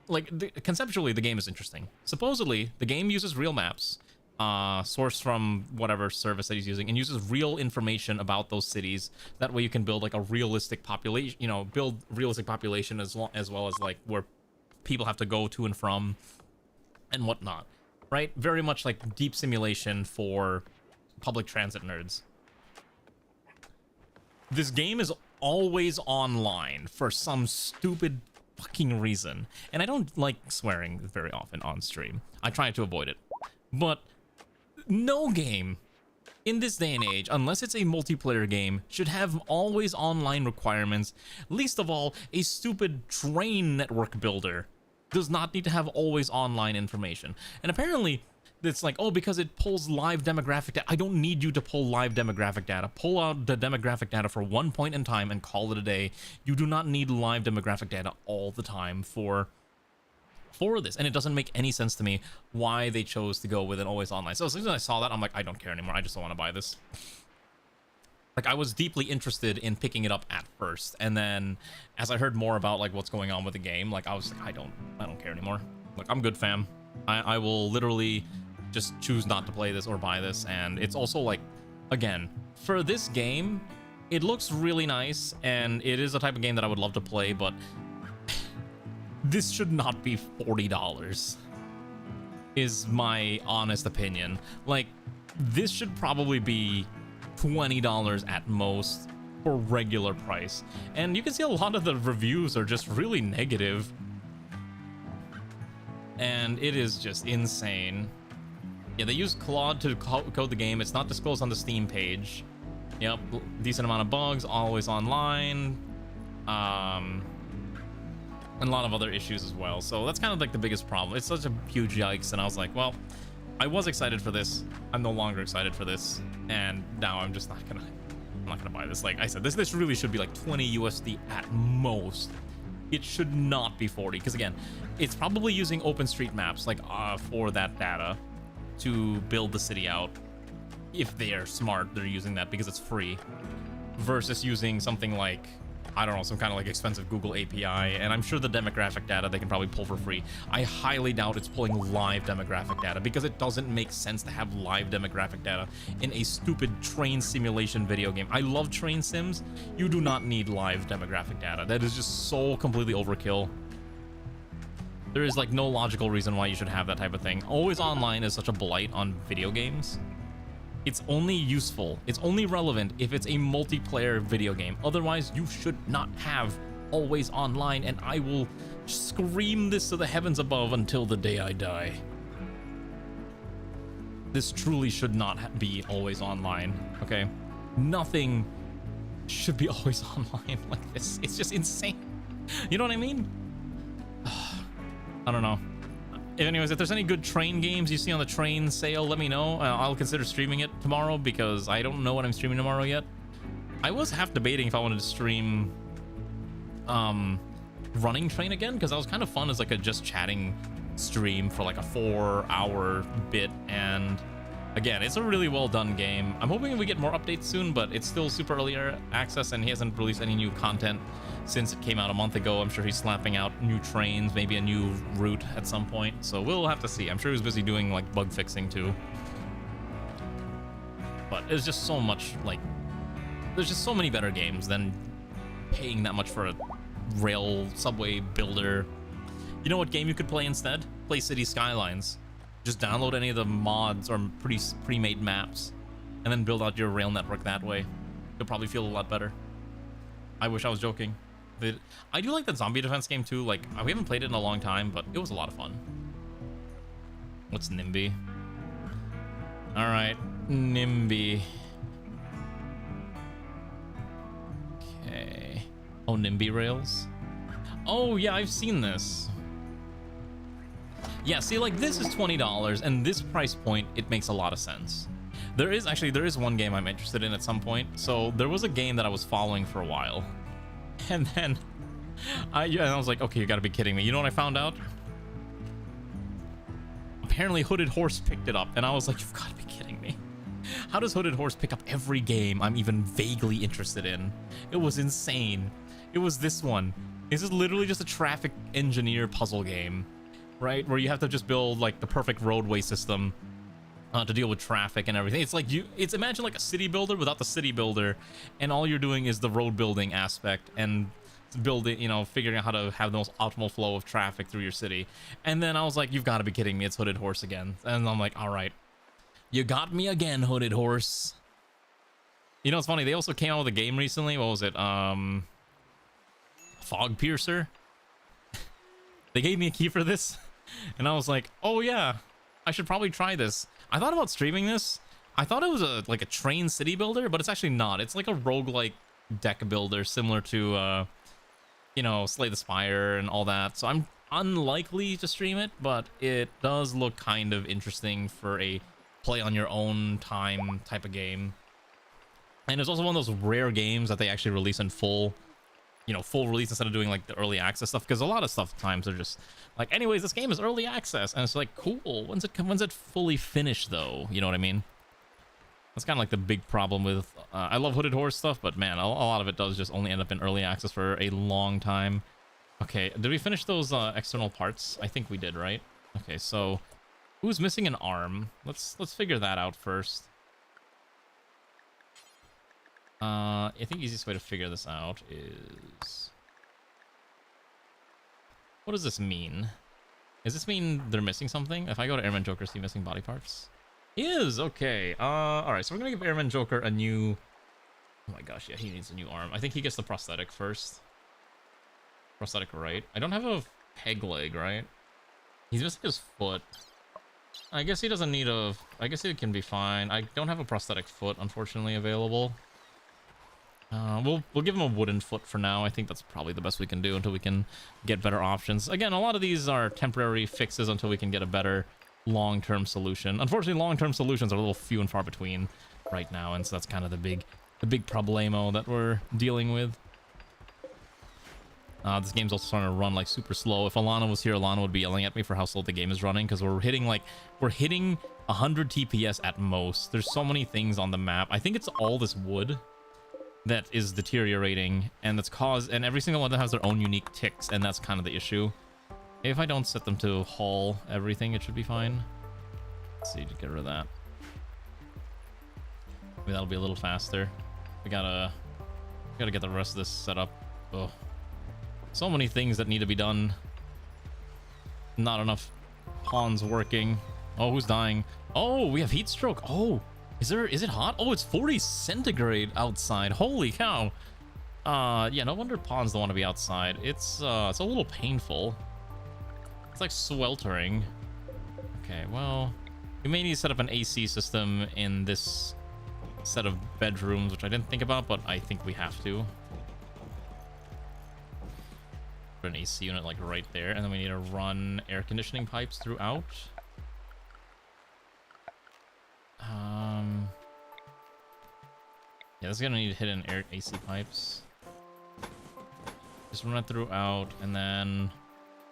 Like, conceptually, the game is interesting. Supposedly, the game uses real maps, sourced from whatever service that he's using, and uses real information about those cities. That way you can build like a realistic population, build realistic population as well as like where people have to go to and from and whatnot, right? Very much like deep simulation for public transit nerds. This game is always online for some stupid fucking reason. And I don't like swearing very often on stream. I try to avoid it. But no game in this day and age, unless it's a multiplayer game, should have always online requirements. Least of all, a stupid train network builder does not need to have always online information. And apparently, it's like, oh, because it pulls live demographic data. I don't need you to pull live demographic data. Pull out the demographic data for one point in time and call it a day. You do not need live demographic data all the time for this. And it doesn't make any sense to me why they chose to go with an always online. So as soon as I saw that, I'm like, I don't care anymore. I just don't want to buy this. Like, I was deeply interested in picking it up at first. And then as I heard more about like what's going on with the game, like I was like, I don't care anymore. Like, I'm good, fam. I will literally just choose not to play this or buy this. And it's also like, again, for this game, it looks really nice, and it is a type of game that I would love to play, but this should not be $40 is my honest opinion. Like, this should probably be $20 at most for regular price. And you can see a lot of the reviews are just really negative, and it is just insane. Yeah, they use Claude to code the game. It's not disclosed on the Steam page. Yep, decent amount of bugs, always online, and a lot of other issues as well. So that's kind of like the biggest problem. It's such a huge yikes, and I was like, well, I was excited for this. I'm no longer excited for this, and now I'm just not gonna buy this. Like I said, this really should be like 20 USD at most it should not be 40, because again, it's probably using OpenStreetMaps like for that data to build the city out. If they're smart, they're using that because it's free, versus using something like, I don't know, some kind of like expensive Google API. And I'm sure the demographic data they can probably pull for free. I highly doubt it's pulling live demographic data, because it doesn't make sense to have live demographic data in a stupid train simulation video game. I love train sims. You do not need live demographic data. That is just so completely overkill. There is like no logical reason why you should have that type of thing. Always online is such a blight on video games. It's only useful, it's only relevant if it's a multiplayer video game. Otherwise, you should not have always online, and I will scream this to the heavens above until the day I die. This truly should not be always online, okay? Nothing should be always online like this. It's just insane. You know what I mean? I don't know. Anyways, if there's any good train games you see on the train sale, let me know. I'll consider streaming it tomorrow, because I don't know what I'm streaming tomorrow yet. I was half debating if I wanted to stream Running Train again, because that was kind of fun as like a just chatting stream for like a 4-hour bit. And again, it's a really well done game. I'm hoping we get more updates soon, but it's still super early access, and he hasn't released any new content since it came out a month ago. I'm sure he's slapping out new trains, maybe a new route at some point. So we'll have to see. I'm sure he was busy doing like bug fixing too. But it's just so much, like, there's just so many better games than paying that much for a rail subway builder. You know what game you could play instead? Play City Skylines. Just download any of the mods or pre-made maps and then build out your rail network that way. You'll probably feel a lot better. I wish I was joking. I do like that zombie defense game too. Like, we haven't played it in a long time, but it was a lot of fun. What's NIMBY? All right, NIMBY. Okay. Oh, NIMBY rails. Oh yeah, I've seen this. Yeah, see, like, this is $20, and this price point, it makes a lot of sense. There is one game I'm interested in at some point. So there was a game that I was following for a while, and then I was like, okay, you gotta be kidding me. You know what I found out? Apparently Hooded Horse picked it up, and I was like, you've got to be kidding me. How does Hooded Horse pick up every game I'm even vaguely interested in? It was insane. It was this one. This is literally just a traffic engineer puzzle game, right? Where you have to just build like the perfect roadway system to deal with traffic and everything. It's like it's imagine like a city builder without the city builder, and all you're doing is the road building aspect and building, you know, figuring out how to have the most optimal flow of traffic through your city. And then I was like, you've got to be kidding me, it's Hooded Horse again. And I'm like, all right, you got me again, Hooded Horse. You know, it's funny, they also came out with a game recently. What was it? Fog Piercer. They gave me a key for this, and I was like, oh yeah, I should probably try this. I thought about streaming this. I thought it was like a train city builder, but it's actually not. It's like a roguelike deck builder, similar to you know, Slay the Spire and all that. So I'm unlikely to stream it, but it does look kind of interesting for a play on your own time type of game. And it's also one of those rare games that they actually release in full, you know, full release instead of doing like the early access stuff, because a lot of stuff times are just like, anyways, this game is early access, and it's like, cool, when's it fully finished though? You know what I mean? That's kind of like the big problem with I love Hooded Horse stuff, but man, a lot of it does just only end up in early access for a long time. Okay, did we finish those external parts? I think we did, right? Okay, so who's missing an arm? Let's figure that out first. I think the easiest way to figure this out is, what does this mean? Does this mean they're missing something? If I go to Airman Joker, see missing body parts? He is, okay. All right, so we're gonna give Airman Joker a new, oh my gosh, yeah, he needs a new arm. I think he gets the prosthetic first. Prosthetic right. I don't have a peg leg, right? He's missing his foot. I guess he doesn't need a, I guess it can be fine. I don't have a prosthetic foot, unfortunately, available. We'll give him a wooden foot for now. I think that's probably the best we can do until we can get better options. Again, a lot of these are temporary fixes until we can get a better long-term solution. Unfortunately, long-term solutions are a little few and far between right now, and so that's kind of the big problemo that we're dealing with. This game's also starting to run like super slow. If Alana was here, Alana would be yelling at me for how slow the game is running, because we're hitting 100 TPS at most. There's so many things on the map. I think it's all this wood that is deteriorating, and and every single one of them has their own unique ticks, and that's kind of the issue. If I don't set them to haul everything, it should be fine. Let's see, to get rid of that. Maybe that'll be a little faster. We gotta get the rest of this set up. Oh, so many things that need to be done. Not enough pawns working. Oh, who's dying? Oh, we have heat stroke. Oh, is it hot? Oh, it's 40 centigrade outside. Holy cow. Yeah, no wonder pawns don't want to be outside. It's a little painful. It's like sweltering. Okay, well, we may need to set up an AC system in this set of bedrooms, which I didn't think about, but I think we have to. Put an AC unit like right there, and then we need to run air conditioning pipes throughout. Yeah, this is gonna need hidden air AC pipes. Just run it throughout, and then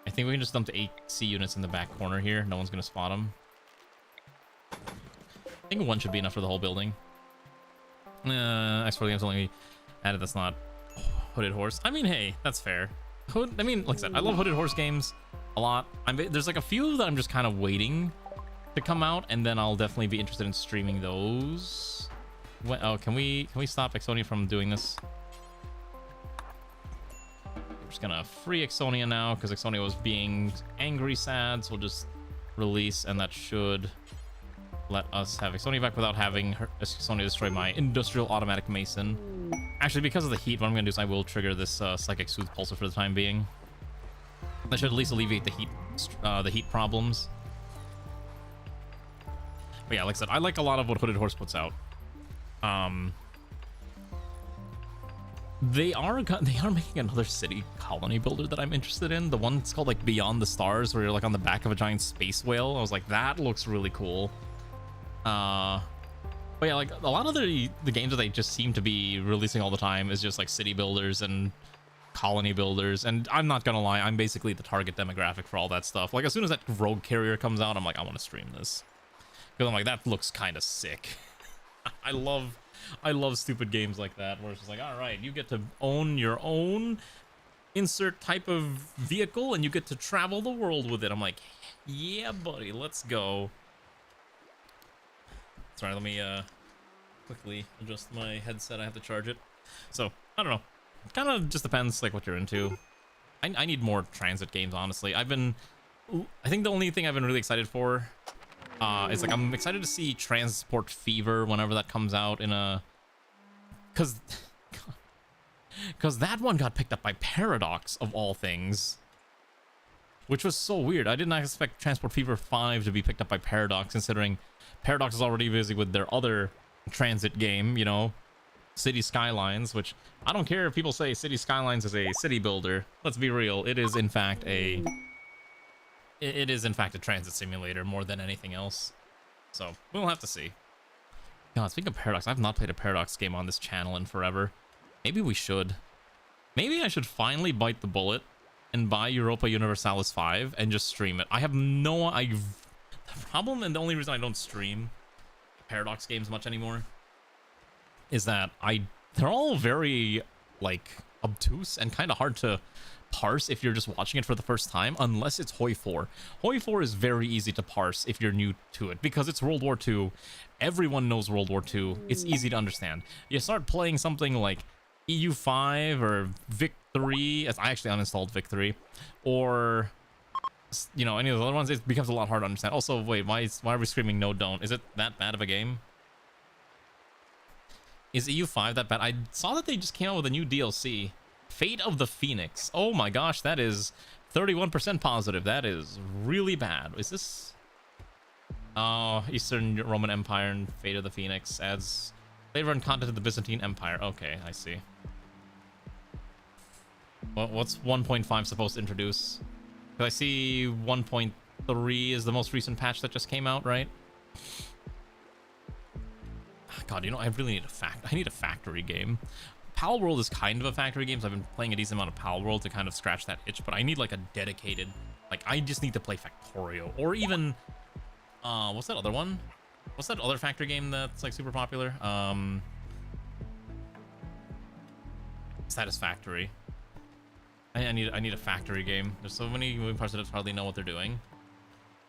I think we can just dump the AC units in the back corner here. No one's gonna spot them. I think one should be enough for the whole building. Export games only added. That's not Hooded Horse. I mean, hey, that's fair. I mean, like I said, I love Hooded Horse games a lot. There's like a few that I'm just kind of waiting to come out, and then I'll definitely be interested in streaming those. Oh, can we stop Exonia from doing this? We're just gonna free Exonia now because Exonia was being angry sad, so we'll just release, and that should let us have Exonia back without having Exonia destroy my industrial automatic mason. Actually, because of the heat, what I'm gonna do is I will trigger this psychic soothe pulsar for the time being. That should at least alleviate the heat problems. But yeah, like I said, I like a lot of what Hooded Horse puts out. They are making another city colony builder that I'm interested in. The one that's called like Beyond the Stars, where you're like on the back of a giant space whale. I was like, that looks really cool. But yeah, like a lot of the games that they just seem to be releasing all the time is just like city builders and colony builders. And I'm not gonna lie, I'm basically the target demographic for all that stuff. Like as soon as that rogue carrier comes out, I'm like, I want to stream this, because I'm like, that looks kind of sick. I love stupid games like that, where it's just like, all right, you get to own your own insert type of vehicle and you get to travel the world with it. I'm like, yeah, buddy, let's go. Sorry, let me quickly adjust my headset. I have to charge it. So I don't know, kind of just depends like what you're into. I need more transit games, honestly. I think the only thing I've been really excited for is like, I'm excited to see Transport Fever whenever that comes out in a, because that one got picked up by Paradox of all things, which was so weird. I did not expect Transport Fever 5 to be picked up by Paradox, considering Paradox is already busy with their other transit game, you know, City Skylines, which I don't care if people say City Skylines is a city builder. Let's be real, it is in fact a transit simulator more than anything else. So we'll have to see. God, speaking of Paradox, I've not played a Paradox game on this channel in forever. Maybe we should. Maybe I should finally bite the bullet and buy Europa Universalis 5 and just stream it. The problem, and the only reason I don't stream Paradox games much anymore, is that they're all very like obtuse and kind of hard to parse if you're just watching it for the first time, unless it's Hoi 4. Hoi 4 is very easy to parse if you're new to it, because it's World War II. Everyone knows World War II. It's easy to understand. You start playing something like EU5 or Vic 3. I actually uninstalled Vic 3, or you know, any of the other ones. It becomes a lot harder to understand. Also, wait, why are we screaming no don't? Is it that bad of a game? Is EU5 that bad? I saw that they just came out with a new DLC, Fate of the Phoenix. Oh my gosh, that is 31% positive. That is really bad. Is this Eastern Roman Empire and Fate of the Phoenix adds flavor and content to the Byzantine Empire? Okay, I see. Well, what's 1.5 supposed to introduce? Because I see 1.3 is the most recent patch that just came out, right? God, you know, I really need I need a factory game. Palworld is kind of a factory game, so I've been playing a decent amount of Palworld to kind of scratch that itch, but I need like a dedicated, like I just need to play Factorio, or even, what's that other one? What's that other factory game that's like super popular? Satisfactory. I need a factory game. There's so many moving parts that I hardly know what they're doing.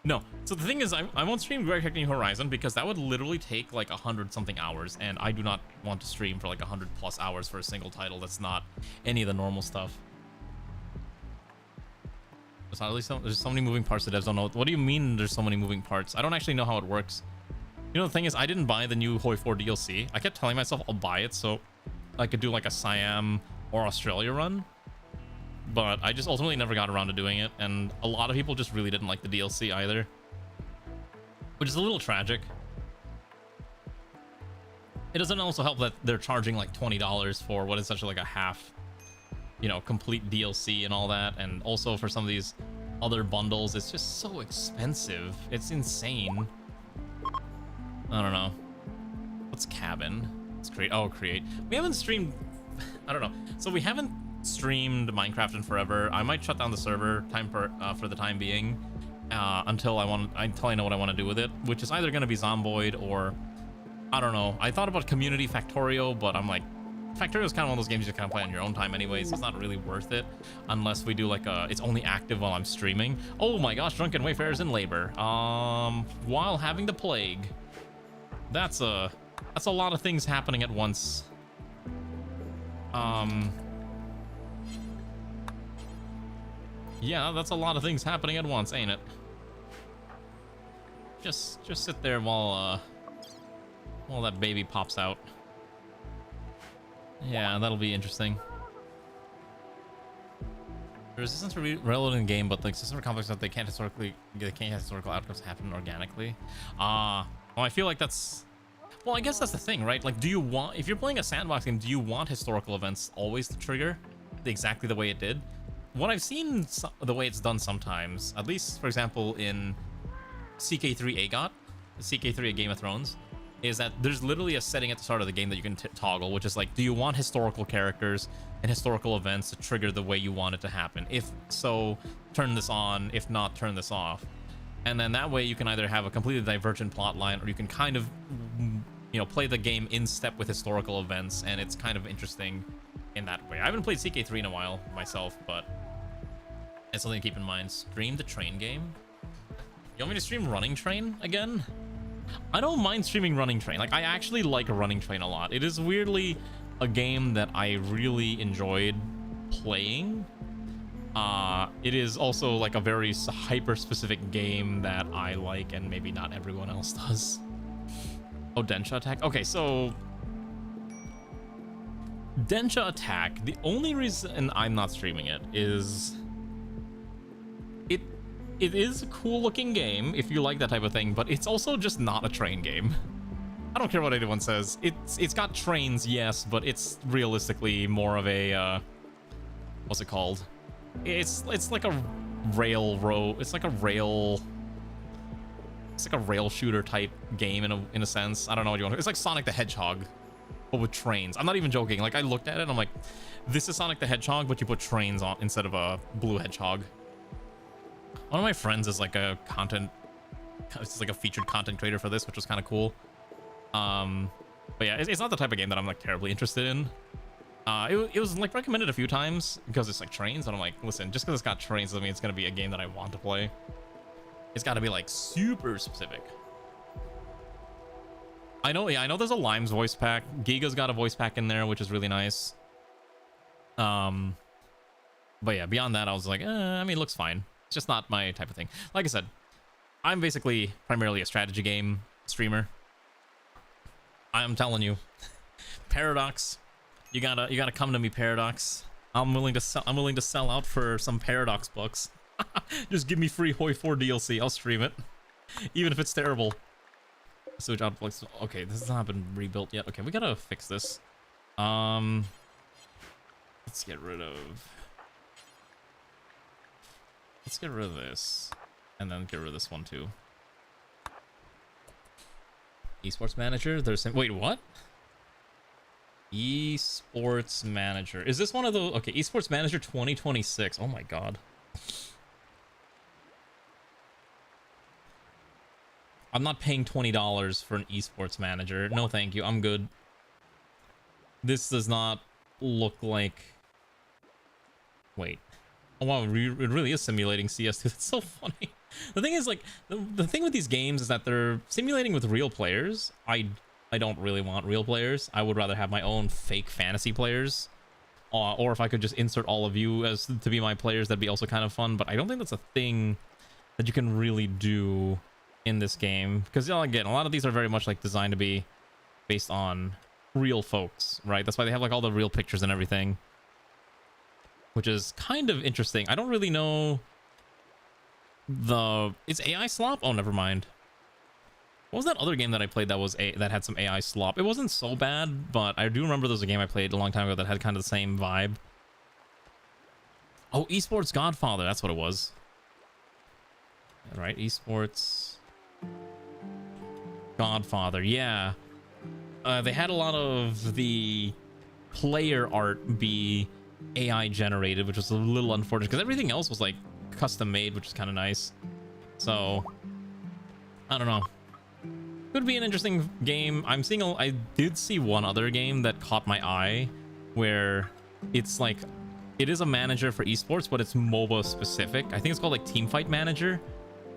No, so the thing is, I won't stream Great Hacking Horizon because that would literally take like 100-something hours, and I do not want to stream for like 100+ hours for a single title that's not any of the normal stuff. There's so many moving parts that devs don't know. What do you mean there's so many moving parts? I don't actually know how it works. You know, the thing is, I didn't buy the new Hoi 4 DLC. I kept telling myself I'll buy it so I could do like a Siam or Australia run, but I just ultimately never got around to doing it, and a lot of people just really didn't like the DLC either, which is a little tragic. It doesn't also help that they're charging like $20 for what is such like a half, you know, complete DLC and all that, and also for some of these other bundles, it's just so expensive. It's insane. I don't know. What's cabin? Let's create. Oh, create. We haven't streamed. I don't know. So we haven't streamed Minecraft in forever. I might shut down the server for the time being until I know what I want to do with it, which is either going to be Zomboid or I don't know. I thought about Community Factorio, but I'm like, Factorio is kind of one of those games you kind of play on your own time anyways. So it's not really worth it unless we do like it's only active while I'm streaming. Oh my gosh, drunken wayfarers in labor while having the plague. That's a lot of things happening at once. Yeah, that's a lot of things happening at once, ain't it? Just sit there while that baby pops out. Yeah, that'll be interesting. The resistance to relevant in game, but like systems are complex that they can't have historical outcomes happen organically. Well, I feel like that's. Well, I guess that's the thing, right? Like, if you're playing a sandbox game, do you want historical events always to trigger exactly the way it did? What I've seen the way it's done sometimes, at least, for example, in CK3 AGOT, CK3 A Game of Thrones, is that there's literally a setting at the start of the game that you can toggle, which is like, do you want historical characters and historical events to trigger the way you want it to happen? If so, turn this on. If not, turn this off. And then that way you can either have a completely divergent plot line, or you can kind of, you know, play the game in step with historical events, and it's kind of interesting in that way. I haven't played CK3 in a while myself, but it's something to keep in mind. Stream the train game? You want me to stream Running Train again? I don't mind streaming Running Train. Like, I actually like Running Train a lot. It is weirdly a game that I really enjoyed playing. It is also like a very hyper-specific game that I like and maybe not everyone else does. Oh, Densha Attack? Okay, so Densha Attack, the only reason I'm not streaming it is it is a cool looking game if you like that type of thing, but it's also just not a train game. I don't care what anyone says. It's got trains, yes, but it's realistically more of a what's it called? It's like a railroad. It's like a rail shooter type game in a sense. I don't know what you want. It's like Sonic the Hedgehog, but with trains. I'm not even joking. Like, I looked at it and I'm like, this is Sonic the Hedgehog, but you put trains on instead of a blue hedgehog. One of my friends is like a featured content creator for this, which was kind of cool. But yeah, it's not the type of game that I'm like terribly interested in. It was like recommended a few times because it's like trains, and I'm like, listen, just because it's got trains doesn't mean it's gonna be a game that I want to play. It's got to be like super specific. I know there's a Lime's voice pack. Giga's got a voice pack in there, which is really nice. But yeah, beyond that, I was like, I mean, it looks fine. It's just not my type of thing. Like I said, I'm basically primarily a strategy game streamer. I'm telling you, Paradox, you gotta come to me, Paradox. I'm willing to sell out for some Paradox bucks. Just give me free Hoi 4 DLC. I'll stream it, even if it's terrible. Switch outputs. Okay, this has not been rebuilt yet. Okay, we gotta fix this. Let's get rid of this, and then get rid of this one too. Esports manager. Wait, what? Esports Manager. Is this one of those? Okay, Esports Manager 2026. Oh my god. I'm not paying $20 for an Esports Manager. No, thank you. I'm good. This does not look like... Wait. Oh wow, it really is simulating CS2. That's so funny. The thing is, like, the thing with these games is that they're simulating with real players. I don't really want real players. I would rather have my own fake fantasy players. Or if I could just insert all of you as to be my players, that'd be also kind of fun. But I don't think that's a thing that you can really do in this game. Because, you know, again, a lot of these are very much, like, designed to be based on real folks, right? That's why they have, like, all the real pictures and everything. Which is kind of interesting. I don't really know Is AI slop? Oh, never mind. What was that other game that I played that had some AI slop? It wasn't so bad, but I do remember there was a game I played a long time ago that had kind of the same vibe. Oh, Esports Godfather, that's what it was. Right, Esports Godfather, yeah. They had a lot of the player art be AI generated, which was a little unfortunate because everything else was like custom made, which is kind of nice. So, I don't know. Could be an interesting game. I did see one other game that caught my eye where it's like, it is a manager for esports, but it's MOBA specific. I think it's called like Teamfight Manager.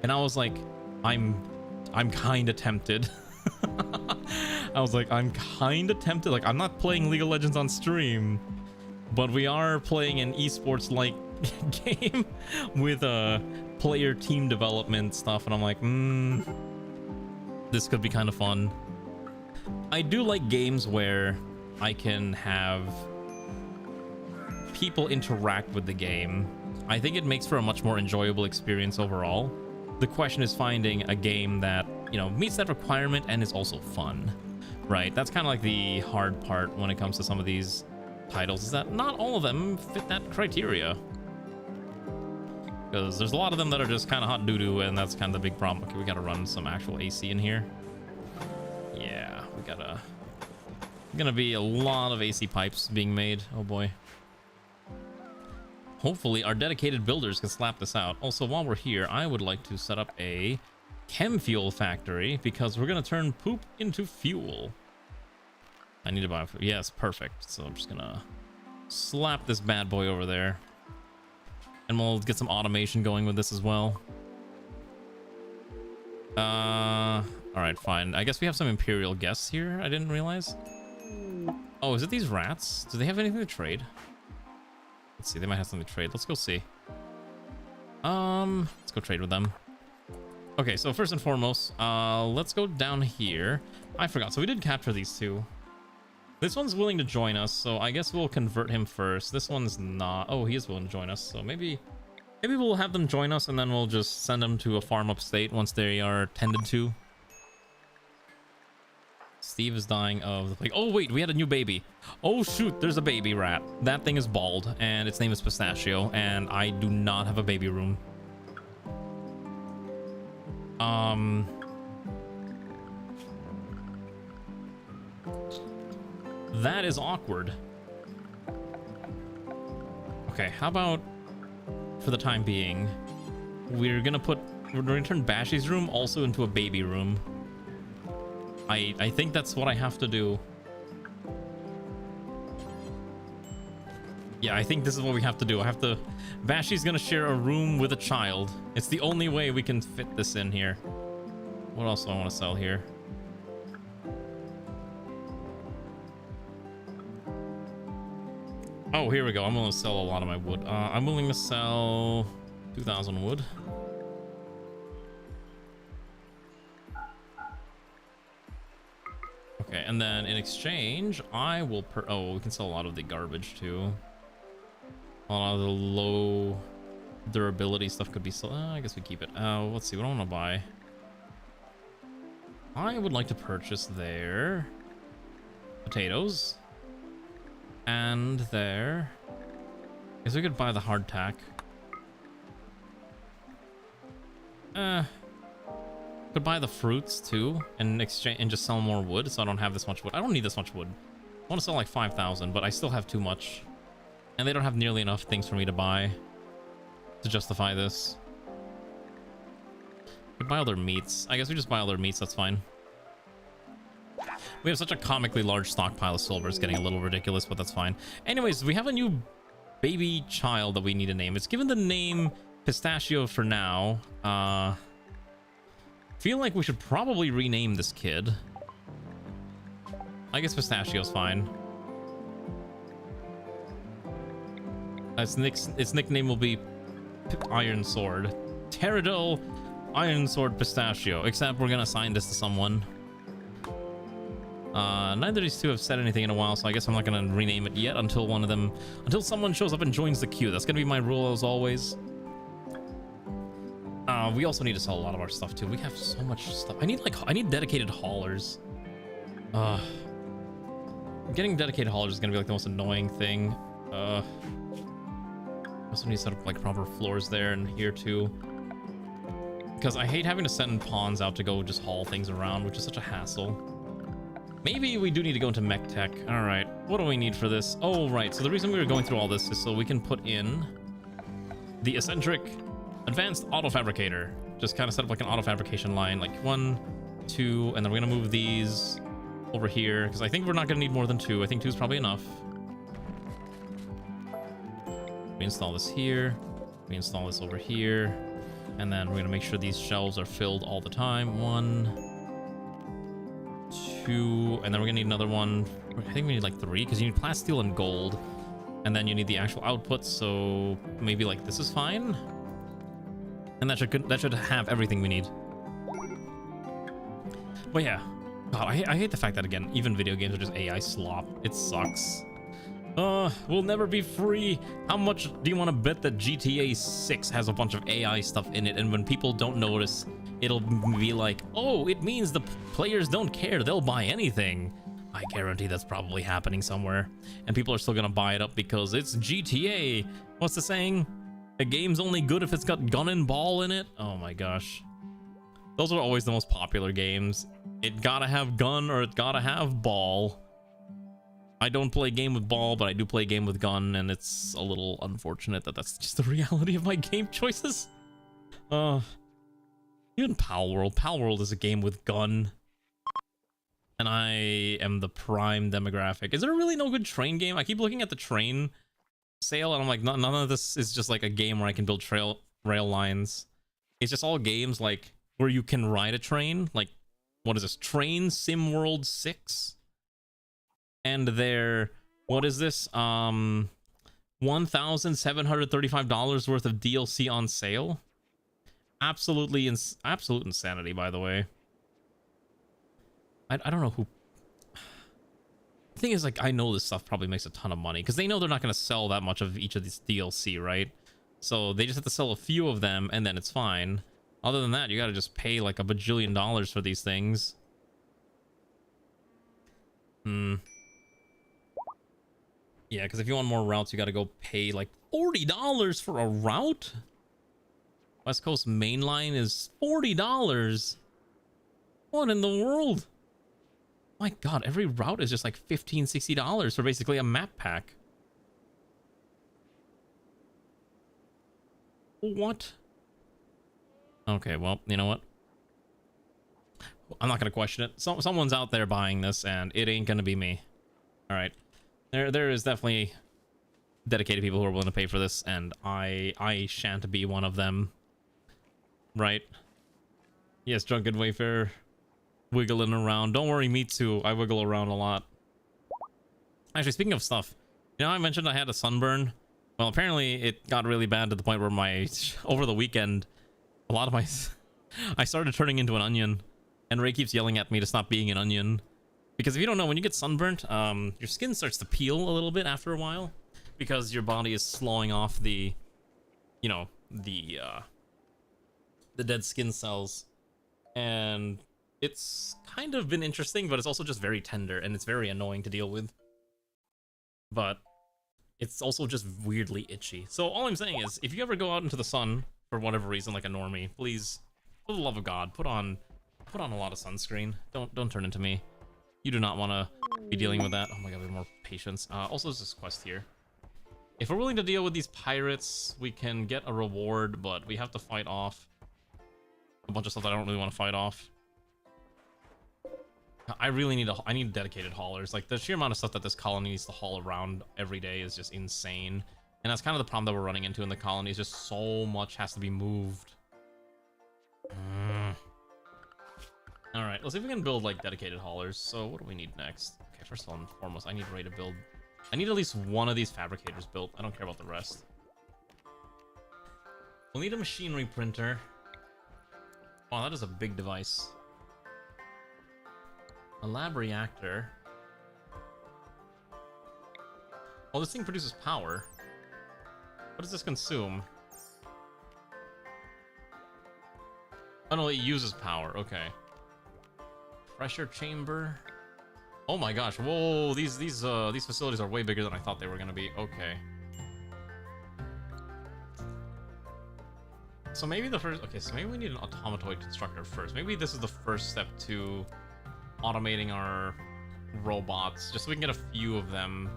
And I was like, I'm kind of tempted. I was like, I'm kind of tempted. Like, I'm not playing League of Legends on stream, but we are playing an esports like game with player team development stuff. And I'm like, this could be kind of fun. I do like games where I can have people interact with the game. I think it makes for a much more enjoyable experience overall. The question is finding a game that, you know, meets that requirement and is also fun, right? That's kind of like the hard part when it comes to some of these titles, is that not all of them fit that criteria. Because there's a lot of them that are just kind of hot doo-doo, and that's kind of the big problem. Okay, we gotta run some actual AC in here. Yeah, we gotta... Gonna be a lot of AC pipes being made. Oh boy. Hopefully our dedicated builders can slap this out. Also, while we're here, I would like to set up a chem fuel factory because we're gonna turn poop into fuel. I need to buy... Yes, perfect. So I'm just gonna slap this bad boy over there. And we'll get some automation going with this as well. Alright, fine. I guess we have some Imperial guests here. I didn't realize. Oh, is it these rats? Do they have anything to trade? Let's see, they might have something to trade. Let's go see. Let's go trade with them. Okay, so first and foremost, let's go down here. I forgot, so we did capture these two. This one's willing to join us, so I guess we'll convert him first. This one's not. Oh, he is willing to join us, so maybe we'll have them join us and then we'll just send them to a farm upstate once they are tended to. Steve is dying of the plague. Oh wait, we had a new baby. Oh shoot, there's a baby rat. That thing is bald and its name is Pistachio, and I do not have a baby room. That is awkward. Okay, how about for the time being, we're gonna turn Bashy's room also into a baby room. I think that's what I have to do. Yeah, I think this is what we have to do. Bashy's gonna share a room with a child. It's the only way we can fit this in here. What else do I want to sell here? Oh, here we go. I'm willing to sell a lot of my wood. I'm willing to sell 2,000 wood. Okay, and then in exchange, I will oh, we can sell a lot of the garbage too. A lot of the low durability stuff could be sold. I guess we keep it. Let's see, what do I want to buy? I would like to purchase their potatoes. And there. I guess we could buy the hardtack. Could buy the fruits too, and exchange and just sell more wood, so I don't have this much wood. I don't need this much wood. I want to sell like 5,000, but I still have too much. And they don't have nearly enough things for me to buy to justify this. We buy all their meats. I guess we just buy all their meats, that's fine. We have such a comically large stockpile of silver. It's getting a little ridiculous, but that's fine. Anyways, we have a new baby child that we need to name. It's given the name Pistachio for now. Feel like we should probably rename this kid. I guess Pistachio's fine. Its nickname will be Iron Sword. Pterodil Iron Sword Pistachio. Except we're gonna assign this to someone. Neither of these two have said anything in a while, so I guess I'm not gonna rename it yet until someone shows up and joins the queue. That's gonna be my rule as always. We also need to sell a lot of our stuff too. We have so much stuff. I need dedicated haulers. Getting dedicated haulers is gonna be like the most annoying thing. I also need to set up like proper floors there and here too. Because I hate having to send pawns out to go just haul things around, which is such a hassle. Maybe we do need to go into mech tech. All right, what do we need for this? Oh, right, so the reason we were going through all this is so we can put in the eccentric advanced auto fabricator. Just kind of set up like an auto fabrication line, like 1, 2, and then we're gonna move these over here because I think we're not gonna need more than 2. I think 2 is probably enough. We install this here, we install this over here, and then we're gonna make sure these shelves are filled all the time. 1, 2, and then we're gonna need another one. I think we need like 3 because you need plasteel and gold, and then you need the actual outputs. So maybe like this is fine, and that should have everything we need. But yeah, God, I hate the fact that again, even video games are just AI slop. It sucks. We'll never be free. How much do you want to bet that GTA 6 has a bunch of AI stuff in it, and when people don't notice, it'll be like, oh, it means the players don't care, they'll buy anything. I guarantee that's probably happening somewhere, and people are still gonna buy it up because it's GTA. What's the saying? A game's only good if it's got gun and ball in it. Oh my gosh, those are always the most popular games. It gotta have gun or it gotta have ball. I don't play game with ball, but I do play game with gun, and it's a little unfortunate that that's just the reality of my game choices. Even Palworld is a game with gun, and I am the prime demographic. Is there really no good train game? I keep looking at the train sale, and I'm like, none of this is just like a game where I can build rail lines. It's just all games like where you can ride a train. Like, what is this? Train Sim World 6? And they're, what is this? $1,735 worth of DLC on sale. Absolute insanity, by the way. I don't know who. The thing is, like, I know this stuff probably makes a ton of money because they know they're not going to sell that much of each of these DLC, right? So they just have to sell a few of them and then it's fine. Other than that, you got to just pay like $1 bajillion for these things. Yeah, because if you want more routes, you got to go pay like $40 for a route. West Coast Main Line is $40. What in the world? My God, every route is just like $15, $60 for basically a map pack. What? Okay, well, you know what? I'm not going to question it. Someone's out there buying this, and it ain't going to be me. All right. There is definitely dedicated people who are willing to pay for this, and I shan't be one of them. Right? Yes, Drunken Wayfarer. Wiggling around. Don't worry, me too. I wiggle around a lot. Actually, speaking of stuff, you know, I mentioned I had a sunburn. Well, apparently it got really bad to the point where over the weekend, a lot of my... I started turning into an onion, and Ray keeps yelling at me to stop being an onion. Because if you don't know, when you get sunburnt, your skin starts to peel a little bit after a while, because your body is slowing off the, you know, the dead skin cells. And it's kind of been interesting, but it's also just very tender, and it's very annoying to deal with. But it's also just weirdly itchy. So all I'm saying is, if you ever go out into the sun for whatever reason, like a normie, please, for the love of God, put on a lot of sunscreen. Don't turn into me. You do not want to be dealing with that. Oh my god, we have more patience. Also, there's this quest here. If we're willing to deal with these pirates, we can get a reward, but we have to fight off a bunch of stuff that I don't really want to fight off. I really need I need dedicated haulers. Like, the sheer amount of stuff that this colony needs to haul around every day is just insane. And that's kind of the problem that we're running into in the colony, is just so much has to be moved. Alright, let's see if we can build, like, dedicated haulers. So, what do we need next? Okay, first of all and foremost, I need Ray to build... I need at least one of these fabricators built. I don't care about the rest. We'll need a machinery printer. Oh, that is a big device. A lab reactor. Well, this thing produces power. What does this consume? Oh no, it uses power. Okay. Pressure chamber. Oh my gosh! Whoa! These facilities are way bigger than I thought they were gonna be. Okay. So maybe the first. Okay, so maybe we need an automatoid constructor first. Maybe this is the first step to automating our robots, just so we can get a few of them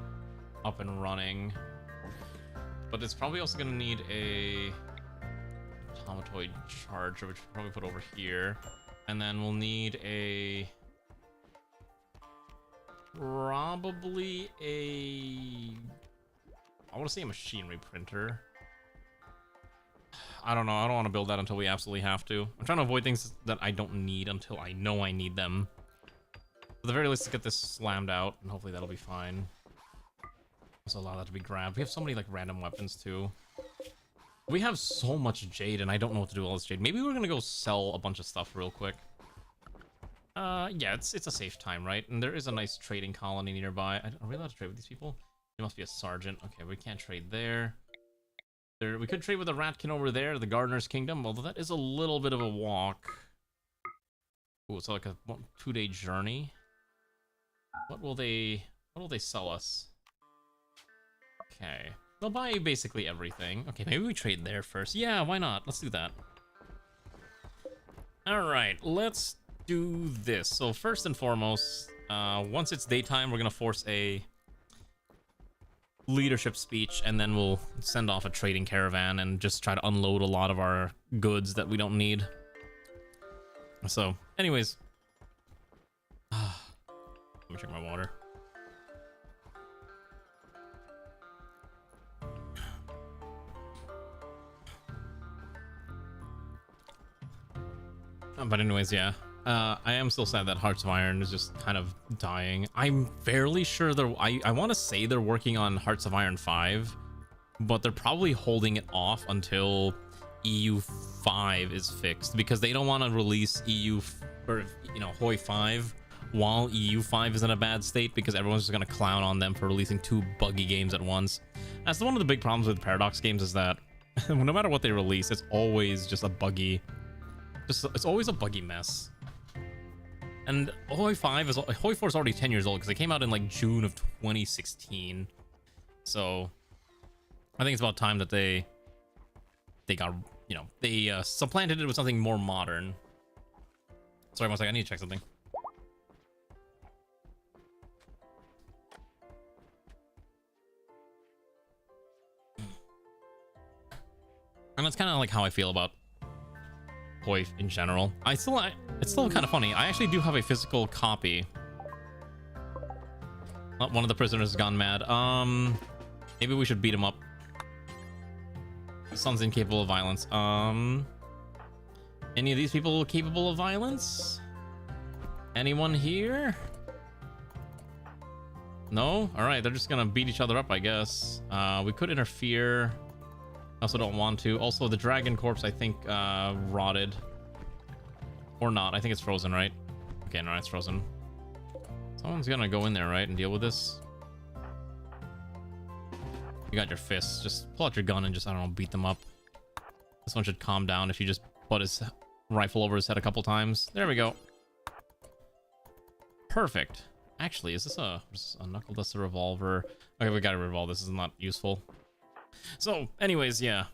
up and running. But it's probably also gonna need a automatoid charger, which we'll probably put over here, and then we'll need a probably I want to say a machinery printer. I don't know. I don't want to build that until we absolutely have to. I'm trying to avoid things that I don't need until I know I need them. At the very least, let's get this slammed out, and hopefully that'll be fine. Let's allow that to be grabbed. We have so many, like, random weapons, too. We have so much jade, and I don't know what to do with all this jade. Maybe we're gonna go sell a bunch of stuff real quick. Yeah, it's a safe time, right? And there is a nice trading colony nearby. Are we allowed to trade with these people? There must be a sergeant. Okay, we can't trade there. We could trade with a ratkin over there, the Gardener's Kingdom, although that is a little bit of a walk. Ooh, it's like a 2-day journey. What will they sell us? Okay. They'll buy basically everything. Okay, maybe we trade there first. Yeah, why not? Let's do that. Alright, let's do this. So first and foremost, once it's daytime, we're gonna force a leadership speech, and then we'll send off a trading caravan and just try to unload a lot of our goods that we don't need. So, anyways. Let me check my water. But anyways, yeah. I am still sad that Hearts of Iron is just kind of dying. I'm fairly sure I want to say they're working on Hearts of Iron 5, but they're probably holding it off until EU 5 is fixed, because they don't want to release Hoi 5 while EU 5 is in a bad state, because everyone's just going to clown on them for releasing 2 buggy games at once. That's one of the big problems with Paradox games, is that no matter what they release, it's always just a buggy... it's always a buggy mess. And Hoi 4 is already 10 years old, because it came out in like June of 2016. So I think it's about time that they got, they supplanted it with something more modern. Sorry, one second, I need to check something. And that's kind of like how I feel about Hoi in general. It's still kind of funny. I actually do have a physical copy. Oh, one of the prisoners has gone mad. Maybe we should beat him up. His son's incapable of violence. Any of these people capable of violence? Anyone here? No? Alright, they're just gonna beat each other up, I guess. We could interfere. I also don't want to. Also, the dragon corpse, I think, rotted. Or not. I think it's frozen, right? Okay, no, it's frozen. Someone's gonna go in there, right, and deal with this. You got your fists. Just pull out your gun and just, I don't know, beat them up. This one should calm down if you just put his rifle over his head a couple times. There we go. Perfect. Actually, is this a knuckle duster revolver? Okay, we got a revolver. This is not useful. So, anyways, yeah.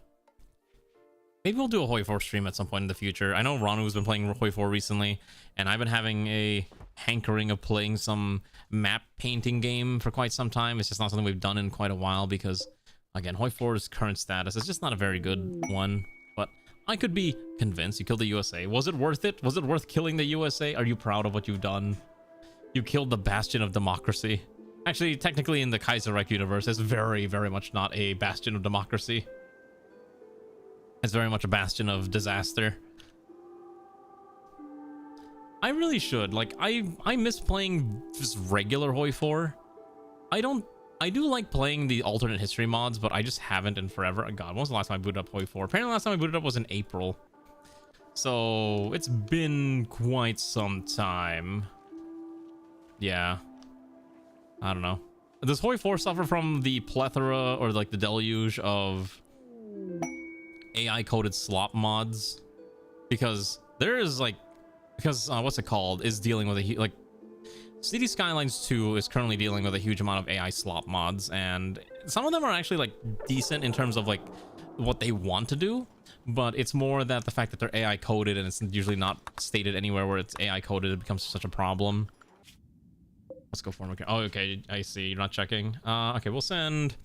Maybe we'll do a Hoi 4 stream at some point in the future. I know Ranu's been playing Hoi 4 recently, and I've been having a hankering of playing some map painting game for quite some time. It's just not something we've done in quite a while because, again, Hoi 4's current status is just not a very good one. But I could be convinced. You killed the USA. Was it worth it? Was it worth killing the USA? Are you proud of what you've done? You killed the bastion of democracy. Actually, technically in the Kaiserreich universe, it's very, very much not a bastion of democracy. It's very much a bastion of disaster. I really should. Like, I miss playing just regular Hoi 4. I do like playing the alternate history mods, but I just haven't in forever. God, when was the last time I booted up Hoi 4? Apparently the last time I booted up was in April. So, it's been quite some time. Yeah. I don't know. Does Hoi 4 suffer from the plethora or like the deluge of AI coded slop mods? Because there is like, what's it called, is dealing with a like City Skylines 2 is currently dealing with a huge amount of AI slop mods, and some of them are actually like decent in terms of like what they want to do, but it's more that the fact that they're AI coded and it's usually not stated anywhere where it's AI coded, it becomes such a problem. Let's go for him. Okay. Oh, okay. I see. You're not checking. Okay, we'll send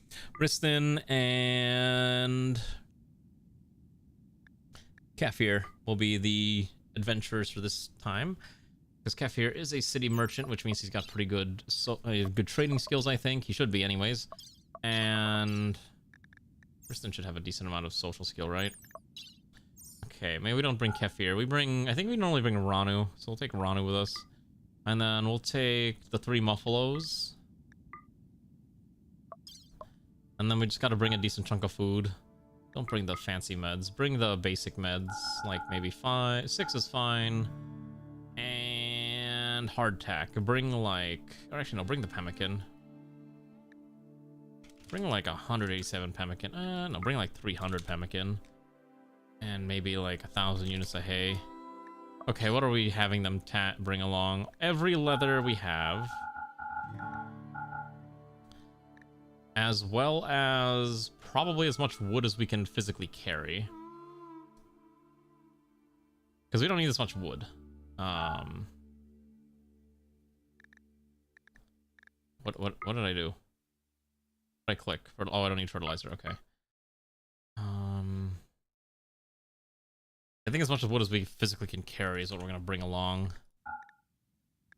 Riston and Kefir will be the adventurers for this time, because Kefir is a city merchant, which means he's got pretty good good trading skills. I think he should be, anyways. And Riston should have a decent amount of social skill, right? Okay, maybe we don't bring Kefir. We bring. I think we normally bring Ranu, so we'll take Ranu with us. And then we'll take the 3 Muffalos. And then we just gotta bring a decent chunk of food. Don't bring the fancy meds. Bring the basic meds. Like maybe 6 is fine. And hardtack. Bring like... Or actually no, bring the pemmican. Bring like 187 pemmican. No, bring like 300 pemmican. And maybe like 1,000 units of hay. Okay, what are we having them bring along? Every leather we have. As well as probably as much wood as we can physically carry. Because we don't need this much wood. What did I do? What did I click? Oh, I don't need fertilizer. Okay. I think as much wood as we physically can carry is what we're gonna bring along.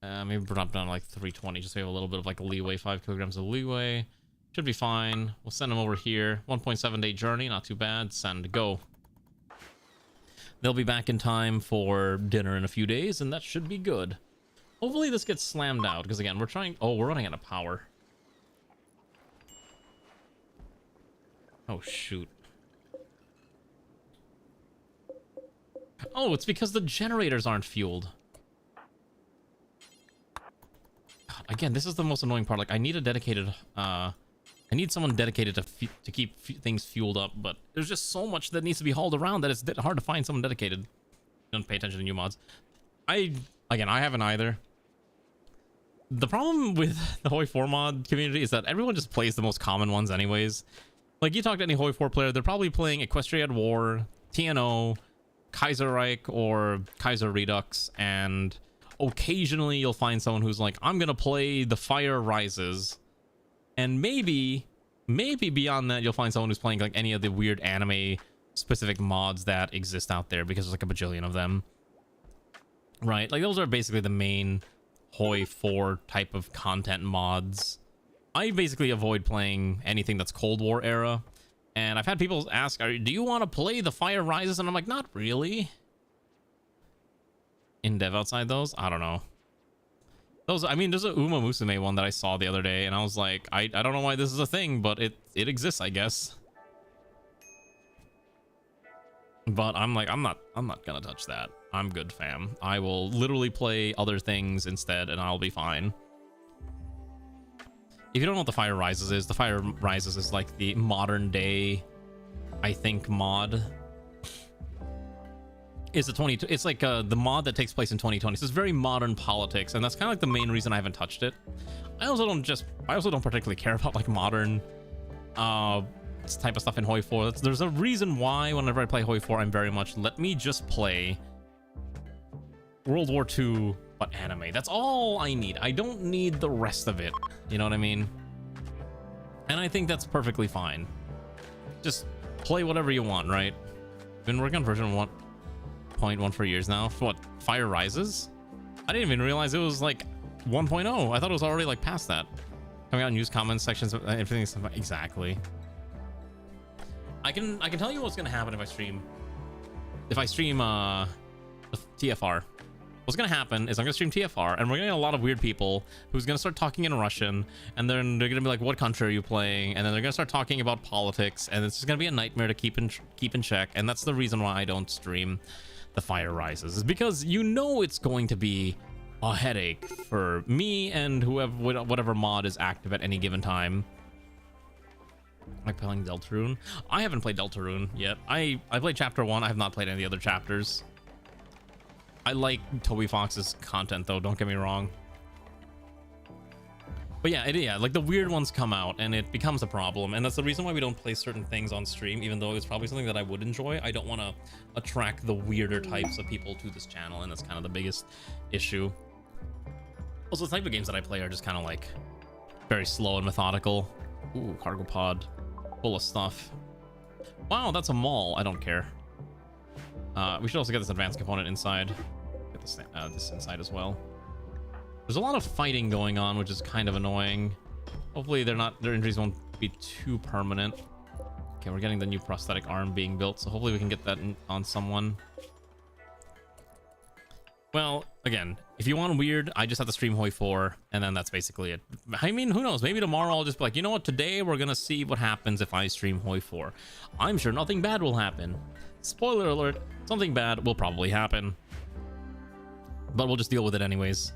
Maybe drop down to like 320, just so we have a little bit of like leeway, 5 kilograms of leeway. Should be fine. We'll send them over here. 1.7 day journey, not too bad. Send, go. They'll be back in time for dinner in a few days, and that should be good. Hopefully this gets slammed out, because again, we're trying... Oh, we're running out of power. Oh, shoot. Oh, it's because the generators aren't fueled. God, again, this is the most annoying part. Like, I need a dedicated... I need someone dedicated to keep things fueled up, but there's just so much that needs to be hauled around that it's hard to find someone dedicated. Don't pay attention to new mods. I haven't either. The problem with the Hoi 4 mod community is that everyone just plays the most common ones anyways. Like, you talk to any Hoi 4 player, they're probably playing Equestrian War, TNO, Kaiserreich, or Kaiser Redux, and occasionally you'll find someone who's like, I'm gonna play The Fire Rises. And maybe beyond that, you'll find someone who's playing like any of the weird anime specific mods that exist out there, because there's like a bajillion of them. Right? Like, those are basically the main Hoi 4 type of content mods. I basically avoid playing anything that's Cold War era. And I've had people ask, do you want to play The Fire Rises? And I'm like, not really. In dev outside those? I don't know. Those, I mean, there's a Uma Musume one that I saw the other day, and I was like, I don't know why this is a thing, but it exists, I guess. But I'm like, I'm not gonna touch that. I'm good, fam. I will literally play other things instead, and I'll be fine. If you don't know what The Fire Rises is, The Fire Rises is like the modern day, I think, mod. It's like the mod that takes place in 2020. So it's very modern politics, and that's kind of like the main reason I haven't touched it. I also don't particularly care about like modern type of stuff in Hoi 4. There's a reason why whenever I play Hoi 4, I'm very much, let me just play World War II, but anime. That's all I need. I don't need the rest of it. You know what I mean? And I think that's perfectly fine. Just play whatever you want, right? Been working on version 1.1 for years now. For what? Fire Rises? I didn't even realize it was like 1.0. I thought it was already like past that. Coming out in news comments sections, everything's exactly. I can tell you what's gonna happen if I stream. If I stream TFR. What's gonna happen is I'm gonna stream TFR and we're gonna get a lot of weird people who's gonna start talking in Russian, and then they're gonna be like, what country are you playing? And then they're gonna start talking about politics, and it's just gonna be a nightmare to keep in check. And that's the reason why I don't stream the Fire Rises, is because you know it's going to be a headache for me and whatever mod is active at any given time. Am I playing Deltarune? I haven't played Deltarune yet. I played chapter 1. I have not played any of the other chapters. I like Toby Fox's content though, don't get me wrong. But yeah, like the weird ones come out and it becomes a problem, and that's the reason why we don't play certain things on stream, even though it's probably something that I would enjoy. I don't want to attract the weirder types of people to this channel, and that's kind of the biggest issue. Also, the type of games that I play are just kind of like very slow and methodical. Ooh, cargo pod full of stuff. Wow, that's a mall. I don't care. We should also get this advanced component inside. Get this inside as well. There's a lot of fighting going on, which is kind of annoying. Hopefully their injuries won't be too permanent. Okay, we're getting the new prosthetic arm being built, so hopefully we can get that on someone. Well, again, if you want weird, I just have to stream Hoi 4, and then that's basically it. I mean, who knows? Maybe tomorrow I'll just be like, you know what? Today we're gonna see what happens if I stream Hoi 4. I'm sure nothing bad will happen. Spoiler alert, something bad will probably happen. But we'll just deal with it anyways.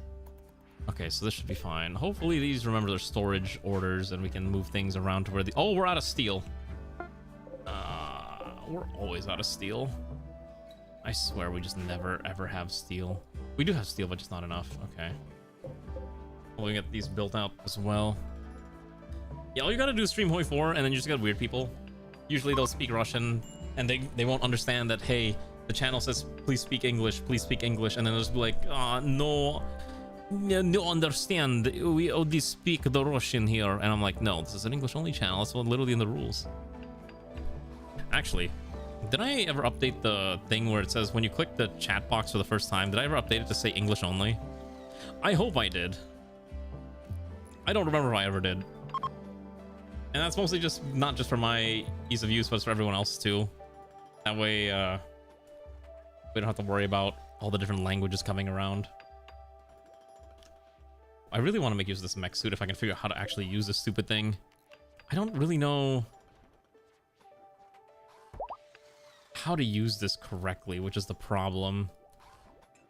Okay, so this should be fine. Hopefully these remember their storage orders and we can move things around to where the... Oh, we're out of steel. We're always out of steel. I swear we just never ever have steel. We do have steel, but just not enough. Okay. We'll get these built out as well. Yeah, all you gotta do is stream Hoi 4 and then you just got weird people. Usually they'll speak Russian and they won't understand that, hey, the channel says please speak English, and then they'll just be like, no understand, we only speak the Russian here. And I'm like, no, this is an English only channel. That's what literally in the rules. Actually, did I ever update the thing where it says when you click the chat box for the first time, did I ever update it to say English only? I hope I did. I don't remember if I ever did. And that's mostly just not just for my ease of use, but it's for everyone else too. That way we don't have to worry about all the different languages coming around. I really want to make use of this mech suit if I can figure out how to actually use this stupid thing. I don't really know how to use this correctly, which is the problem.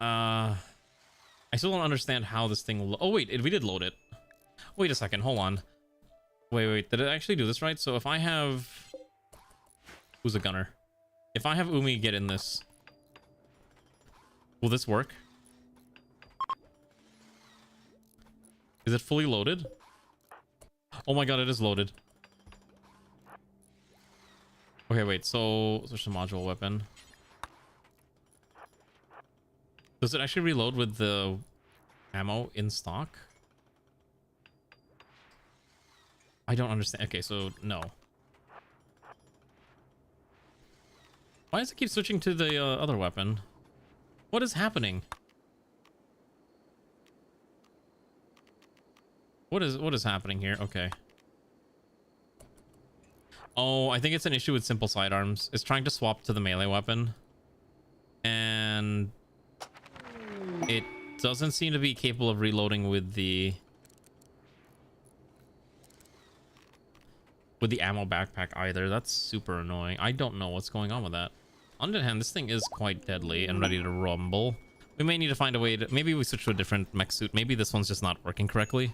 I still don't understand how this thing... Oh, wait, we did load it. Wait a second, hold on. Wait, did it actually do this right? So if I have... Who's a gunner? If I have Umi get in this, will this work? Is it fully loaded? Oh my god, it is loaded. Okay, wait, so switch to module weapon. Does it actually reload with the ammo in stock? I don't understand. Okay, so no. Why does it keep switching to the other weapon? What is happening? What is happening here? Okay. Oh, I think it's an issue with simple sidearms. It's trying to swap to the melee weapon, and it doesn't seem to be capable of reloading with the ammo backpack either. That's super annoying. I don't know what's going on with that. On the other hand, this thing is quite deadly and ready to rumble. We may need to find a way to... Maybe we switch to a different mech suit. Maybe this one's just not working correctly.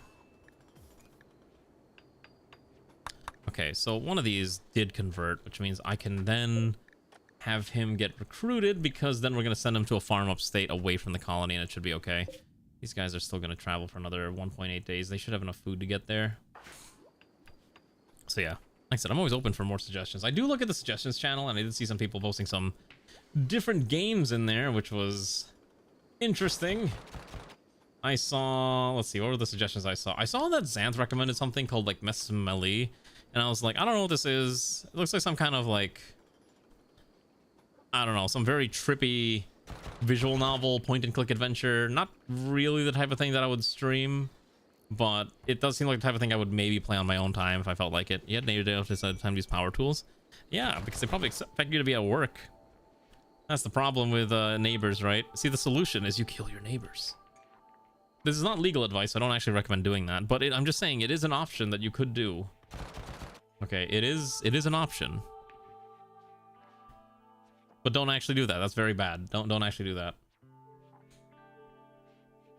Okay, so one of these did convert, which means I can then have him get recruited, because then we're going to send him to a farm upstate away from the colony, and it should be okay. These guys are still going to travel for another 1.8 days. They should have enough food to get there. So yeah, Like I said, I'm always open for more suggestions. I do look at the suggestions channel, and I did see some people posting some different games in there, which was interesting. I saw, let's see, what were the suggestions I saw? I saw that Xanth recommended something called like Mesmeli, and I was like, I don't know what this is. It looks like some kind of like, I don't know, some very trippy visual novel, point and click adventure. Not really the type of thing that I would stream, but it does seem like the type of thing I would maybe play on my own time if I felt like it. Yeah, native day decided time to use power tools. Yeah, because they probably expect you to be at work. That's the problem with neighbors, right? See, the solution is you kill your neighbors. This is not legal advice. I don't actually recommend doing that, but I'm just saying it is an option that you could do. Okay, it is an option. But don't actually do that. That's very bad. Don't actually do that.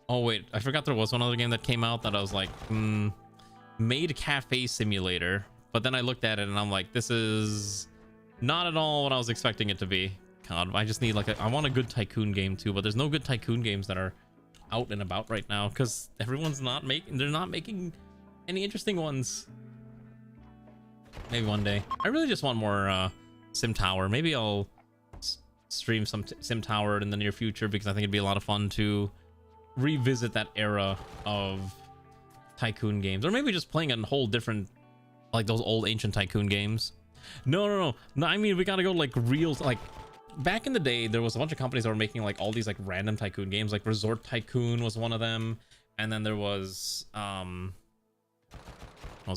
Oh wait, I forgot there was one other game that came out that I was like, MAID Cafe Simulator. But then I looked at it and I'm like, this is not at all what I was expecting it to be. God, I just need like I want a good tycoon game too, but there's no good tycoon games that are out and about right now because everyone's not making any interesting ones. Maybe one day. I really just want more Sim Tower. Maybe I'll stream some Sim Tower in the near future because I think it'd be a lot of fun to revisit that era of tycoon games, or maybe just playing a whole different, like those old ancient tycoon games. No, I mean, we gotta go like real, like back in the day there was a bunch of companies that were making like all these like random tycoon games, like Resort Tycoon was one of them, and then there was also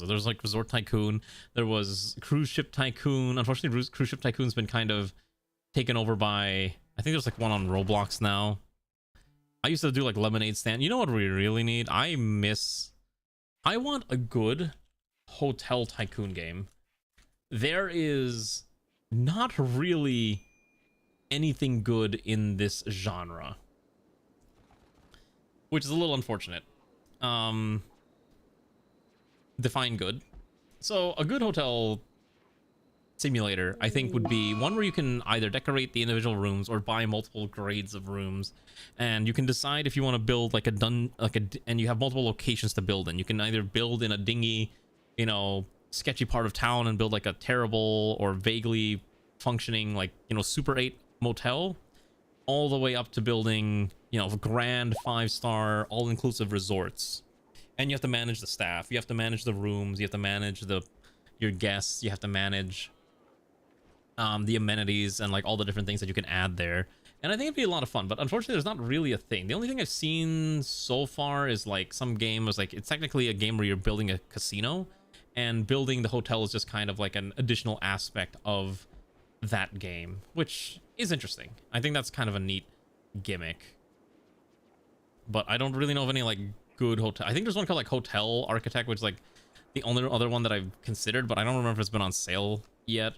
there's like Resort Tycoon, there was Cruise Ship Tycoon. Unfortunately, Cruise Ship Tycoon's been kind of taken over by, I think there's like one on Roblox now. I used to do like Lemonade Stand. You know what we really need? I want a good hotel tycoon game. There is not really anything good in this genre, which is a little unfortunate. Define good. So a good hotel simulator, I think, would be one where you can either decorate the individual rooms or buy multiple grades of rooms, and you can decide if you want to build like and you have multiple locations to build in. You can either build in a dingy, you know, sketchy part of town and build like a terrible or vaguely functioning, like, you know, Super 8 motel, all the way up to building, you know, grand 5-star all-inclusive resorts. And you have to manage the staff, you have to manage the rooms, you have to manage your guests, you have to manage the amenities and like all the different things that you can add there. And I think it'd be a lot of fun, but unfortunately there's not really a thing. The only thing I've seen so far is like some game was like, it's technically a game where you're building a casino, and building the hotel is just kind of like an additional aspect of that game, which is interesting. I think that's kind of a neat gimmick, but I don't really know of any like good hotel. I think there's one called like Hotel Architect, which is like the only other one that I've considered, but I don't remember if it's been on sale yet.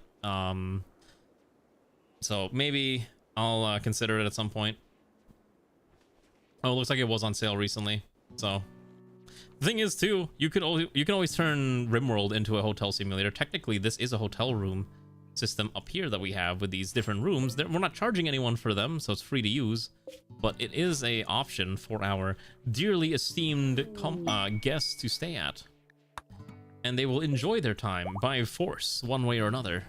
So maybe I'll consider it at some point. Oh, it looks like it was on sale recently. So the thing is too, you can always turn Rimworld into a hotel simulator. Technically, this is a hotel room system up here that we have with these different rooms. We're not charging anyone for them, so it's free to use, but it is a option for our dearly esteemed guests to stay at, and they will enjoy their time by force, one way or another.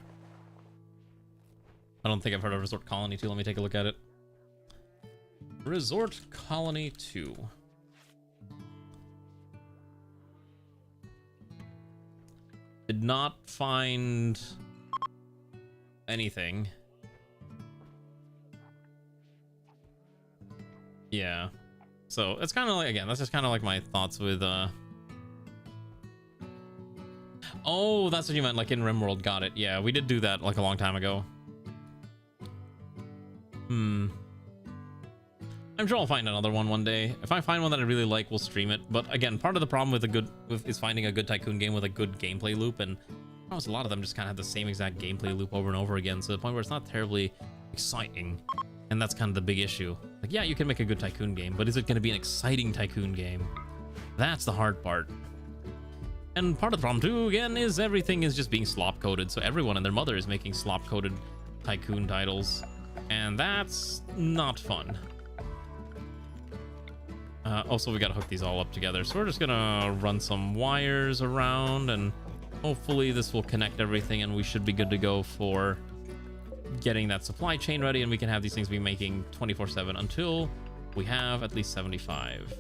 I don't think I've heard of Resort Colony 2. Let me take a look at it. Resort Colony 2. Did not find anything. Yeah. So it's kind of like, again, that's just kind of like my thoughts with oh, that's what you meant, like in Rimworld. Got it. Yeah, we did do that like a long time ago. I'm sure I'll find another one day. If I find one that I really like, we'll stream it. But again, part of the problem is finding a good tycoon game with a good gameplay loop, and a lot of them just kind of have the same exact gameplay loop over and over again, to the point where it's not terribly exciting. And that's kind of the big issue. Like, yeah, you can make a good tycoon game, but is it going to be an exciting tycoon game? That's the hard part. And part of the problem too, again, is everything is just being slop-coded. So everyone and their mother is making slop-coded tycoon titles, and that's not fun. Also, we gotta hook these all up together, so we're just gonna run some wires around and Hopefully this will connect everything and we should be good to go for getting that supply chain ready, and we can have these things be making 24/7 until we have at least 75.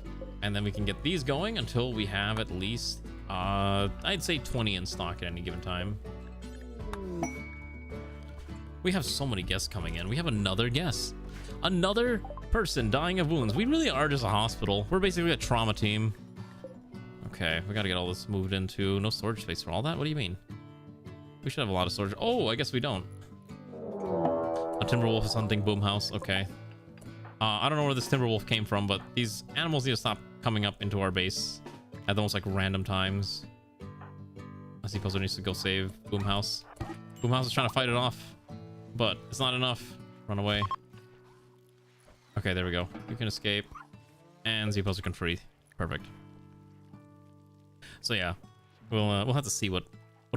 And then we can get these going until we have at least, I'd say 20 in stock at any given time. We have so many guests coming in. We have another guest. Another person dying of wounds. We really are just a hospital. We're basically a trauma team. Okay, we gotta get all this moved into. No storage space for all that? What do you mean? We should have a lot of storage. Oh, I guess we don't. A Timberwolf is hunting Boomhouse. Okay. I don't know where this Timberwolf came from, but these animals need to stop coming up into our base at the most like random times. I suppose there needs to go save Boomhouse. Boomhouse is trying to fight it off, but it's not enough. Run away. Okay, there we go. You can escape, and Z-Poser can free. Perfect. So yeah, we'll have to see what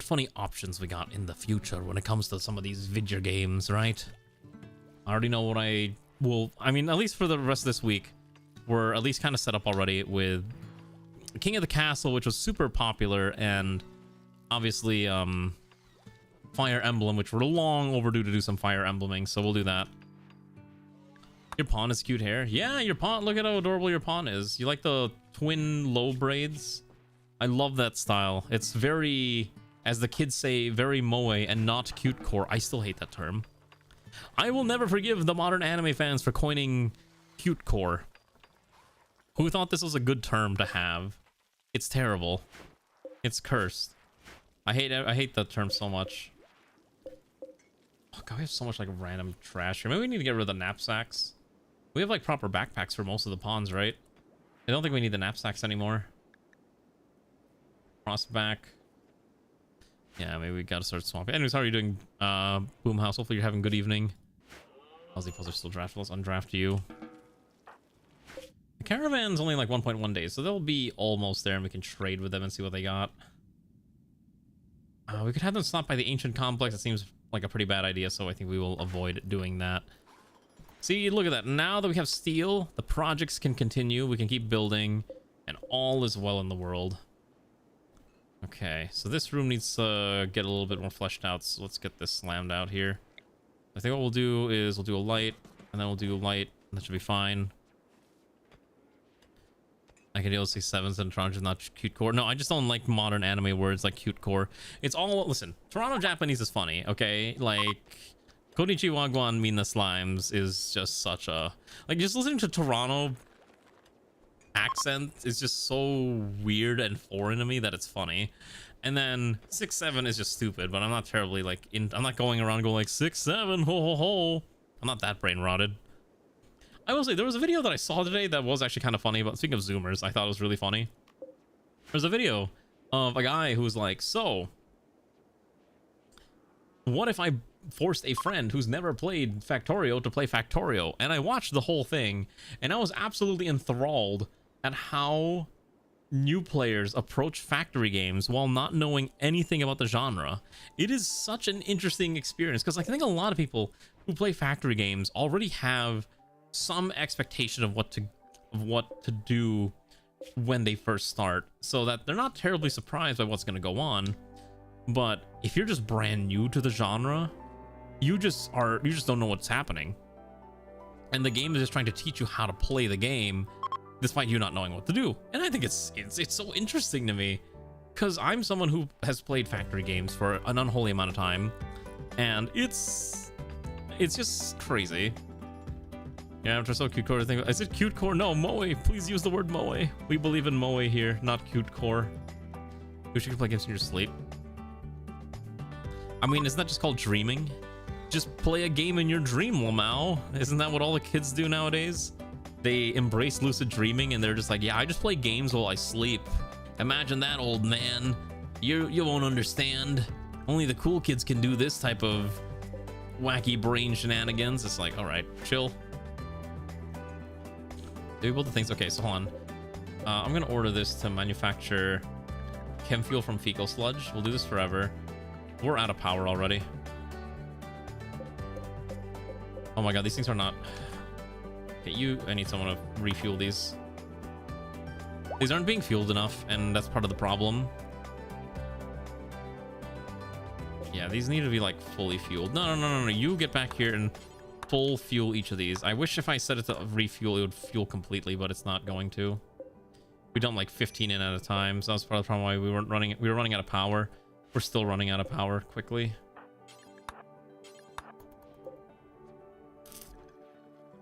funny options we got in the future when it comes to some of these video games, right? I already know what I mean, at least for the rest of this week, we're at least kind of set up already with King of the Castle, which was super popular, and obviously Fire Emblem, which we're long overdue to do some Fire Embleming, so we'll do that. Your pawn is cute hair. Yeah, your pawn, look at how adorable your pawn is. You like the twin low braids? I love that style. It's very, as the kids say, very moe and not cute core. I still hate that term. I will never forgive the modern anime fans for coining cute core. Who thought this was a good term to have? It's terrible. It's cursed. I hate that term so much. Oh god, we have so much like random trash here. Maybe we need to get rid of the knapsacks. We have like proper backpacks for most of the pawns, right? I don't think we need the knapsacks anymore. Crossback. Yeah, maybe we gotta start swamping. Anyways, how are you doing, Boomhouse? Hopefully you're having a good evening. Aussie pulls are still draftable. Let's undraft you. The caravan's only like 1.1 days, so they'll be almost there, and we can trade with them and see what they got. We could have them stop by the ancient complex. It seems like a pretty bad idea, so I think we will avoid doing that. See, look at that. Now that we have steel, the projects can continue. We can keep building, and all is well in the world. Okay, so this room needs to get a little bit more fleshed out, so let's get this slammed out here. I think what we'll do is we'll do a light, and then we'll do a light, and that should be fine. I can deal with 6/7s and Toronto, not cute core. No, I just don't like modern anime words like cute core. It's all, listen, Toronto Japanese is funny, okay? Like, Konnichiwa Guan Mina Slimes is just such a, like, just listening to Toronto accent is just so weird and foreign to me that it's funny. And then 6/7 is just stupid, but I'm not terribly like I'm not going around going like 6/7 ho ho ho. I'm not that brain rotted. I will say there was a video that I saw today that was actually kind of funny. But speaking of Zoomers, I thought it was really funny. There's a video of a guy who was like, so what if I forced a friend who's never played Factorio to play Factorio? And I watched the whole thing, and I was absolutely enthralled at how new players approach factory games while not knowing anything about the genre. It is such an interesting experience, because I think a lot of people who play factory games already have some expectation of what to do when they first start, so that they're not terribly surprised by what's going to go on. But if you're just brand new to the genre, you just don't know what's happening, and the game is just trying to teach you how to play the game despite you not knowing what to do. And I think it's so interesting to me, because I'm someone who has played factory games for an unholy amount of time, and it's just crazy. Yeah, after so cute core thing. Is it cute core? No, moe. Please use the word moe. We believe in moe here, not cute core. Wish you could play games in your sleep. I mean, isn't that just called dreaming? Just play a game in your dream, Lamau. Isn't that what all the kids do nowadays? They embrace lucid dreaming, and they're just like, yeah, I just play games while I sleep. Imagine that, old man. You won't understand. Only the cool kids can do this type of wacky brain shenanigans. It's like, all right, chill. Do we build the things? Okay, so hold on. I'm gonna order this to manufacture chem fuel from fecal sludge. We'll do this forever. We're out of power already. Oh my god, these things are not... Okay, I need someone to refuel these. These aren't being fueled enough, and that's part of the problem. Yeah, these need to be like fully fueled. No. You get back here and full fuel each of these. I wish if I set it to refuel, it would fuel completely, but it's not going to. We done like 15 in at a time, so that's part of the problem why we were running out of power. We're still running out of power quickly.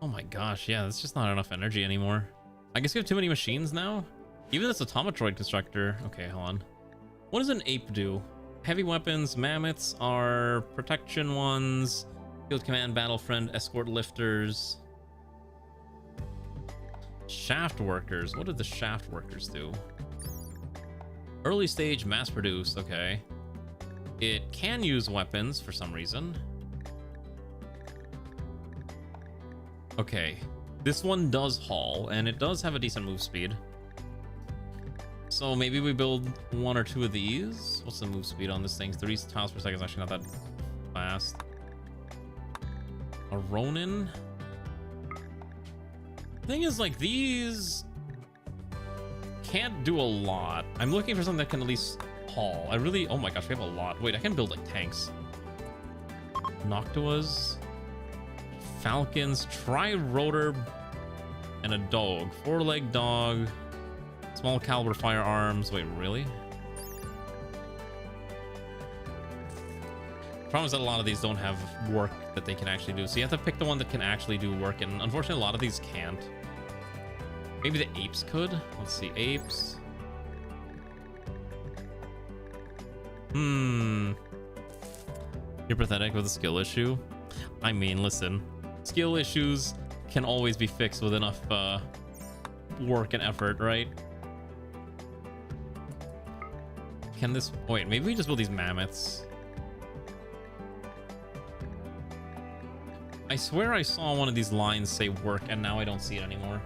Oh my gosh, yeah, that's just not enough energy anymore. I guess we have too many machines now? Even this automatroid constructor. Okay, hold on. What does an ape do? Heavy weapons, mammoths are protection ones, field command, battle friend, escort lifters. Shaft workers. What did the shaft workers do? Early stage, mass produce. Okay. It can use weapons for some reason. Okay. This one does haul, and it does have a decent move speed. So maybe we build 1 or 2 of these. What's the move speed on this thing? 30 tiles per second is actually not that fast. A Ronin. Thing is, like, these can't do a lot. I'm looking for something that can at least haul. I really... Oh my gosh, we have a lot. Wait, I can build, like, tanks. Noctuas. Falcons. Tri-rotor. And a dog. 4-leg dog. Small caliber firearms. Wait, really? Problem is that a lot of these don't have work that they can actually do. So you have to pick the one that can actually do work. And unfortunately, a lot of these can't. Maybe the apes could. Let's see. Apes. You're pathetic with a skill issue. I mean, listen. Skill issues can always be fixed with enough work and effort, right? Can this... Wait, maybe we just build these mammoths. I swear I saw one of these lines say work, and now I don't see it anymore.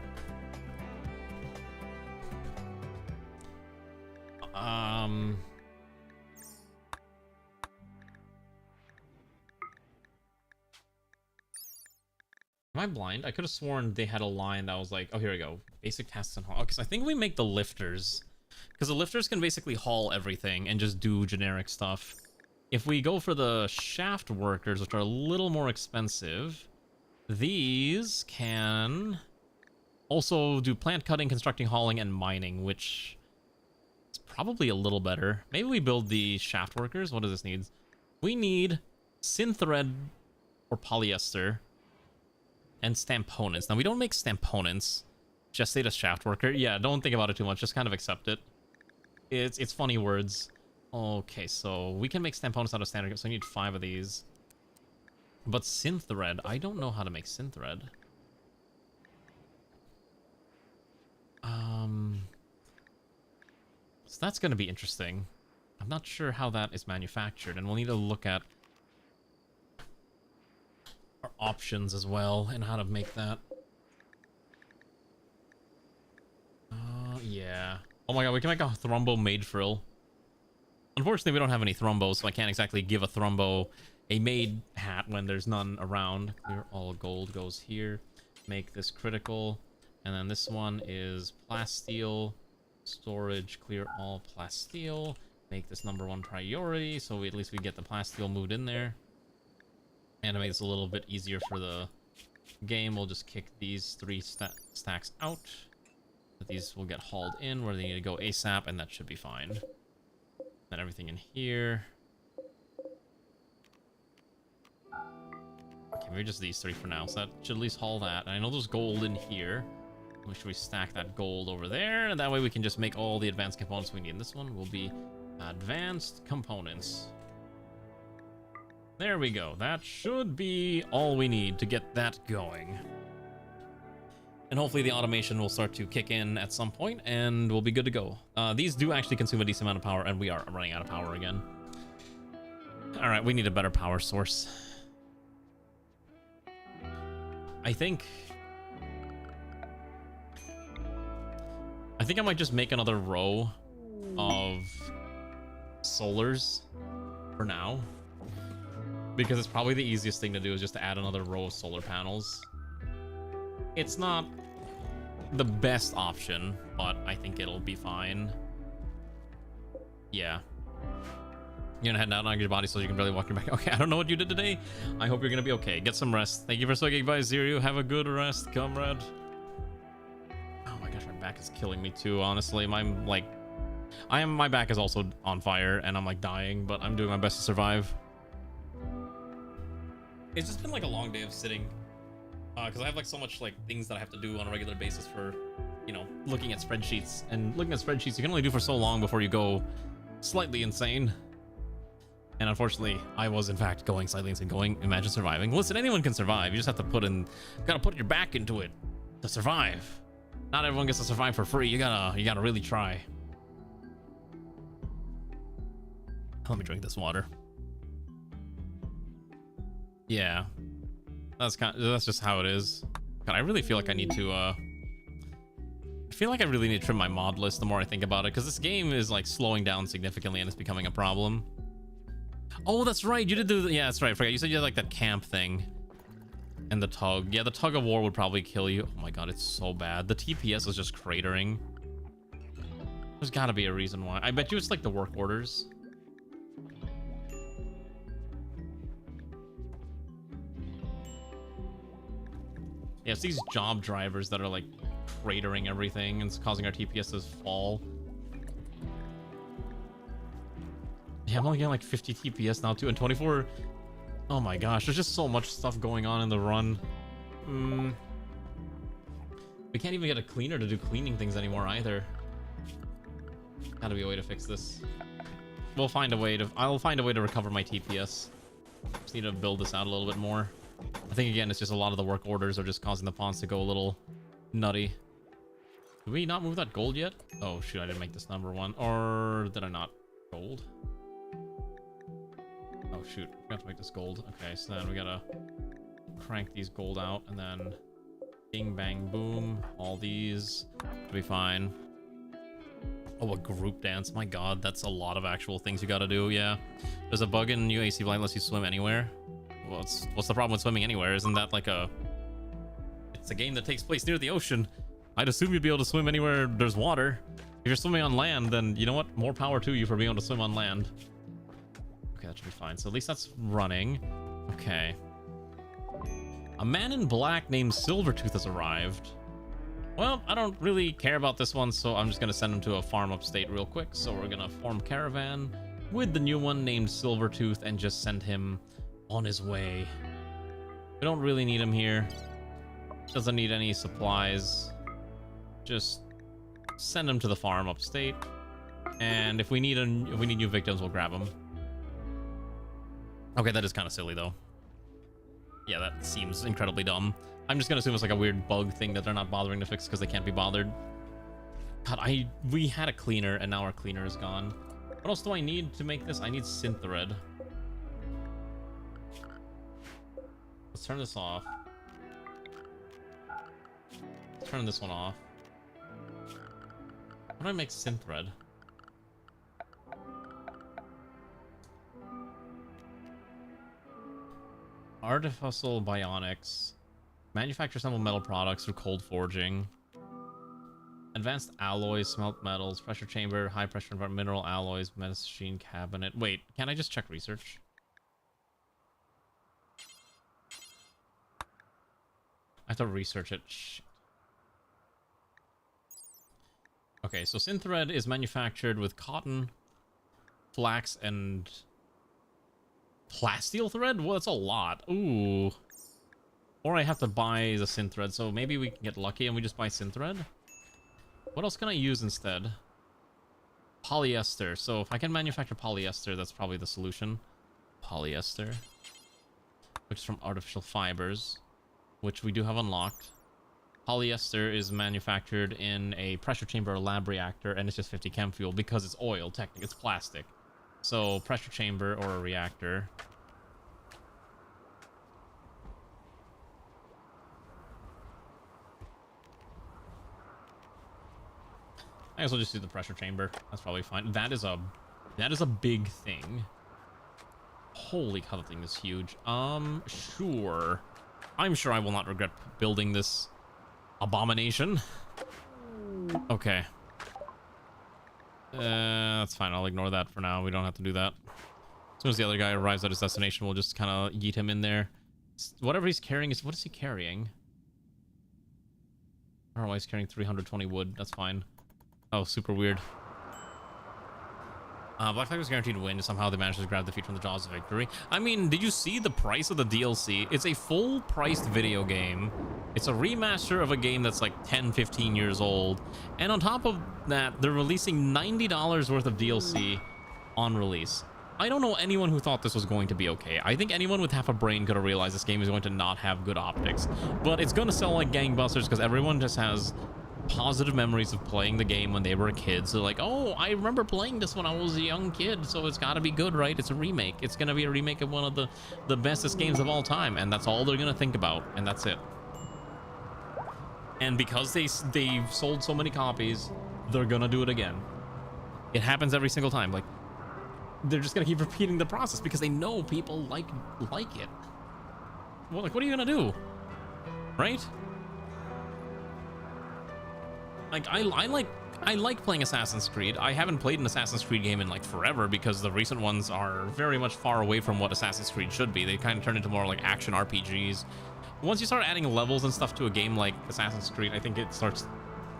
Am I blind? I could have sworn they had a line that was like, oh, here we go. Basic tasks and haul. Okay, so I think we make the lifters. Because the lifters can basically haul everything and just do generic stuff. If we go for the shaft workers, which are a little more expensive, these can also do plant cutting, constructing, hauling, and mining, which is probably a little better. Maybe we build the shaft workers. What does this need? We need synthread or polyester and stamponents. Now, we don't make stamponents. Just say the shaft worker. Yeah, don't think about it too much. Just kind of accept it. It's funny words. Okay, so we can make stamponents out of standard, so I need 5 of these. But synthread, I don't know how to make synthread. So that's going to be interesting. I'm not sure how that is manufactured, and we'll need to look at our options as well and how to make that. Yeah. Oh my god, we can make a Thrumbo MAID frill. Unfortunately, we don't have any Thrumbos, so I can't exactly give a Thrumbo a MAID hat when there's none around. Clear all gold goes here. Make this critical. And then this one is plasteel. Storage, clear all plasteel. Make this #1 priority, so at least we get the plasteel moved in there. And to make this a little bit easier for the game, we'll just kick these 3 stacks out. These will get hauled in where they need to go ASAP, and that should be fine. Then everything in here. Okay, maybe just these 3 for now, so that should at least haul that. And I know there's gold in here. Make sure we stack that gold over there, and that way we can just make all the advanced components we need. And this one will be advanced components. There we go. That should be all we need to get that going. And hopefully the automation will start to kick in at some point, and we'll be good to go. These do actually consume a decent amount of power, and we are running out of power again. All right, we need a better power source. I think I might just make another row of solars for now, because it's probably the easiest thing to do is just to add another row of solar panels. It's not the best option, but I think it'll be fine. Yeah. You're gonna head out on your body so you can barely walk your back. Okay, I don't know what you did today. I hope you're gonna be okay. Get some rest. Thank you for swinging by, Zero. Have a good rest, comrade. Oh my gosh, my back is killing me too, honestly. My back is also on fire and I'm like dying, but I'm doing my best to survive. It's just been like a long day of sitting. Because I have like so much like things that I have to do on a regular basis for, you know, looking at spreadsheets. And looking at spreadsheets you can only do for so long before you go slightly insane. And unfortunately, I was in fact going slightly insane. Imagine surviving. Listen, anyone can survive. You just have to gotta put your back into it to survive. Not everyone gets to survive for free. You gotta really try. Let me drink this water. Yeah. That's just how it is. God, I really feel like I need to I feel like I really need to trim my mod list the more I think about it, because this game is like slowing down significantly and it's becoming a problem. Oh, that's right. You did do yeah, that's right. I forgot. You said you had like that camp thing. And the tug. Yeah, the tug of war would probably kill you. Oh my god, it's so bad. The TPS is just cratering. There's gotta be a reason why. I bet you it's like the work orders. Yeah, it's these job drivers that are like cratering everything and it's causing our TPS to fall. Yeah, I'm only getting like 50 TPS now too, and 24. Oh my gosh, there's just so much stuff going on in the run. We can't even get a cleaner to do cleaning things anymore either. Gotta be a way to fix this. I'll find a way to recover my TPS. Just need to build this out a little bit more. I think again, it's just a lot of the work orders are just causing the pawns to go a little nutty. Did we not move that gold yet? Oh shoot, I didn't make this number one. Or did I not? Gold? Oh shoot, we got to make this gold. Okay, so then we gotta crank these gold out and then bing bang boom, all these to be fine. Oh, a group dance. My god, that's a lot of actual things you gotta do. Yeah, there's a bug in UAC Blind lets you swim anywhere. Well, what's the problem with swimming anywhere? Isn't that like it's a game that takes place near the ocean? I'd assume you'd be able to swim anywhere there's water. If you're swimming on land, then you know what? More power to you for being able to swim on land. Okay, that should be fine. So at least that's running. Okay. A man in black named Silvertooth has arrived. Well, I don't really care about this one, so I'm just gonna send him to a farm upstate real quick. So we're gonna form caravan with the new one named Silvertooth and just send him on his way. We don't really need him here. Doesn't need any supplies. Just send him to the farm upstate. And if we need new victims, we'll grab them. Okay, that is kind of silly though. Yeah, that seems incredibly dumb. I'm just gonna assume it's like a weird bug thing that they're not bothering to fix because they can't be bothered. God, we had a cleaner and now our cleaner is gone. What else do I need to make this? I need synth thread. Let's turn this off. Let's turn this one off. How do I make synth thread? Artificial bionics. Manufacture assemble metal products through cold forging. Advanced alloys, smelt metals, pressure chamber, high pressure mineral alloys, machine cabinet. Wait, can't I just check research? I have to research it. Shit. Okay, so synthread is manufactured with cotton, flax, and plasteel thread? Well, that's a lot. Ooh. Or I have to buy the synthread, so maybe we can get lucky and we just buy synthread? What else can I use instead? Polyester. So if I can manufacture polyester, that's probably the solution. Polyester. Which is from artificial fibers, which we do have unlocked. Polyester is manufactured in a pressure chamber or lab reactor, and it's just 50 chem fuel because it's oil, technically. It's plastic. So pressure chamber or a reactor. I guess we'll just do the pressure chamber. That's probably fine. That is a big thing. Holy cow, that thing is huge. Sure. I'm sure I will not regret building this abomination. Okay. That's fine. I'll ignore that for now. We don't have to do that. soon as the other guy arrives at his destination, we'll just kind of yeet him in there. Whatever he's carrying is... What is he carrying? I don't know why he's carrying 320 wood. That's fine. Oh, super weird. Black Flag was guaranteed to win. Somehow they managed to grab defeat from the jaws of victory. I mean, did you see the price of the DLC? It's a full-priced video game. It's a remaster of a game that's like 10, 15 years old. And on top of that, they're releasing $90 worth of DLC on release. I don't know anyone who thought this was going to be okay. I think anyone with half a brain could have realized this game is going to not have good optics. But it's going to sell like gangbusters because everyone just has positive memories of playing the game when they were a kid. So like, oh, I remember playing this when I was a young kid, so it's got to be good, right? It's a remake. It's going to be a remake of one of the bestest games of all time, and that's all they're going to think about, and that's it. And because they've sold so many copies, they're going to do it again. It happens every single time. Like, they're just going to keep repeating the process because they know people like it. Well, like, what are you going to do? Right? Like, I like playing Assassin's Creed. I haven't played an Assassin's Creed game in like forever because the recent ones are very much far away from what Assassin's Creed should be. They kind of turn into more like action RPGs. Once you start adding levels and stuff to a game like Assassin's Creed, I think it starts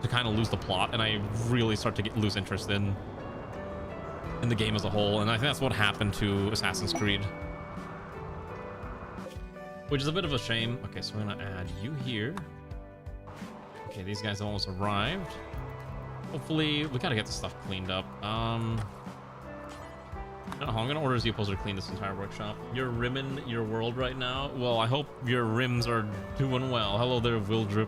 to kind of lose the plot, and I really start to lose interest in the game as a whole. And I think that's what happened to Assassin's Creed, which is a bit of a shame. Okay, so we're gonna add you here. Okay, these guys have almost arrived. Hopefully, we gotta get this stuff cleaned up. I'm gonna order the opposer to clean this entire workshop. You're rimming your world right now? Well, I hope your rims are doing well. Hello there, Wildrip.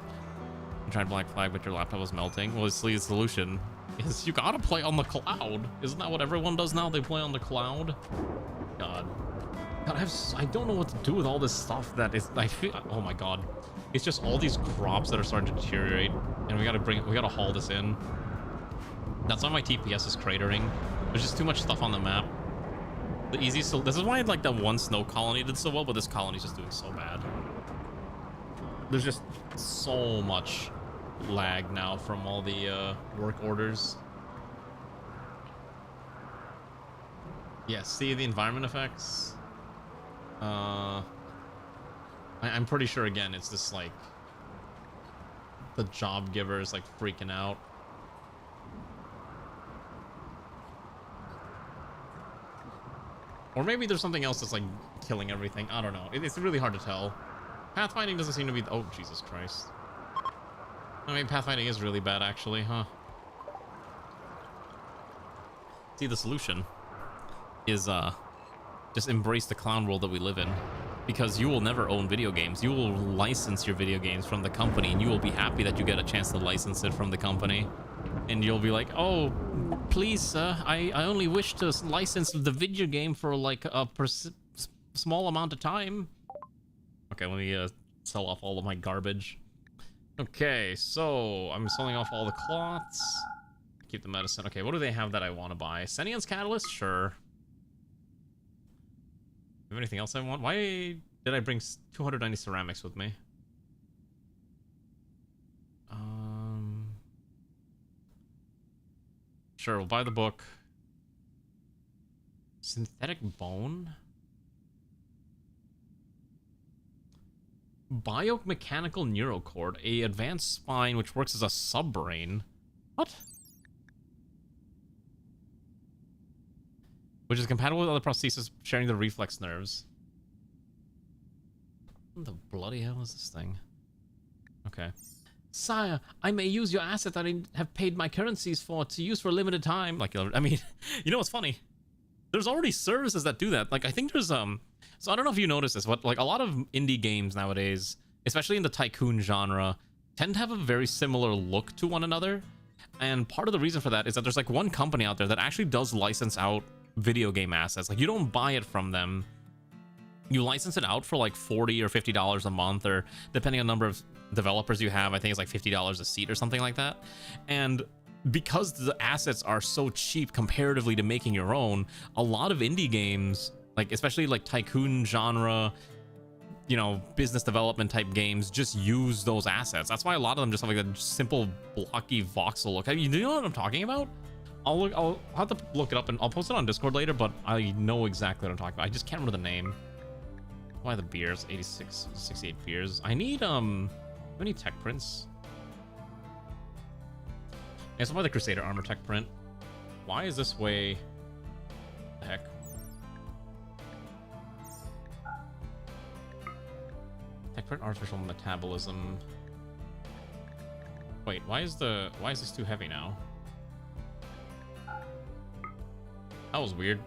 You tried Black Flag, but your laptop was melting. Well, the solution is you gotta play on the cloud. Isn't that what everyone does now? They play on the cloud? God, I don't know what to do with all this stuff that is... I feel... Oh my god. It's just all these crops that are starting to deteriorate, and we gotta haul this in. That's why my TPS is cratering. There's just too much stuff on the map. The easiest... This is why like that one snow colony did so well, but this colony's just doing so bad. There's just so much lag now from all the work orders. Yeah, see the environment effects? I'm pretty sure, again, it's this, like, the job giver is, like, freaking out. Or maybe there's something else that's, like, killing everything. I don't know. It's really hard to tell. Pathfinding doesn't seem to be... Oh, Jesus Christ. I mean, pathfinding is really bad, actually, huh? See, the solution is, just embrace the clown world that we live in. Because you will never own video games. You will license your video games from the company, and you will be happy that you get a chance to license it from the company. And you'll be like, oh, please, sir, I only wish to license the video game for like a small amount of time. Okay, let me sell off all of my garbage. Okay, so I'm selling off all the cloths. Keep the medicine. Okay, what do they have that I want to buy? Sentience Catalyst? Sure. Have anything else I want? Why did I bring 290 ceramics with me? Sure, we'll buy the book. Synthetic bone? Biomechanical neurocord, a advanced spine which works as a subbrain. What? Which is compatible with other prostheses sharing the reflex nerves. What the bloody hell is this thing? Okay. Sire, I may use your asset that I have paid my currencies for to use for a limited time. Like, I mean, you know what's funny? There's already services that do that. Like, I think there's, so I don't know if you noticed this, but like a lot of indie games nowadays, especially in the tycoon genre, tend to have a very similar look to one another. And part of the reason for that is that there's like one company out there that actually does license out video game assets. Like, you don't buy it from them. You license it out for like $40 or $50 a month, or depending on the number of developers you have, I think it's like $50 a seat or something like that. And because the assets are so cheap comparatively to making your own, a lot of indie games, like especially like tycoon genre, you know, business development type games, just use those assets. That's why a lot of them just have like a simple blocky voxel look. Do you know what I'm talking about? I'll have to look it up and I'll post it on Discord later, but I know exactly what I'm talking about. I just can't remember the name. Why the beers? 68 beers. I need tech prints. Yeah, so buy the Crusader armor tech print. Why is this way? The heck? Tech print artificial metabolism. Wait, why is this too heavy now? That was weird.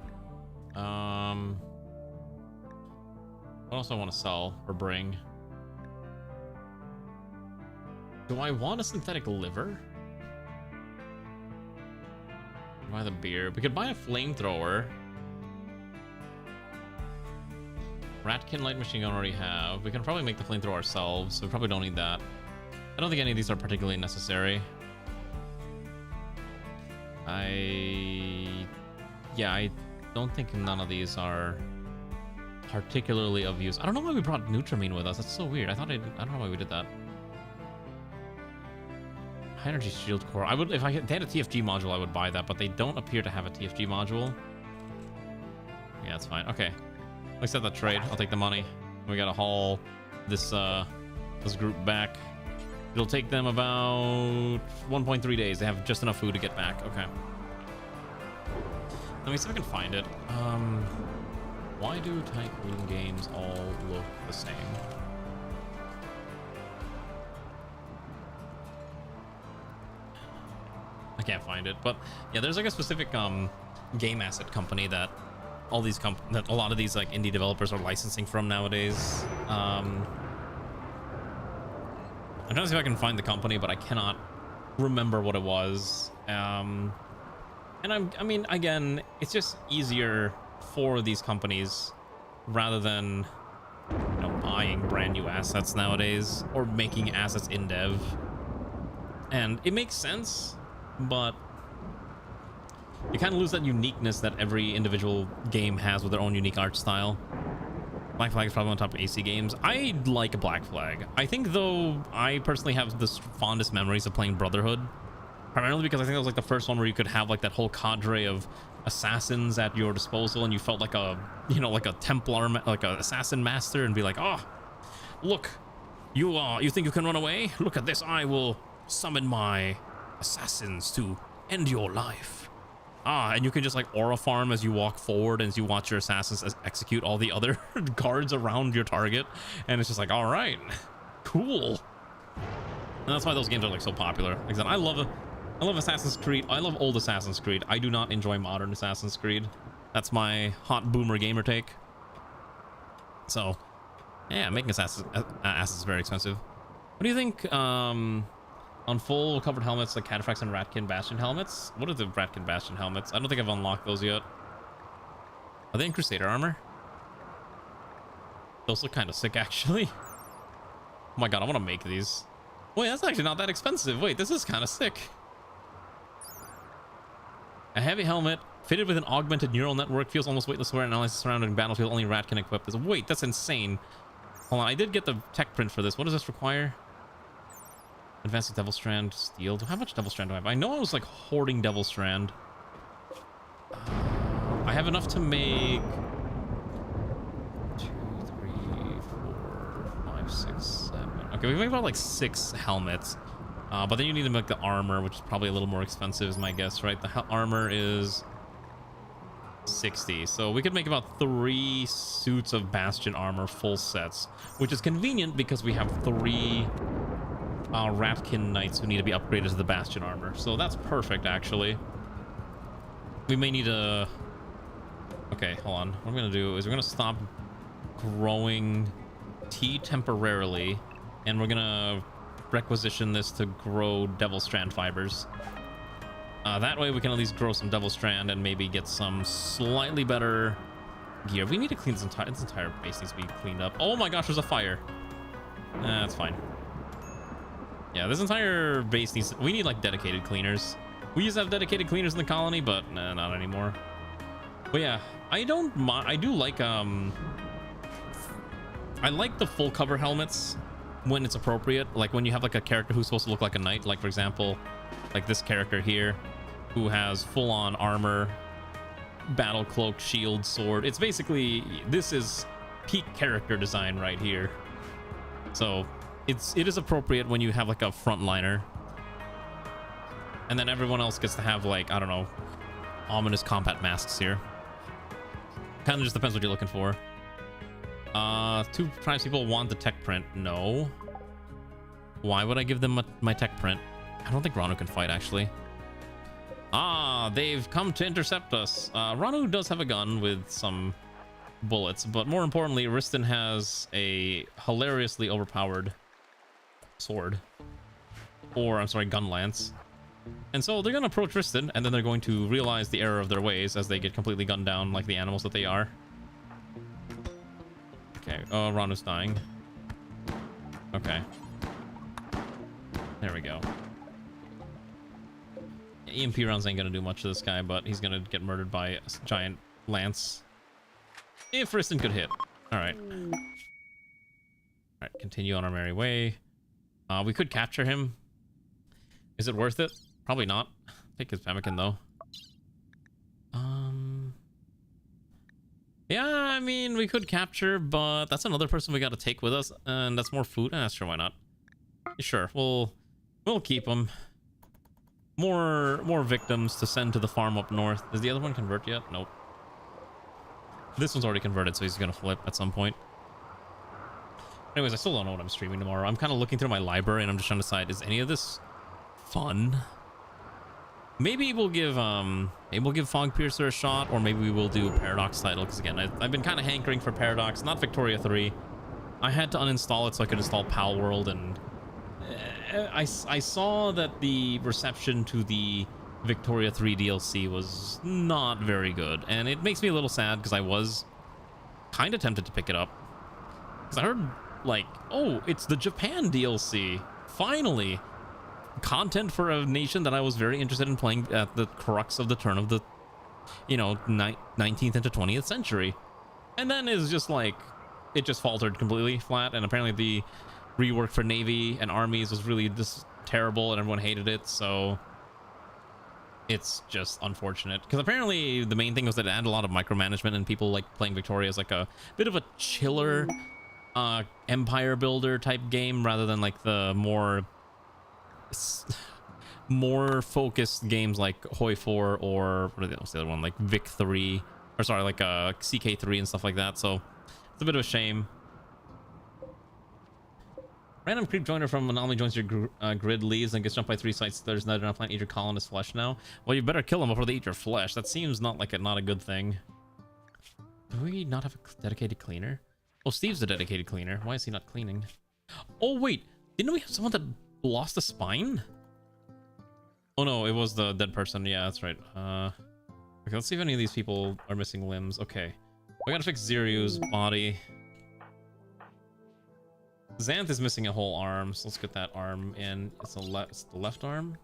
What else do I want to sell or bring? Do I want a synthetic liver? Buy the beer. We could buy a flamethrower. Ratkin light machine gun already have. We can probably make the flamethrower ourselves, so we probably don't need that. I don't think any of these are particularly necessary. I don't think none of these are particularly of use. I don't know why we brought Nutramine with us. That's so weird. I don't know why we did that. High energy shield core. I would, if they had a TFG module, I would buy that, but they don't appear to have a TFG module. Yeah, that's fine. Okay. Let's set that trade. I'll take the money. We gotta haul this group back. It'll take them about 1.3 days. They have just enough food to get back. Okay. Let me see if I can find it. Why do Tycoon games all look the same? I can't find it, but yeah, there's like a specific game asset company that all these that a lot of these like indie developers are licensing from nowadays. I'm trying to see if I can find the company, but I cannot remember what it was. And I mean, again, it's just easier for these companies rather than, you know, buying brand new assets nowadays or making assets in dev. And it makes sense, but you kind of lose that uniqueness that every individual game has with their own unique art style. Black Flag is probably on top of AC games. I like Black Flag. I think, though, I personally have the fondest memories of playing Brotherhood. Primarily because I think that was like the first one where you could have like that whole cadre of assassins at your disposal, and you felt like a, you know, like a Templar, like an assassin master, and be like, oh, look, you think you can run away? Look at this. I will summon my assassins to end your life. And you can just like aura farm as you walk forward, and as you watch your assassins execute all the other guards around your target, and it's just like, all right, cool. And that's why those games are like so popular. Like I said, I love Assassin's Creed. I love old Assassin's Creed. I do not enjoy modern Assassin's Creed. That's my hot boomer gamer take. So, yeah, making assassins is very expensive. What do you think? On full covered helmets, like Cataphracts and Ratkin Bastion helmets. What are the Ratkin Bastion helmets? I don't think I've unlocked those yet. Are they in Crusader armor? Those look kind of sick, actually. Oh my god, I want to make these. Wait, that's actually not that expensive. Wait, this is kind of sick. A heavy helmet fitted with an augmented neural network, feels almost weightless where it analyzes the surrounding battlefield. Only Rat can equip this. Wait, that's insane. Hold on, I did get the tech print for this. What does this require? Advanced Devil Strand steel. How much Devil Strand do I have? I know I was like hoarding Devil Strand. I have enough to make 2, 3, 4, 5, 6, 7. Okay, we make about like 6 helmets. But then you need to make the armor, which is probably a little more expensive, is my guess, right? The armor is 60, so we could make about 3 suits of Bastion armor, full sets, which is convenient because we have 3 Ratkin Knights who need to be upgraded to the Bastion armor. So that's perfect, actually. We may need a... Okay, hold on. What I'm going to do is we're going to stop growing tea temporarily, and we're going to requisition this to grow Devil Strand fibers. That way we can at least grow some Devil Strand and maybe get some slightly better gear. We need to clean this entire base needs to be cleaned up. Oh my gosh, there's a fire. That's fine. Yeah, this entire base needs... We need like dedicated cleaners. We used to have dedicated cleaners in the colony, but nah, not anymore. But yeah, I do like I like the full cover helmets when it's appropriate, like when you have like a character who's supposed to look like a knight, like for example, like this character here. who has full-on armor, battle cloak, shield, sword. It's basically, this is peak character design right here. So it is appropriate when you have like a frontliner, and then everyone else gets to have like, I don't know, ominous combat masks here. Kind of just depends what you're looking for. Two tribes people want the tech print. No. Why would I give them my tech print? I don't think Ranu can fight, actually. Ah, they've come to intercept us. Ranu does have a gun with some bullets, but more importantly, Riston has a hilariously overpowered sword. Or, I'm sorry, gun lance. And so they're going to approach Riston, and then they're going to realize the error of their ways as they get completely gunned down like the animals that they are. Okay, oh, Ranu's dying. Okay. There we go. EMP rounds ain't gonna do much to this guy, but he's gonna get murdered by a giant lance. If Riston could hit. Alright. Alright, continue on our merry way. We could capture him. Is it worth it? Probably not. Take his pemmican, though. Yeah, I mean, we could capture, but that's another person we gotta take with us, and that's more food. Sure, why not? Sure, we'll keep him. More victims to send to the farm up north. Does the other one convert yet? Nope. This one's already converted, so he's gonna flip at some point. Anyways, I still don't know what I'm streaming tomorrow. I'm kind of looking through my library, and I'm just trying to decide, is any of this fun? Maybe we'll give Fog Piercer a shot, or maybe we will do a Paradox title, because again, I've been kind of hankering for Paradox, not Victoria 3. I had to uninstall it so I could install Pal World, and I saw that the reception to the Victoria 3 DLC was not very good, and it makes me a little sad because I was kind of tempted to pick it up. Because I heard, like, oh, it's the Japan DLC. Finally! Content for a nation that I was very interested in playing at the crux of the turn of the, 19th into 20th century. And then it's just like, it just faltered completely flat, and apparently the rework for Navy and armies was really just terrible and everyone hated it, so it's just unfortunate. Because apparently the main thing was that it had a lot of micromanagement, and people like playing Victoria as like a bit of a chiller empire builder type game rather than like the more focused games like Hoi 4 or what's the other one, like Vic 3, or sorry, like CK3 and stuff like that. So it's a bit of a shame. Random creep joiner from Anomaly joins your grid, leaves, and gets jumped by 3 sites. There's not enough plan. Eat your colonist flesh now. Well, you better kill them before they eat your flesh. That seems not a good thing. Do we not have a dedicated cleaner? Oh, Steve's the dedicated cleaner. Why is he not cleaning? Oh wait, didn't we have someone that lost a spine? Oh no, it was the dead person. Yeah, that's right. Okay, let's see if any of these people are missing limbs. Okay, we gotta fix Ziryu's body. Xanth is missing a whole arm, so let's get that arm in. It's the left arm.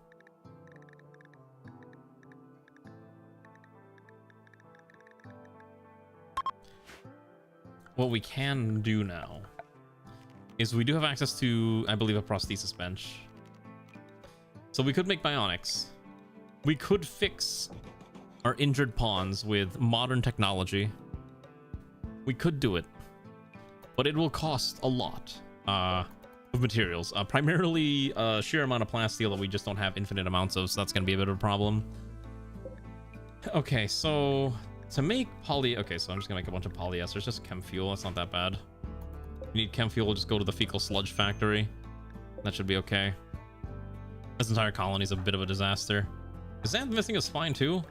What we can do now is we do have access to, I believe, a prosthesis bench. So we could make bionics. We could fix our injured pawns with modern technology. We could do it, but it will cost a lot of materials. Primarily sheer amount of plasteel that we just don't have infinite amounts of, so that's gonna be a bit of a problem. Okay, so to make poly, okay, so I'm just gonna make a bunch of polyesters, just chem fuel. That's not that bad. If you need chem fuel, just go to the fecal sludge factory. That should be okay. This entire colony is a bit of a disaster. Is Xanth missing a spine too?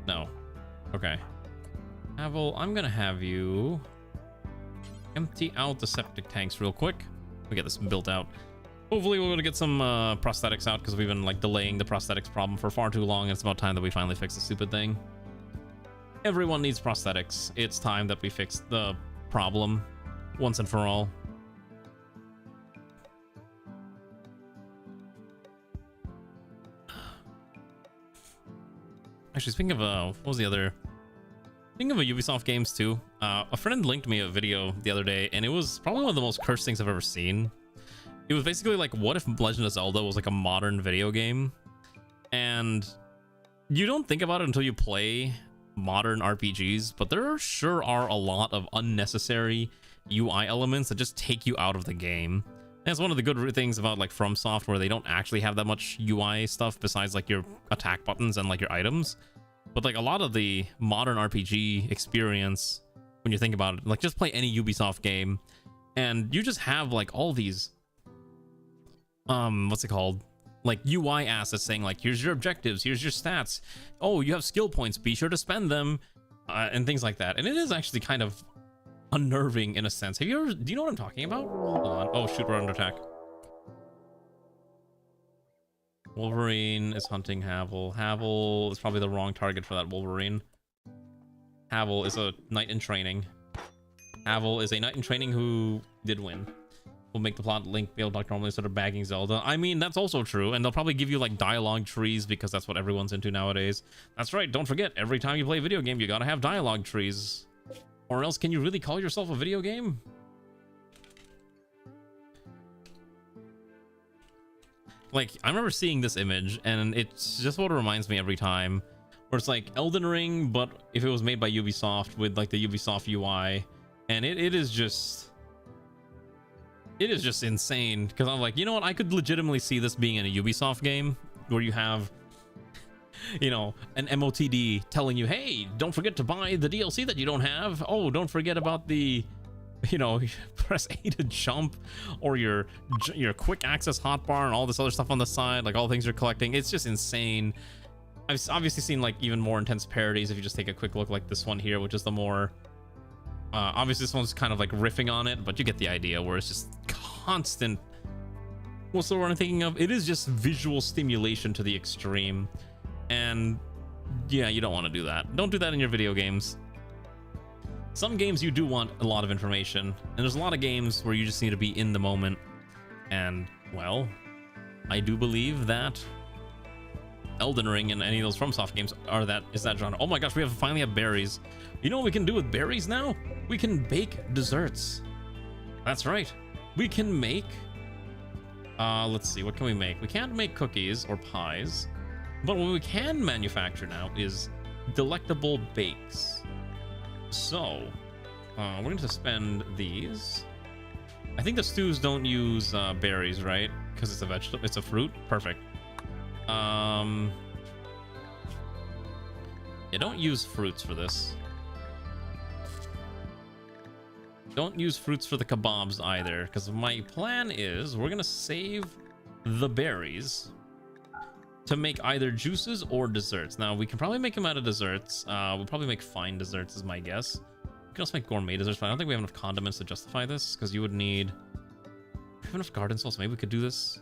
No. Okay. Havel, I'm gonna have you empty out the septic tanks real quick. We get this built out. Hopefully we're gonna get some prosthetics out, because we've been like delaying the prosthetics problem for far too long, and it's about time that we finally fix the stupid thing. Everyone needs prosthetics. It's time that we fix the problem once and for all. Actually, speaking of what was the other? Speaking of Ubisoft games too, a friend linked me a video the other day, and it was probably one of the most cursed things I've ever seen. It was basically like, what if Legend of Zelda was like a modern video game? And you don't think about it until you play modern RPGs, but there sure are a lot of unnecessary UI elements that just take you out of the game. And that's one of the good things about like FromSoft, where they don't actually have that much UI stuff besides like your attack buttons and like your items. But like a lot of the modern RPG experience, when you think about it, like just play any Ubisoft game and you just have like all these what's it called, like UI assets saying like, here's your objectives, here's your stats, oh, you have skill points, be sure to spend them, and things like that. And it is actually kind of unnerving in a sense. Have you ever, do you know what I'm talking about? Hold on. Oh shoot, we're under attack. Wolverine is hunting Havel. Havel is probably the wrong target for that Wolverine. Havel is a knight in training. Havel is a knight in training who did win. Will make the plot Link be able to talk normally instead of bagging Zelda. I mean, that's also true, and they'll probably give you like dialogue trees because that's what everyone's into nowadays. That's right, don't forget, every time you play a video game, you gotta have dialogue trees. Or else, can you really call yourself a video game? Like, I remember seeing this image, and it's just what it reminds me every time. Where it's like Elden Ring, but if it was made by Ubisoft with like the Ubisoft UI. And it is just insane. Because I'm like, you know what? I could legitimately see this being in a Ubisoft game where you have, you know, an MOTD telling you, hey, don't forget to buy the DLC that you don't have. Oh, don't forget about the, you know, press A to jump, or your quick access hotbar and all this other stuff on the side, like all the things you're collecting. It's just insane. I've obviously seen like even more intense parodies if you just take a quick look, like this one here, which is the more obviously this one's kind of like riffing on it, but you get the idea, where it's just constant, what's the word I'm thinking of? It is just visual stimulation to the extreme. And yeah, you don't want to do that. Don't do that in your video games. Some games you do want a lot of information, and there's a lot of games where you just need to be in the moment. And well, I do believe that Elden Ring and any of those FromSoft games is that genre. Oh my gosh, we finally have berries. You know what we can do with berries now? We can bake desserts. That's right. We can make, let's see, what can we make? We can't make cookies or pies, but what we can manufacture now is delectable bakes. So, we're going to spend these. I think the stews don't use berries, right? Because it's a vegetable, it's a fruit. Perfect. Yeah, don't use fruits for this. Don't use fruits for the kebabs either, because my plan is we're gonna save the berries to make either juices or desserts. Now, we can probably make them out of desserts. We'll probably make fine desserts is my guess. We can also make gourmet desserts, but I don't think we have enough condiments to justify this, because you would need... We have enough garden sauce. Maybe we could do this.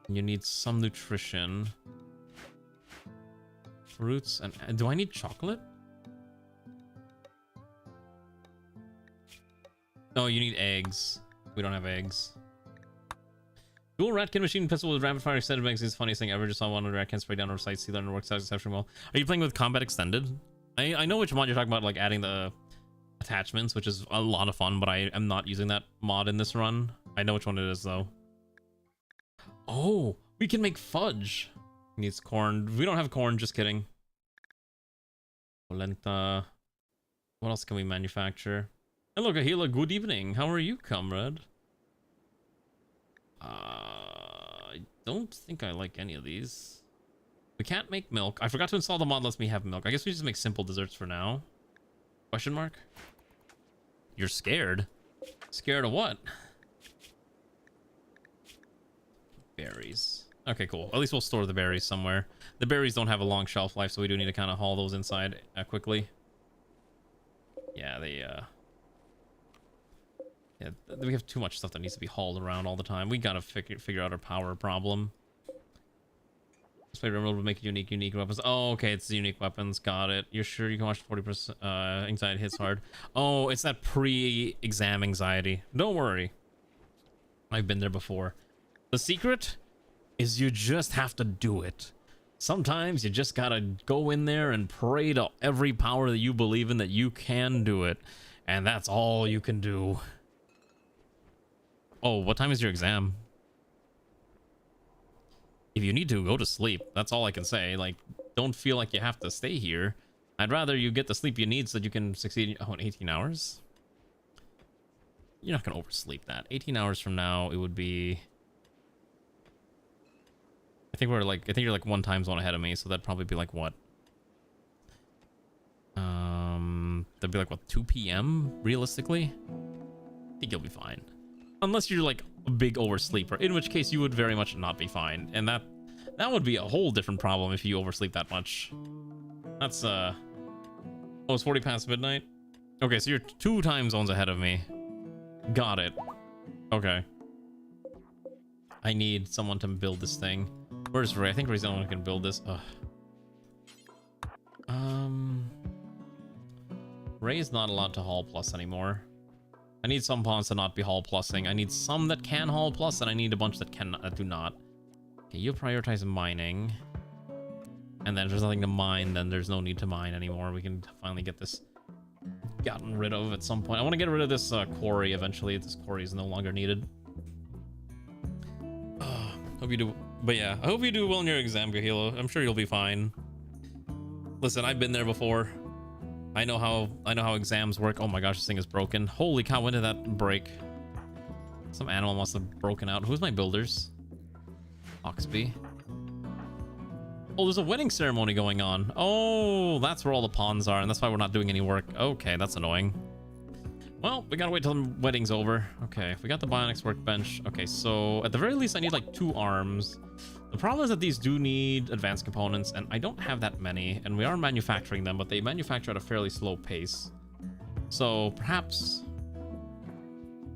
You need some nutrition. Fruits and... Do I need chocolate? No, you need eggs. We don't have eggs. Dual ratkin machine pistol with rapid fire extended makes the funniest thing ever. Just saw one of the ratkin spray down over sight. See that works out exceptionally well. Are you playing with combat extended? I know which mod you're talking about, like adding the attachments, which is a lot of fun, but I am not using that mod in this run. I know which one it is though. Oh, we can make fudge. Needs corn. We don't have corn, just kidding. Polenta. What else can we manufacture? Hello, Kahila. Good evening. How are you, comrade? I don't think I like any of these. We can't make milk. I forgot to install the mod lets me have milk. I guess we just make simple desserts for now. Question mark? You're scared? Scared of what? Berries. Okay, cool. At least we'll store the berries somewhere. The berries don't have a long shelf life, so we do need to kind of haul those inside quickly. Yeah, yeah, we have too much stuff that needs to be hauled around all the time. We gotta figure out our power problem. This way Rimworld will make unique weapons. Oh, okay, it's unique weapons. Got it. You're sure you can watch 40% anxiety hits hard? Oh, it's that pre-exam anxiety. Don't worry. I've been there before. The secret is you just have to do it. Sometimes you just gotta go in there and pray to every power that you believe in that you can do it. And that's all you can do. Oh, what time is your exam? if you need to, go to sleep. That's all I can say. Like, don't feel like you have to stay here. I'd rather you get the sleep you need so that you can succeed. Oh, in 18 hours? You're not gonna oversleep that. 18 hours from now, it would be... I think you're like 1 time zone ahead of me, so that'd probably be like what? That'd be like what, 2 p.m. realistically? I think you'll be fine. Unless you're like a big oversleeper, in which case you would very much not be fine. And that would be a whole different problem if you oversleep that much. That's oh, it's 40 past midnight? Okay, so you're 2 time zones ahead of me. Got it. Okay. I need someone to build this thing. Where's Ray? I think Ray's the only one who can build this. Ugh. Ray's not allowed to haul plus anymore. I need some pawns to not be haul plussing. I need some that can haul plus, and I need a bunch that do not. Okay, you prioritize mining. And then if there's nothing to mine, then there's no need to mine anymore. We can finally get this gotten rid of at some point. I want to get rid of this quarry eventually. This quarry is no longer needed. Hope you do. But yeah, I hope you do well in your exam, Gahilo. I'm sure you'll be fine. Listen, I've been there before. I know how exams work. Oh my gosh, this thing is broken. Holy cow, when did that break? Some animal must have broken out. Who's my builders? Oxby. Oh, there's a wedding ceremony going on. Oh, that's where all the pawns are, and that's why we're not doing any work. Okay, that's annoying. Well, we gotta wait till the wedding's over. Okay, we got the bionics workbench. Okay, so at the very least, I need like 2 arms. The problem is that these do need advanced components, and I don't have that many, and we are manufacturing them, but they manufacture at a fairly slow pace. So perhaps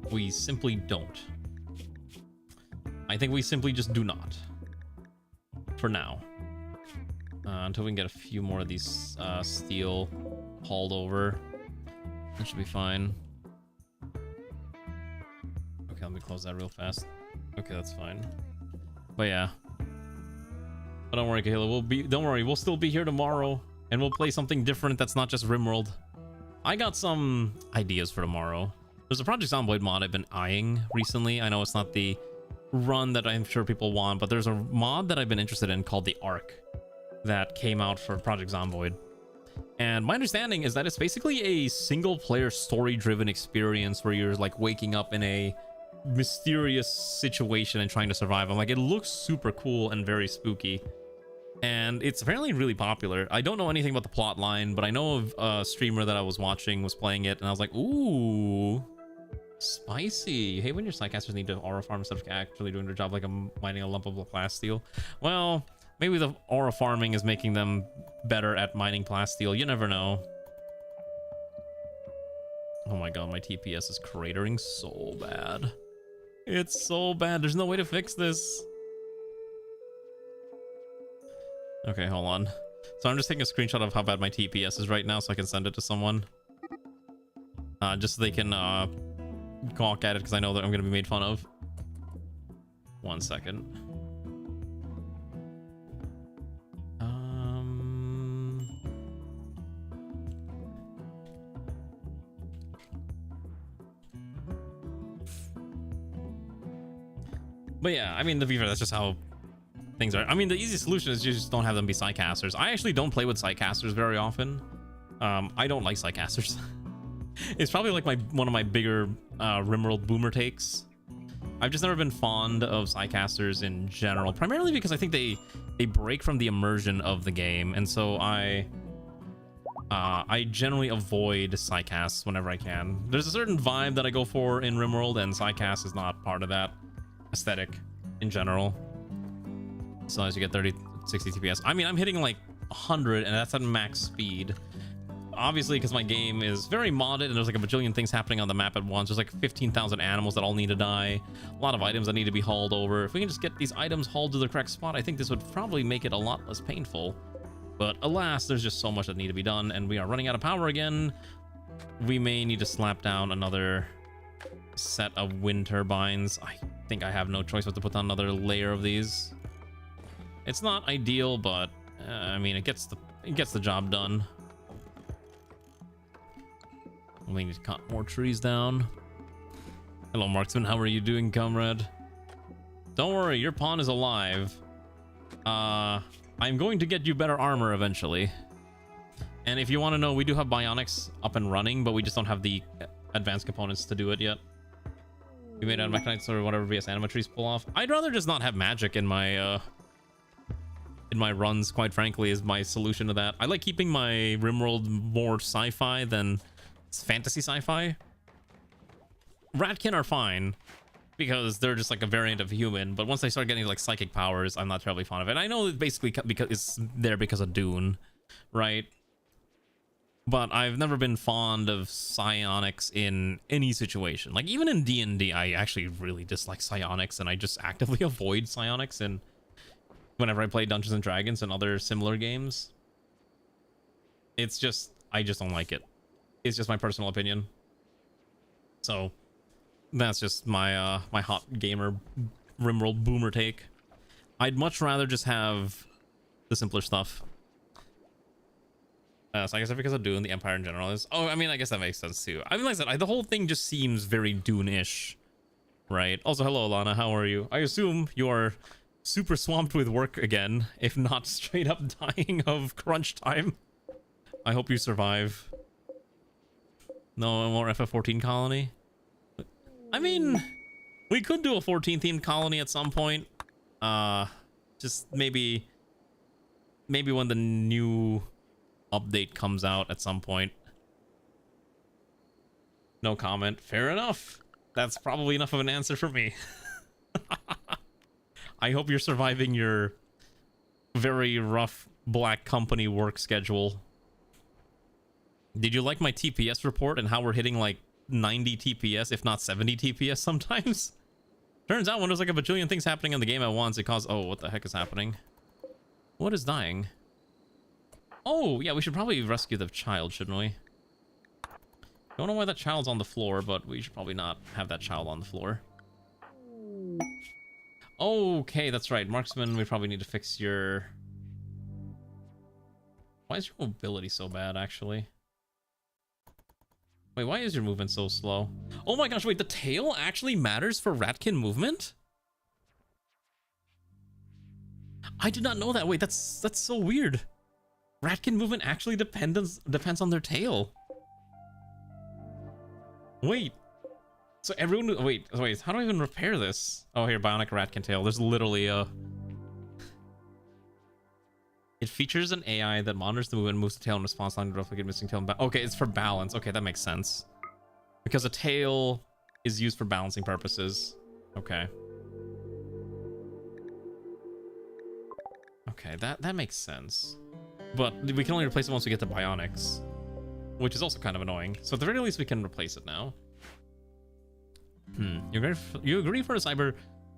we simply don't. I think we simply just do not. For now. Until we can get a few more of these steel hauled over. That should be fine. Okay, let me close that real fast. Okay, that's fine. But yeah. But don't worry, Kahila, don't worry, we'll still be here tomorrow, and we'll play something different that's not just Rimworld. I got some ideas for tomorrow. There's a Project Zomboid mod I've been eyeing recently. I know it's not the run that I'm sure people want, but there's a mod that I've been interested in called the Arc that came out for Project Zomboid. And my understanding is that it's basically a single-player story-driven experience where you're like waking up in a mysterious situation and trying to survive. I'm like, it looks super cool and very spooky. And it's apparently really popular. I don't know anything about the plot line, but I know of a streamer that I was watching was playing it, and I was like, ooh, spicy. You hate when your sidecasters need to aura farm instead of actually doing their job, like I'm mining a lump of plasteel. Well, maybe the aura farming is making them better at mining plasteel. You never know. Oh my god, my TPS is cratering so bad. It's so bad. There's no way to fix this. Okay, hold on. So I'm just taking a screenshot of how bad my TPS is right now so I can send it to someone. Just so they can gawk at it, because I know that I'm going to be made fun of. 1 second. But yeah, I mean, to be fair, that's just how things are. I mean, the easy solution is you just don't have them be sidecasters. I actually don't play with sidecasters very often. I don't like sidecasters. It's probably like one of my bigger Rimworld boomer takes. I've just never been fond of sidecasters in general, primarily because I think they break from the immersion of the game, and so I generally avoid sidecasts whenever I can. There's a certain vibe that I go for in Rimworld, and sidecast is not part of that aesthetic in general. So as you get 60 TPS, I mean, I'm hitting like 100, and that's at max speed. Obviously, because my game is very modded and there's like a bajillion things happening on the map at once. There's like 15,000 animals that all need to die, a lot of items that need to be hauled over. If we can just get these items hauled to the correct spot, I think this would probably make it a lot less painful. But alas, there's just so much that need to be done, and we are running out of power again. We may need to slap down another set of wind turbines. I think I have no choice but to put down another layer of these. It's not ideal, but I mean, it gets the job done. We need to cut more trees down. Hello, Marksman. How are you doing, comrade? Don't worry, your pawn is alive. I'm going to get you better armor eventually. And if you want to know, we do have bionics up and running, but we just don't have the advanced components to do it yet. We made out of mechanics or whatever VS Animatries pull off. I'd rather just not have magic in my runs, quite frankly, is my solution to that. I like keeping my Rimworld more sci-fi than fantasy sci-fi. Ratkin are fine because they're just like a variant of human, but once they start getting like psychic powers, I'm not terribly fond of it. I know it's basically because it's there because of Dune, right? But I've never been fond of psionics in any situation. Like even in D&D, I actually really dislike psionics, and I just actively avoid psionics and whenever I play Dungeons and Dragons and other similar games. It's just, I just don't like it. It's just my personal opinion. So that's just my my hot gamer Rimworld boomer take. I'd much rather just have the simpler stuff. So I guess because of Dune, the Empire in general is... Oh, I mean, I guess that makes sense too. I mean, like I said, the whole thing just seems very Dune-ish, right? Also, hello, Alana. How are you? I assume you are super swamped with work again, if not straight up dying of crunch time. I hope you survive. No more FF14 colony? I mean, we could do a 14-themed colony at some point. Just maybe when the new update comes out at some point. No comment. Fair enough. That's probably enough of an answer for me. I hope you're surviving your very rough Black Company work schedule. Did you like my TPS report and how we're hitting like 90 TPS, if not 70 TPS sometimes? Turns out when there's like a bajillion things happening in the game at once, it causes... Oh, what the heck is happening? What is dying? Oh, yeah, we should probably rescue the child, shouldn't we? Don't know why that child's on the floor, but we should probably not have that child on the floor. Okay, that's right. Marksman, we probably need to fix your... Why is your mobility so bad, actually? Wait, why is your movement so slow? Oh my gosh, wait, the tail actually matters for Ratkin movement? I did not know that. Wait, that's so weird. Ratkin movement actually depends on their tail. Wait. So everyone... Wait, how do I even repair this? Oh, here, bionic Ratkin tail. There's literally a... It features an AI that monitors the movement and moves the tail in response to replicate missing tail. Okay, it's for balance. Okay, that makes sense. Because a tail is used for balancing purposes. Okay. Okay, that makes sense. But we can only replace it once we get the bionics, which is also kind of annoying. So at the very least, we can replace it now. You agree for the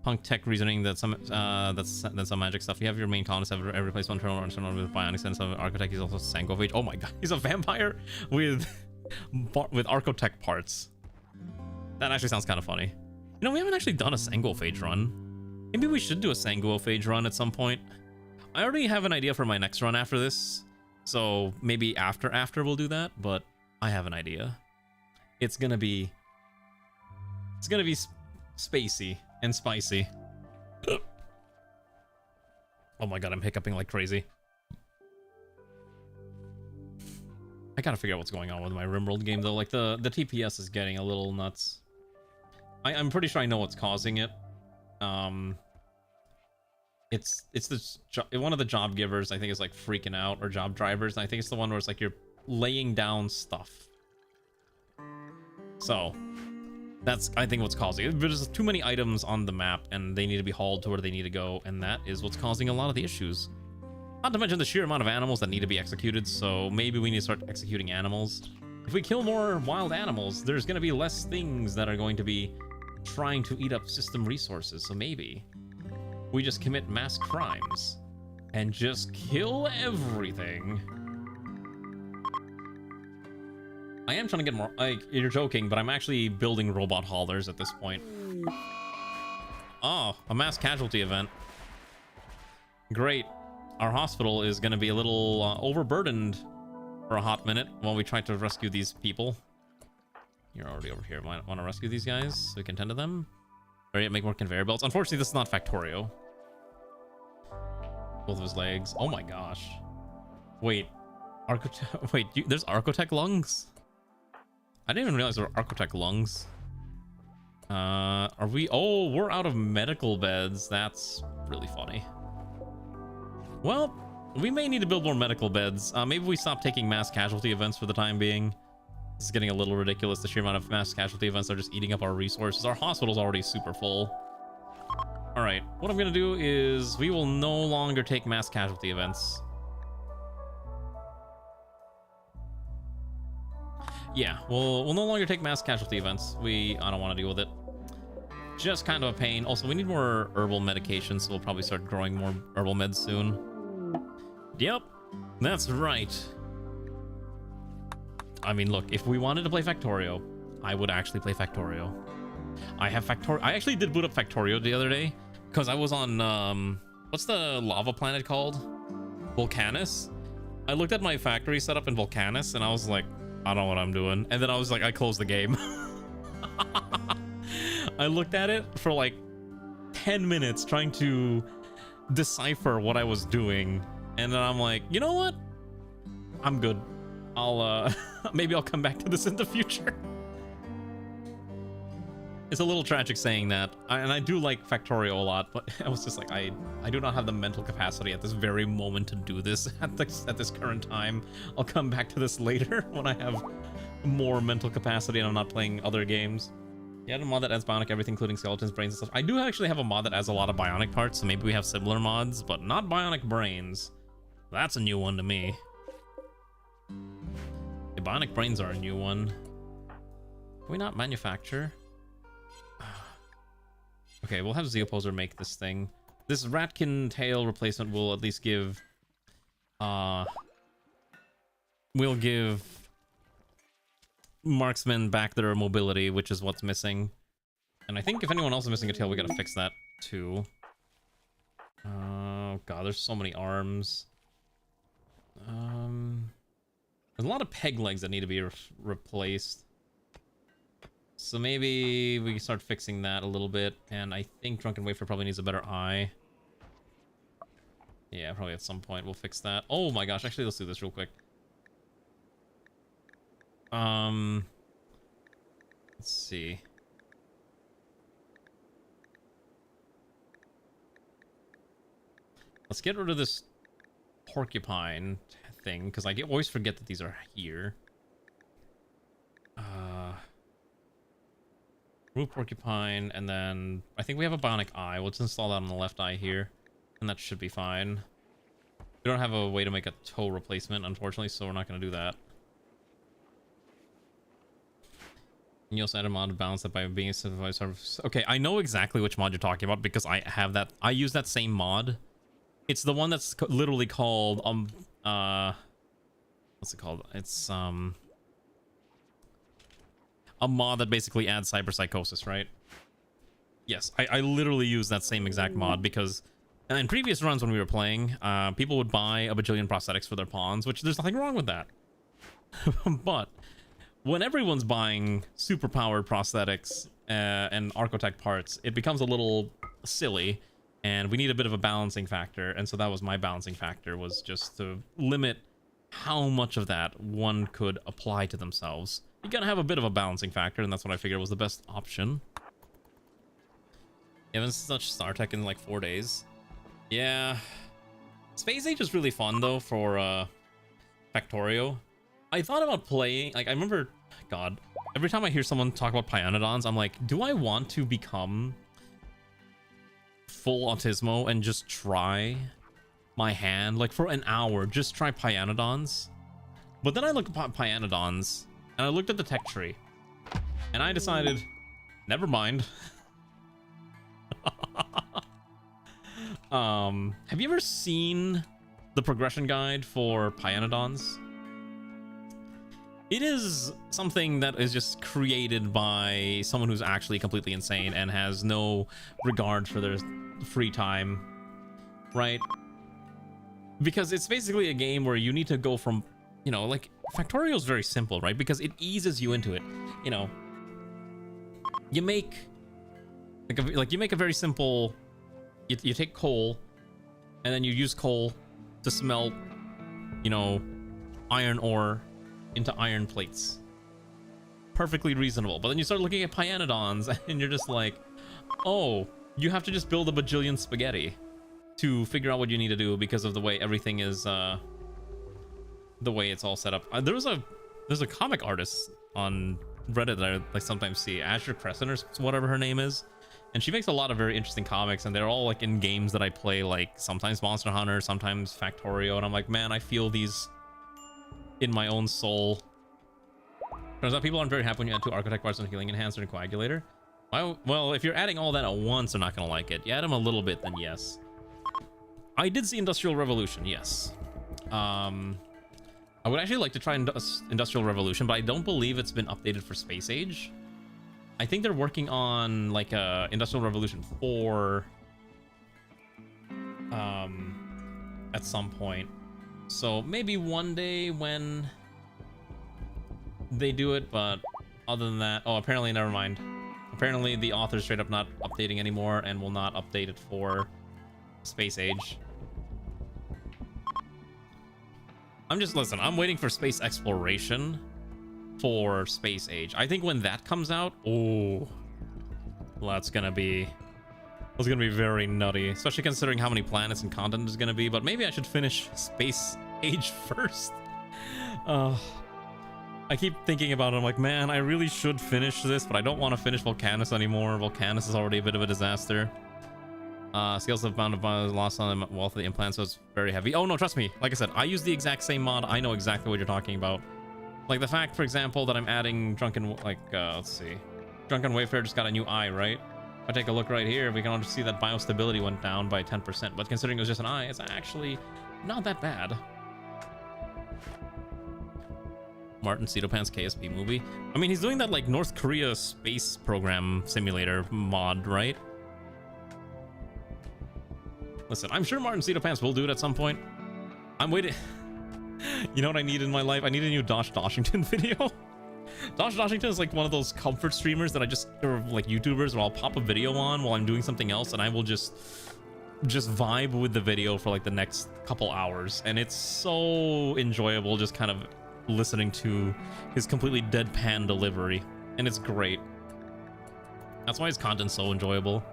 cyberpunk tech reasoning that some that's some magic stuff. You have your main colonist have every place one turn with bionics, and some architect. He's also Sangovage. Oh my god, he's a vampire with architect parts. That actually sounds kind of funny. You know, we haven't actually done a Sangophage run. Maybe we should do a Sangophage run at some point. I already have an idea for my next run after this, so maybe after we'll do that, but I have an idea. It's gonna be spacey and spicy. Oh my god, I'm hiccuping like crazy. I gotta figure out what's going on with my Rimworld game though. Like the TPS is getting a little nuts. I'm pretty sure I know what's causing it. It's one of the job givers, I think, is like freaking out, or job drivers. And I think it's the one where it's like you're laying down stuff. So that's, I think, what's causing it. There's too many items on the map and they need to be hauled to where they need to go, and that is what's causing a lot of the issues. Not to mention the sheer amount of animals that need to be executed, so maybe we need to start executing animals. If we kill more wild animals, there's going to be less things that are going to be trying to eat up system resources, so maybe we just commit mass crimes and just kill everything. I am trying to get more... Like, you're joking, but I'm actually building robot haulers at this point. Oh, a mass casualty event. Great. Our hospital is going to be a little overburdened for a hot minute while we try to rescue these people. You're already over here. Want to rescue these guys so we can tend to them? Or make more conveyor belts. Unfortunately, this is not Factorio. both of his legs. Oh my gosh. Wait. Wait, there's Architect lungs? I didn't even realize there were Architect lungs. Are we... Oh, we're out of medical beds. That's really funny. Well, we may need to build more medical beds. Maybe we stop taking mass casualty events for the time being. This is getting a little ridiculous. The sheer amount of mass casualty events are just eating up our resources. Our hospital's already super full. All right, what I'm gonna do is we will no longer take mass casualty events. Yeah, we'll no longer take mass casualty events. I don't want to deal with it. Just kind of a pain. Also, we need more herbal medications, so we'll probably start growing more herbal meds soon. Yep, that's right. I mean, look, if we wanted to play Factorio, I would actually play Factorio. I actually did boot up Factorio the other day because I was on what's the lava planet called? Volcanus. I looked at my factory setup in Volcanus and I was like, I don't know what I'm doing. And then I was like, I closed the game. I looked at it for like 10 minutes trying to decipher what I was doing. And then I'm like, you know what? I'm good. Maybe I'll come back to this in the future. It's a little tragic saying that, and I do like Factorio a lot, but I was just like, I do not have the mental capacity at this very moment to do this at this current time. I'll come back to this later when I have more mental capacity and I'm not playing other games. Yeah, a mod that adds bionic everything, including skeletons, brains, and stuff. I do actually have a mod that adds a lot of bionic parts, so maybe we have similar mods, but not bionic brains. That's a new one to me. The bionic brains are a new one. Can we not manufacture? Okay, we'll have Zeoposer make this thing. This ratkin tail replacement will at least give... We'll give marksmen back their mobility, which is what's missing. And I think if anyone else is missing a tail, we gotta fix that too. Oh god, there's so many arms. There's a lot of peg legs that need to be replaced. So maybe we can start fixing that a little bit. And I think Drunken Wafer probably needs a better eye. Yeah, probably at some point we'll fix that. Oh my gosh, actually let's do this real quick. Let's see. Let's get rid of this porcupine thing, because I always forget that these are here. Remove porcupine, and then I think we have a bionic eye. Let's install that on the left eye here, and that should be fine. We don't have a way to make a toe replacement, unfortunately, so we're not going to do that. And you also add a mod to balance that by being a supervised service. Okay, I know exactly which mod you're talking about because I have that. I use that same mod. It's the one that's literally called what's it called? It's a mod that basically adds cyberpsychosis, right? Yes, I literally use that same exact mod because in previous runs when we were playing, people would buy a bajillion prosthetics for their pawns, which there's nothing wrong with that. But when everyone's buying super-powered prosthetics and Architect parts, it becomes a little silly, and we need a bit of a balancing factor, and so that was my balancing factor, was just to limit how much of that one could apply to themselves. You gotta have a bit of a balancing factor, and that's what I figured was the best option. You haven't touched Star Trek in like 4 days. Yeah. Space Age is really fun, though, for Factorio. I thought about playing... Like, I remember... God. Every time I hear someone talk about Pyanodons, I'm like, do I want to become full Autismo and just try my hand? Like, for an hour, just try Pyanodons? But then I looked at Pyanodons, and I looked at the tech tree, and I decided, never mind. Have you ever seen the progression guide for Pyanodons? It is something that is just created by someone who's actually completely insane and has no regard for their free time, right? Because it's basically a game where you need to go from, you know, like, Factorio is very simple, right? Because it eases you into it. You know, you make, like you make a very simple, you take coal, and then you use coal to smelt, you know, iron ore into iron plates. Perfectly reasonable. But then you start looking at Pyanodons, and you're just like, oh, you have to just build a bajillion spaghetti to figure out what you need to do because of the way everything is, the way it's all set up. There's a comic artist on Reddit that I sometimes see, Azure Crescent or whatever her name is, and she makes a lot of very interesting comics, and they're all like in games that I play, like sometimes Monster Hunter, sometimes Factorio, and I'm like, man, I feel these in my own soul. Turns out people aren't very happy when you add 2 architect parts and healing enhancer and coagulator. Well, if you're adding all that at once, they're not gonna like it. You add them a little bit, then yes. I did see Industrial Revolution, yes. I would actually like to try Industrial Revolution, but I don't believe it's been updated for Space Age. I think they're working on like Industrial Revolution 4 at some point. So maybe one day when they do it, but other than that, oh, apparently never mind. Apparently the author's straight up not updating anymore and will not update it for Space Age. Listen, I'm waiting for space exploration for Space Age. I think when that comes out, oh, that's gonna be very nutty, especially considering how many planets and content there's gonna be. But maybe I should finish Space Age first. I keep thinking about it. I'm like, man, I really should finish this, but I don't want to finish Volcanus anymore. Volcanus is already a bit of a disaster. Scales have bound by lost on the wealth of the implant, so it's very heavy. Oh no, trust me. Like I said, I use the exact same mod. I know exactly what you're talking about. Like the fact, for example, that I'm adding drunken, let's see, drunken wayfarer just got a new eye, right? If I take a look right here, we can just see that biostability went down by 10%. But considering it was just an eye, it's actually not that bad. Martin Cedopan's KSP movie. I mean, he's doing that like North Korea space program simulator mod, right? Listen, I'm sure Martin Cedo will do it at some point. I'm waiting. You know what I need in my life? I need a new Dosh Doshington video. Dosh Doshington is like one of those comfort streamers that or like YouTubers where I'll pop a video on while I'm doing something else, and I will just vibe with the video for like the next couple hours. And it's so enjoyable just kind of listening to his completely deadpan delivery. And it's great. That's why his content's so enjoyable.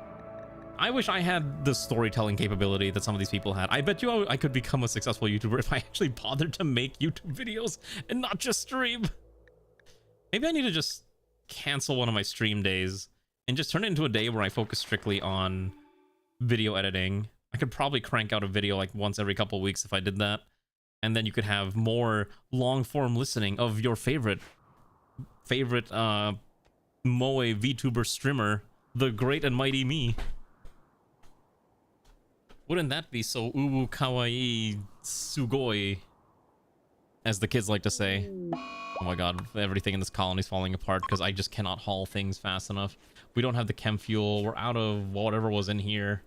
I wish I had the storytelling capability that some of these people had. I bet you I could become a successful YouTuber if I actually bothered to make YouTube videos and not just stream. Maybe I need to just cancel one of my stream days and just turn it into a day where I focus strictly on video editing. I could probably crank out a video like once every couple weeks if I did that. And then you could have more long-form listening of your favorite Moe VTuber streamer, the great and mighty me. Wouldn't that be so uwu kawaii sugoi, as the kids like to say? Oh my god, everything in this colony is falling apart because I just cannot haul things fast enough. We don't have the chem fuel. We're out of whatever was in here.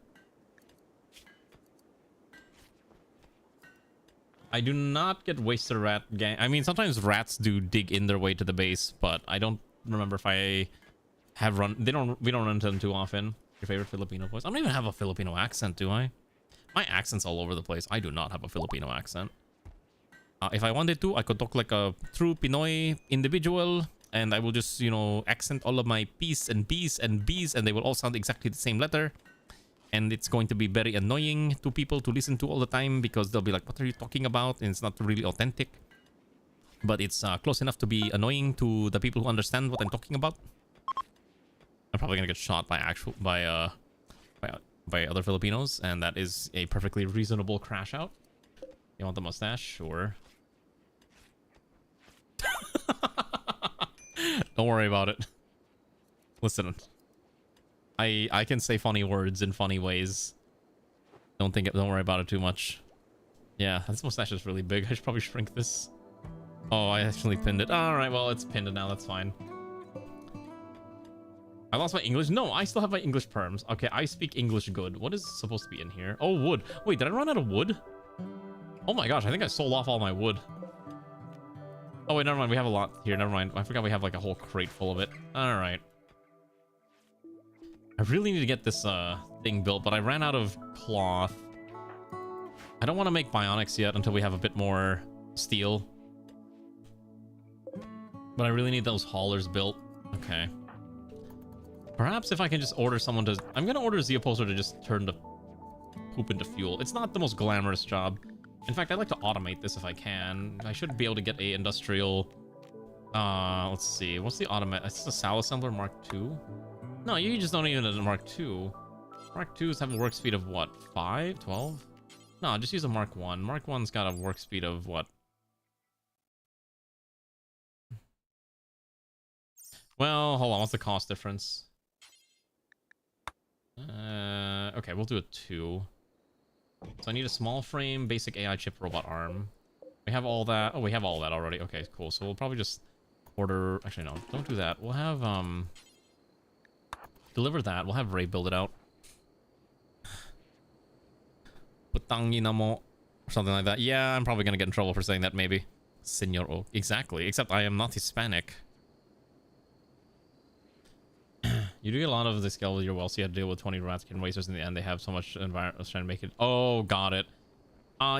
I do not get wasted rat gang. I mean, sometimes rats do dig in their way to the base, but I don't remember if I have run. We don't run into them too often. Your favorite Filipino voice? I don't even have a Filipino accent, do I? My accent's all over the place. I do not have a Filipino accent. If I wanted to, I could talk like a true Pinoy individual, and I will just, you know, accent all of my P's and B's and B's, and they will all sound exactly the same letter. And it's going to be very annoying to people to listen to all the time because they'll be like, what are you talking about? And it's not really authentic. But it's close enough to be annoying to the people who understand what I'm talking about. I'm probably gonna get shot by other Filipinos, and that is a perfectly reasonable crash out. You want the mustache? Sure. Don't worry about it. Listen, I can say funny words in funny ways. Don't worry about it too much. Yeah, this mustache is really big. I should probably shrink this. Oh, I actually pinned it. All right, well, it's pinned now. That's fine. I lost my English. No, I still have my English perms. Okay, I speak English good. What is supposed to be in here? Oh, wood. Wait, did I run out of wood? Oh my gosh, I think I sold off all my wood. Oh wait, never mind. We have a lot here. Never mind. I forgot we have like a whole crate full of it. All right. I really need to get this thing built, but I ran out of cloth. I don't want to make bionics yet until we have a bit more steel. But I really need those haulers built. Okay. Perhaps if I can just order someone to... I'm going to order Zeoposter to just turn the poop into fuel. It's not the most glamorous job. In fact, I'd like to automate this if I can. I should be able to get a industrial... let's see. What's the automate? Is this a Sal Assembler Mark II? No, you just don't even need a Mark II. Mark IIs have a work speed of what? 5? 12? No, just use a Mark I. Mark I's got a work speed of what? Well, hold on. What's the cost difference? Okay, we'll do a 2. So I need a small frame, basic AI chip, robot arm. We have all that. Oh, we have all that already. Okay, cool. So we'll probably just order... Actually, no. Don't do that. We'll have, deliver that. We'll have Ray build it out. Putanginamo. Or something like that. Yeah, I'm probably gonna get in trouble for saying that, maybe. Senor O. Exactly. Except I am not Hispanic. You do get a lot of the scale with your wealth, so you have to deal with 20 ratkin racers in the end. They have so much environment. I was trying to make it... Oh, got it.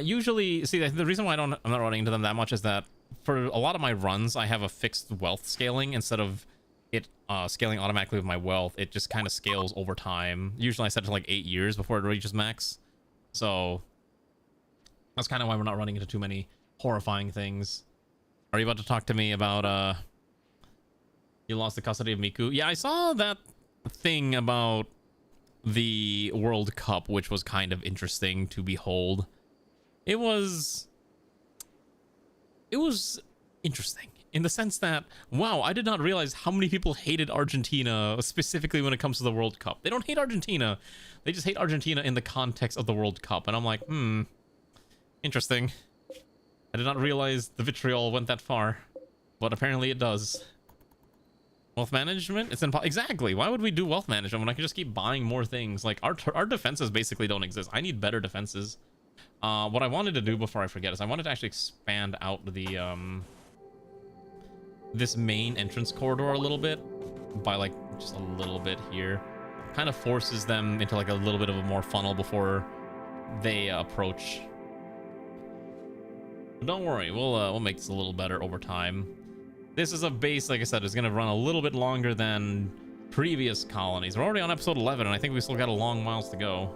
Usually, see, the reason why I'm not running into them that much is that for a lot of my runs, I have a fixed wealth scaling instead of it scaling automatically with my wealth. It just kind of scales over time. Usually I set it to like 8 years before it reaches max. So that's kind of why we're not running into too many horrifying things. Are you about to talk to me about you lost the custody of Miku? Yeah, I saw that thing about the World Cup, which was kind of interesting to behold. It was interesting in the sense that, wow, I did not realize how many people hated Argentina, specifically when it comes to the World Cup. They don't hate Argentina. They just hate Argentina in the context of the World Cup. And I'm like, interesting. I did not realize the vitriol went that far, but apparently it does. Wealth management? It's exactly. Why would we do wealth management when I can just keep buying more things? Like, our defenses basically don't exist. I need better defenses. What I wanted to do before I forget is I wanted to actually expand out the this main entrance corridor a little bit by like just a little bit here. Kind of forces them into like a little bit of a more funnel before they approach. But don't worry, we'll make this a little better over time. This is a base, like I said, is going to run a little bit longer than previous colonies. We're already on episode 11, and I think we still got a long miles to go.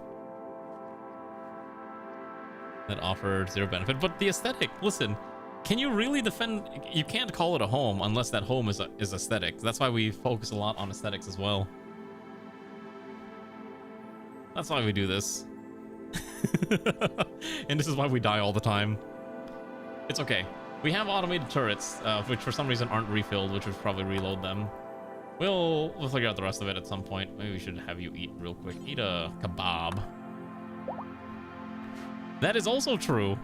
That offered 0 benefit, but the aesthetic, listen, can you really defend? You can't call it a home unless that home is aesthetic. That's why we focus a lot on aesthetics as well. That's why we do this. And this is why we die all the time. It's okay. We have automated turrets, which for some reason aren't refilled, which would probably reload them. We'll figure out the rest of it at some point. Maybe we should have you eat real quick. Eat a kebab. That is also true.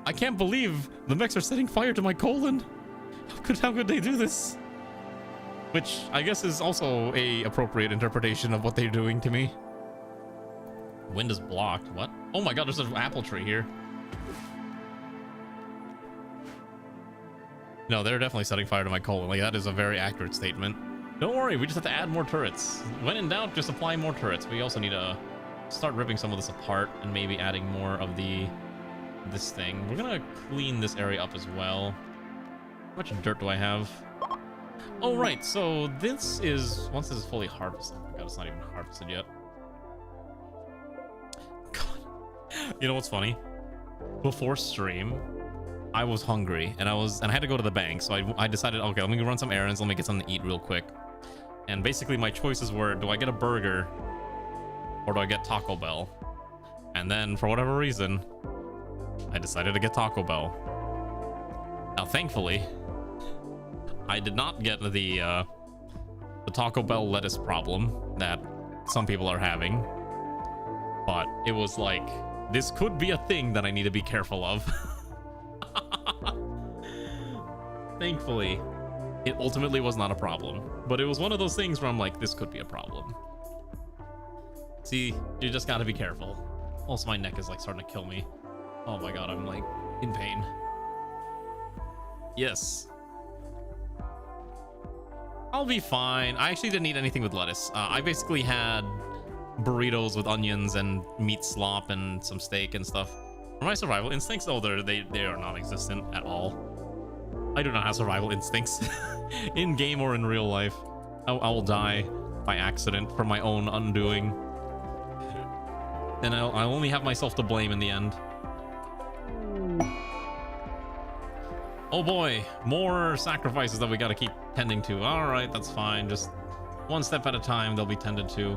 I can't believe the mechs are setting fire to my colon. How could they do this? Which I guess is also a appropriate interpretation of what they're doing to me. Wind is blocked. What? Oh my god, there's an apple tree here. No, they're definitely setting fire to my colon. Like, that is a very accurate statement. Don't worry, we just have to add more turrets. When in doubt, just apply more turrets. We also need to start ripping some of this apart and maybe adding more of this thing. We're gonna clean this area up as well. How much dirt do I have? Oh, right. So this is, once this is fully harvested. Oh my god, it's not even harvested yet. God. You know what's funny? Before stream, I was hungry and I had to go to the bank, so I decided, okay, let me go run some errands, let me get something to eat real quick. And basically my choices were, do I get a burger or do I get Taco Bell? And then for whatever reason, I decided to get Taco Bell. Now thankfully, I did not get the Taco Bell lettuce problem that some people are having, but it was like, this could be a thing that I need to be careful of. Thankfully, it ultimately was not a problem, but it was one of those things where I'm like, this could be a problem. See, you just gotta be careful. Also, my neck is like starting to kill me. Oh my god, I'm like in pain. Yes. I'll be fine. I actually didn't eat anything with lettuce. I basically had burritos with onions and meat slop and some steak and stuff. For my survival instincts, oh, they are non-existent at all. I do not have survival instincts in game or in real life. I will die by accident from my own undoing, and I'll only have myself to blame in the end. Oh boy, more sacrifices that we gotta keep tending to. All right, that's fine. Just one step at a time, they'll be tended to.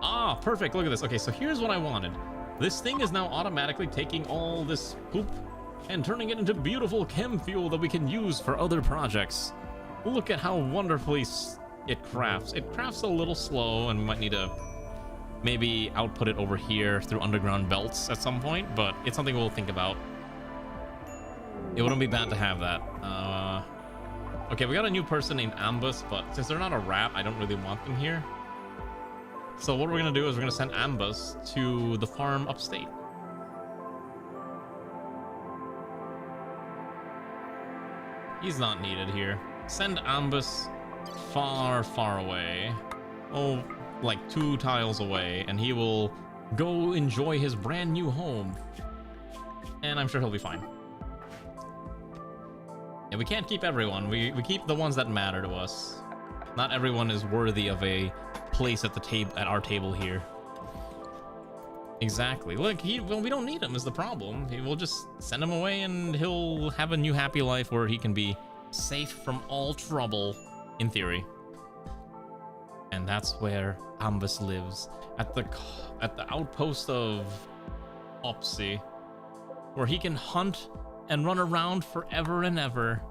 Ah, perfect. Look at this. Okay, so here's what I wanted. This thing is now automatically taking all this poop and turning it into beautiful chem fuel that we can use for other projects. Look at how wonderfully it crafts. It crafts a little slow, and we might need to maybe output it over here through underground belts at some point, but it's something we'll think about. It wouldn't be bad to have that. Okay, we got a new person named Ambus, but since they're not a rat, I don't really want them here. So what we're gonna do is we're gonna send Ambus to the farm upstate. He's not needed here. Send Ambus far, far away. Oh, like 2 tiles away, and he will go enjoy his brand new home. And I'm sure he'll be fine. Yeah, we can't keep everyone. We keep the ones that matter to us. Not everyone is worthy of a place at the table, at our table here. Exactly. Look, well, we don't need him is the problem. We'll just send him away, and he'll have a new happy life where he can be safe from all trouble, in theory. And that's where Ambus lives, at the outpost of Opsi, where he can hunt and run around forever and ever.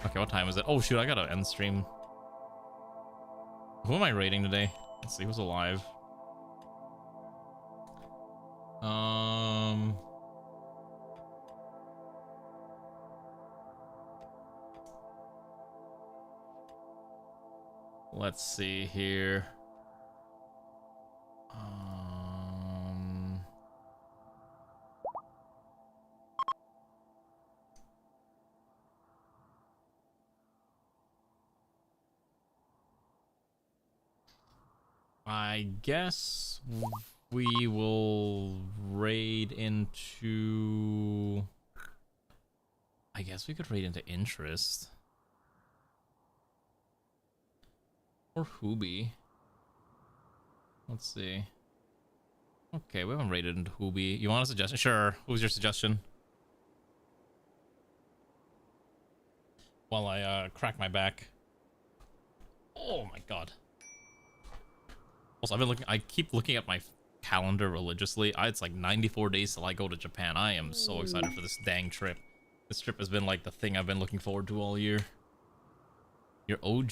Okay, what time is it? Oh shoot, I gotta end stream. Who am I rating today? Let's see who's alive. Let's see here. I guess we will raid into... I guess we could raid into interest. Or Hubi. Let's see. Okay, we haven't raided into Hubi. You want a suggestion? Sure. What was your suggestion? While I crack my back. Oh my god. Also, I keep looking at my calendar religiously. It's like 94 days till I go to Japan. I am so excited for this dang trip. This trip has been like the thing I've been looking forward to all year. Your OG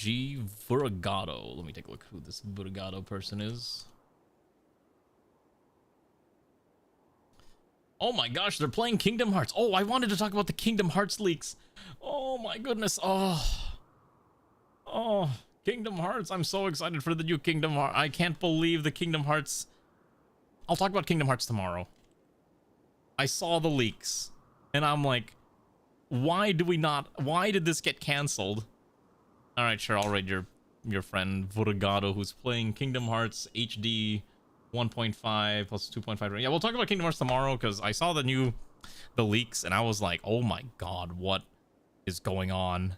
Vurigado. Let me take a look who this Vurigado person is. Oh my gosh, they're playing Kingdom Hearts. Oh, I wanted to talk about the Kingdom Hearts leaks. Oh my goodness. Oh, Kingdom Hearts. I'm so excited for the new Kingdom Hearts. I can't believe the Kingdom Hearts. I'll talk about Kingdom Hearts tomorrow. I saw the leaks and I'm like, why did this get canceled? All right, sure, I'll raid your friend Vurigado, who's playing Kingdom Hearts HD 1.5 plus 2.5. Yeah, we'll talk about Kingdom Hearts tomorrow because I saw the leaks and I was like, oh my god, what is going on?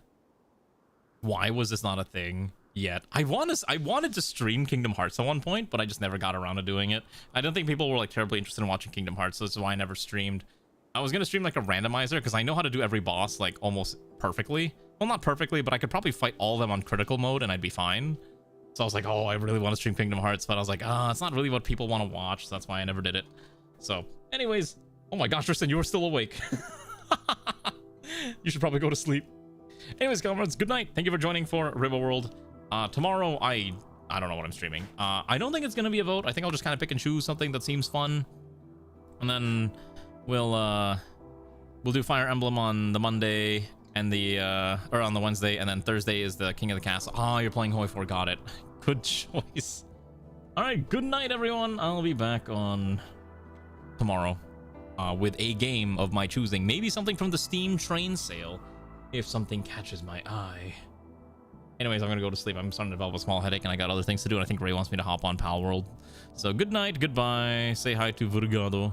Why was this not a thing yet? I wanted to stream Kingdom Hearts at one point, but I just never got around to doing it. I don't think people were like terribly interested in watching Kingdom Hearts, so that's why I never streamed. I was gonna stream like a randomizer because I know how to do every boss like almost perfectly. Well, not perfectly, but I could probably fight all of them on critical mode and I'd be fine. So I was like, oh, I really want to stream Kingdom Hearts, but I was like, it's not really what people want to watch, so that's why I never did it. So, anyways, oh my gosh, Tristan, you were still awake. You should probably go to sleep. Anyways, comrades, good night. Thank you for joining for Rimworld. Tomorrow, I don't know what I'm streaming. I don't think it's gonna be a vote. I think I'll just kind of pick and choose something that seems fun, and then we'll do Fire Emblem on the Monday and or on the Wednesday, and then Thursday is the King of the Castle. Oh, you're playing Hoi 4. Got it. Good choice. All right, good night, everyone. I'll be back on tomorrow with a game of my choosing. Maybe something from the Steam train sale, if something catches my eye. Anyways, I'm gonna go to sleep. I'm starting to develop a small headache, and I got other things to do, and I think Ray wants me to hop on Pal World. So good night, goodbye. Say hi to Vurigado.